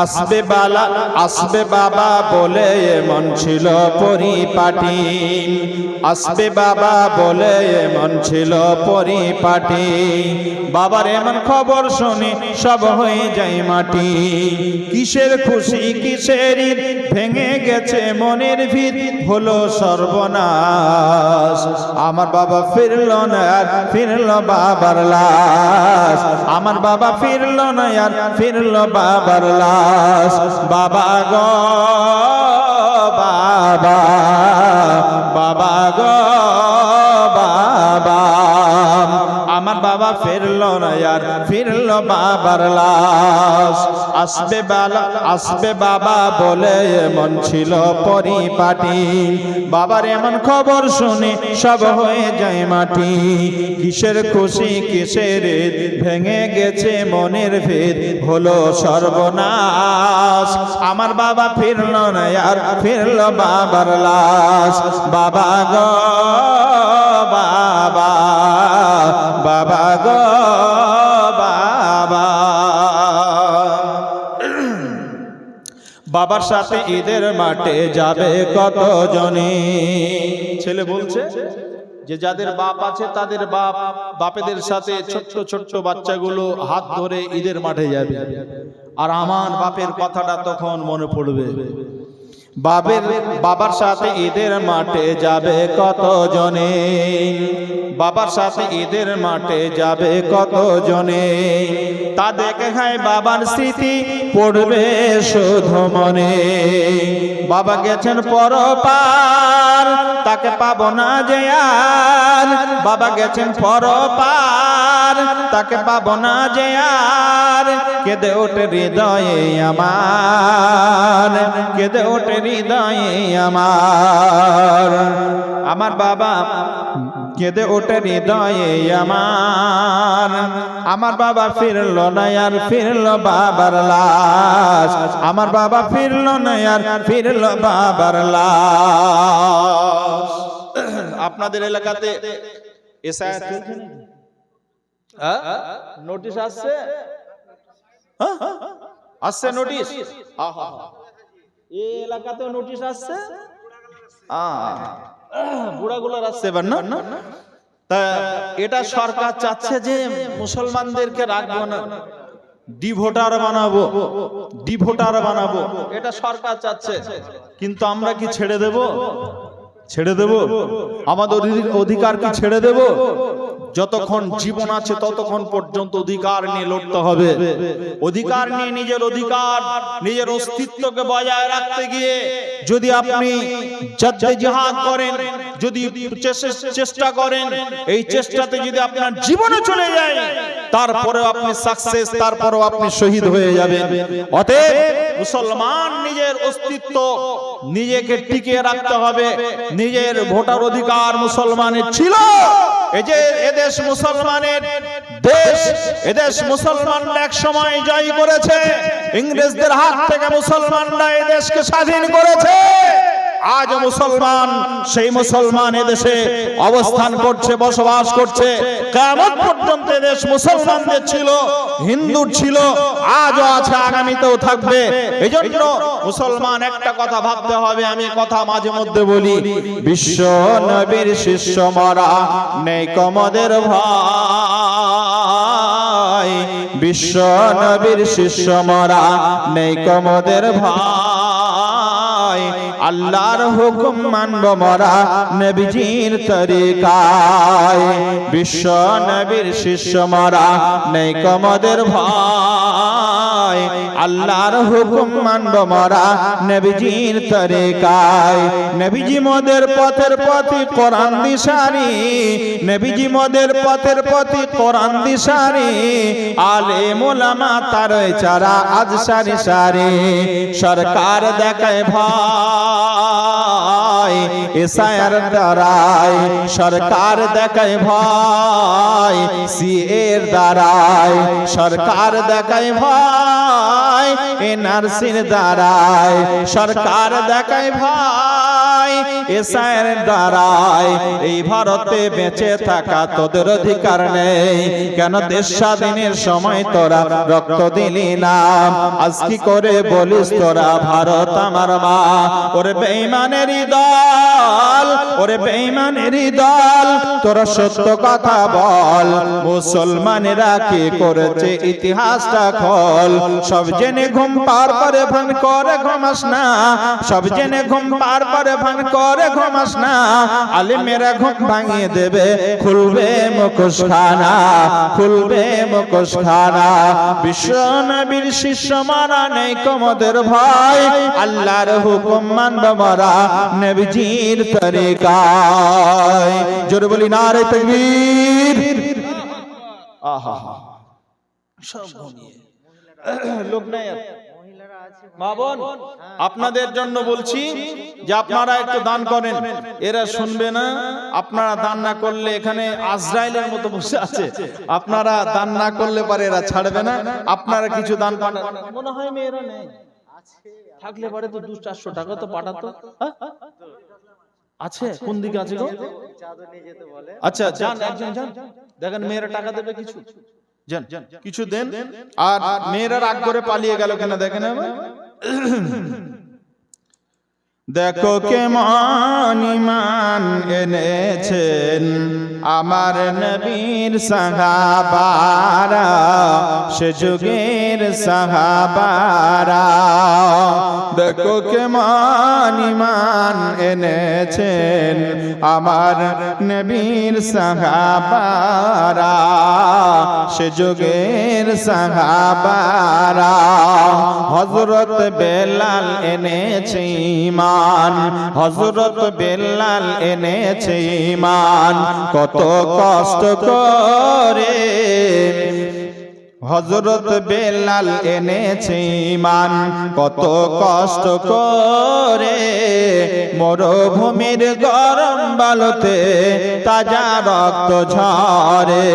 আসবে বালা আসবে বাবা বলে এমন ছিল পরিপাটি, আসবে বাবা বলে এমন ছিল পরিপাটি, বাবার এমন খবর শুনে সব হয়ে যায় মাটি। কিসের খুশি কিসের ঈদ, ভেঙে গেছে মনের ভিত, হলো সর্বনাশ। আমার বাবা ফিরল না আর ফিরল বাবার লাশ, আমার বাবা ফিরল না আর ফিরল বাবার লাশ। বাবা গো বাবা, বাবা গো বাবা, আমার বাবা ফিরল না আর ফিরল বাবার লাশ। আসবে বালা আসবে বাবা বলে এমন ছিল পরিপাটি, বাবার এমন খবর শুনে সব হয়ে যায় মাটি। কিসের খুশি কিসের ঈদ, ভেঙে গেছে মনের ভেদ, হলো সর্বনাশ। আমার বাবা ফিরল না আর ফিরল বাবার লাশ। বাবা গো বাবা, বাবা গো বাবা। বাবার সাথে ঈদের মাঠে যাবে কত জনে। ছেলে বলছে যে যাদের বাপ আছে তাদের বাপেদের সাথে ছোট্ট ছোট্ট বাচ্চাগুলো হাত ধরে ঈদের মাঠে যাবে, আর আমার বাপের কথাটা তখন মনে পড়বে। বাবার সাথে ঈদের মাঠে যাবে কত জনে, বাবার সাথে ঈদের মাঠে যাবে কত জনে, তা দেখে খায় বাবার স্মৃতি পড়বে শুধু মনে। বাবা গেছেন পরপার, তাকে পাবো না যে আর, বাবা গেছেন পরপার, তাকে পাবো না যে আর। কেঁদে ওঠে হৃদয়ে আমার, কেঁদে ওঠে হৃদয়ে আমার। আমার বাবা কেঁদে ওঠে হৃদয়ে আমার, আমার বাবা ফিরল না আর ফিরল বাবার লাশ, আমার বাবা ফিরল না আর ফিরল বাবার লাশ। আপনাদের এলাকাতে নোটিশ আসছে, আসছে নোটিশ, এই এলাকাতেও নোটিশ আসছে, বুড়াগুলোর আসছে এবার না। তা এটা সরকার চাচ্ছে যে মুসলমানদেরকে রাখবো না, ডিভোটার বানাবো, ডিভোটার বানাবো, এটা সরকার চাচ্ছে। কিন্তু আমরা কি ছেড়ে দেব? ছেড়ে দেব? আমাদের অধিকার কি ছেড়ে দেব? যতক্ষণ জীবন আছে ততক্ষণ পর্যন্ত অধিকার নিয়ে লড়তে হবে। অধিকার নিয়ে নিজের অধিকার, নিজের অস্তিত্বকে বজায় রাখতে গিয়ে যদি আপনি জিহাদ করেন, যদি চেষ্টা করেন, এই চেষ্টাতে যদি আপনার জীবনে চলে যায়, তারপরেও আপনি সাকসেস, তারপরেও আপনি শহীদ হয়ে যাবেন। অতএব মুসলমান নিজের অস্তিত্ব নিজেকে টিকিয়ে রাখতে হবে। নিজের ভোটার অধিকার মুসলমানের ছিল। এই যে এদেশ মুসলমানের দেশ, এদেশ মুসলমানরা এক সময় জয় করেছে। ইংরেজদের হাত থেকে মুসলমানরা এই দেশকে স্বাধীন করেছে। আজ মুসলমান, সেই মুসলমান এদেশে অবস্থান করছে, বসবাস করছে। কিয়ামত পর্যন্ত দেশ মুসলমানদের ছিল, হিন্দুর ছিল, আজও আছে, আগামীতেও থাকবে। এজন্য মুসলমান একটা কথা ভাবতে হবে, আমি কথা মাঝে মধ্যে বলি, বিশ্ব নবীর শিষ্য মরা নেই কমদের ভাই, বিশ্ব নবীর শিষ্য মরা নেই কমদের ভাই, আল্লাহর হুকুম মানব মরা নবীজির তরিকায়, বিশ্ব নবীর শিষ্য মরা নেই কমদের ভাই, আল্লাহর হুকুম মানব মরা নবীজির তরিকায়। নবীজি মোদের পথের পথি কোরআন দিশারি, নবীজি মোদের পথের পথি কোরআন দিশারি, আলেম ওলামা তার চারা আজ সারি সারি, সরকার দেখায় ভাই এসআইআর দ্বারায়, সরকার দেখায় ভাই সিএর দ্বারায়, সরকার দেখায় ভাই এনআরসির দ্বারায়, সরকার দেখায় ভাই এসআইআর দ্বারায়। এই ভারতে বেঁচে থাকা তোদের অধিকার নেই, কেন দেশ স্বাধীনের সময় তোরা রক্ত দিলি না? আজ কি করে বলিস তোরা ভারত আমার মা? ওরে বেঈমানেরই দল, ওরে বেঈমানেরই দল, তোরা সত্য কথা বল। মুসলমানেরা কি করেছে ইতিহাসটা খোল। সব জেনে ঘুম পার করে ভান করে ঘুমাস না, সব জেনে ঘুম পার করে ভান করে ঘুমাস না। আলেমেরা ঘুম ভাঙিয়ে দেবে, খুলবে মুখোশখানা, খুলবে মুখোশখানা। বিশ্ব নবীর শিষ্য মারা নেই কমদের ভাই, আল্লাহর হুকুম মানব মারা নবীজির তরিকায়। জোরে বলি নারে তাকবীর। আহা সব ঘুমিয়ে লোক নাই। মা বোন, আপনাদের জন্য বলছি যে আপনারা একটু দান করেন। এরা শুনবে না, আপনারা দান না করলে এখানে আজরাইলের মতো বসে আছে, আপনারা দান না করলে পারে এরা ছাড়বে না। আপনারা কিছু দান পাঠান, মনে হয় মেয়েরা নেই, থাকলে পারে তো 200-400 টাকা তো পাঠাতো। আছে কোন দিকে আছে গো? আচ্ছা যান, একজন যান, দেখেন মেয়েরা টাকা দেবে কিছু, যান কিছু দেন। আর মেয়েরা রাগ করে পালিয়ে গেল কেন দেখেন। দেখো কেমন ঈমান এনেছেন আমার নবীর সাহাবারা, সে যুগের সাহাবারা। দেখো কেমন ঈমান এনেছেন আমার নবীর সাহাবারা, সে যুগের সাহাবারা। হযরত বেলাল এনেছে ঈমান, হযরত বেলাল এনেছে ঈমান, কত কষ্ট করে হযরত বেলাল এনেছে ঈমান, কত কষ্ট করে। মরুভূমির গরম বালুতে তাজা রক্ত ঝরে,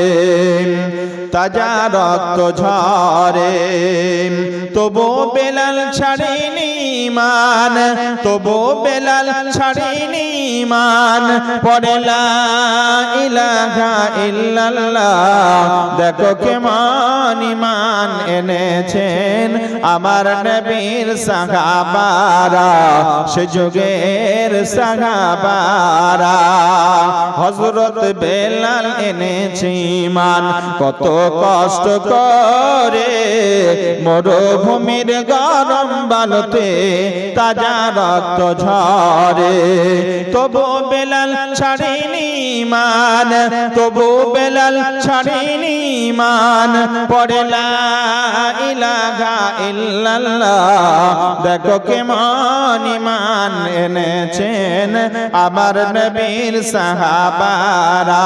তাজা রক্ত ঝরে। তবু বেলাল ছাড়েনি ঈমান, তবু বেলাল ছাড়েনি ঈমান। পড়ে লা ইলাহা ইল্লাল্লাহ, দেখো কেমন ঈমান এনেছেন আমার নবীর সাহাবারা, সে যুগের সাহাবারা। হযরত বেলাল এনেছে ঈমান, কত কষ্ট করে। মরুভূমির গরম বালুতে তাজা রক্ত ঝরে, তবু বেলাল ছাড়েনি ইমান, তবু বেলাল ছাড়েনি ইমান, পড়ে লা ইলাহা ইল্লাল্লাহ। দেখো কেমন ইমান এনেছেন আমার নবীর সাহাবারা।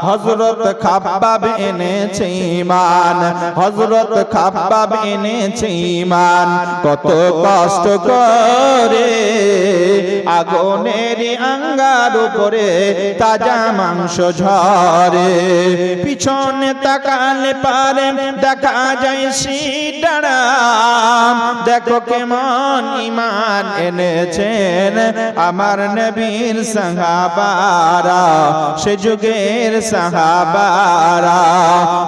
হযরত খাব্বাব এনেছে ইমান, হযরত খাব্বাব এনেছে ইমান। কত কষ্ট করে আগুনের আঙ্গার উপরে তাজা মাংস ঝরে, পিছনে তাকালে পারে দেখা যায় সিডারা। দেখো কেমন ইমান এনেছেন আমার নবীর সাহাবারা, সে যুগের সাহাবারা।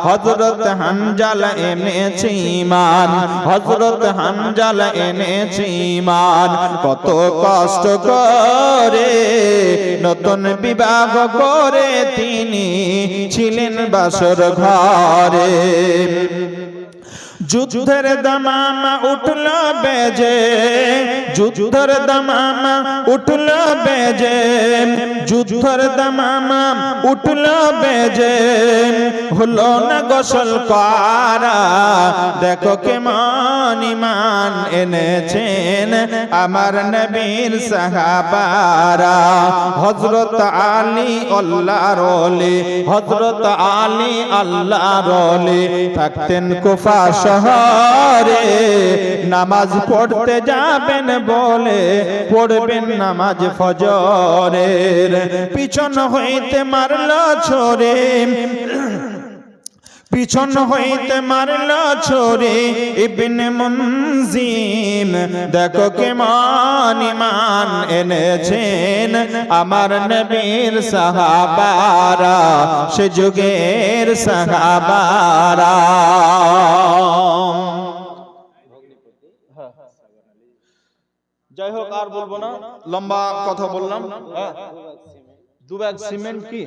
হযরত হানজালা এনেছে ইমান, হযরত হানজালা এনেছে ইমান। কত কষ্ট করে নতুন বিবাহ করে তিনি ছিলেন বাসর ঘরে। যুদ্ধের দামামা উঠল বেজে, যুদ্ধের দামামা উঠল বেজে, যুদ্ধের দামামা উঠল বেজে, হলো না গোসল করা। দেখো কেমন ইমান এনেছেন আমার নবীর সাহাবারা। হযরত আলী আল্লাহর ওলি, হযরত আলী আল্লাহর ওলি থাকতেন কুফা শহরে। নামাজ পড়তে যাবেন বলে পড়বেন নামাজ ফজরের, পিছন হইতে মারল ছুরি, পিছন হইতে মারল ছুরি ইবনে মুনজিম। দেখো কেমন ইমান এনেছেন আমার নবীর সাহাবারা, সে যুগের সাহাবারা। যাই হোক, আর বলবো না, লম্বা কথা বললাম। 2 ব্যাগ সিমেন্ট কি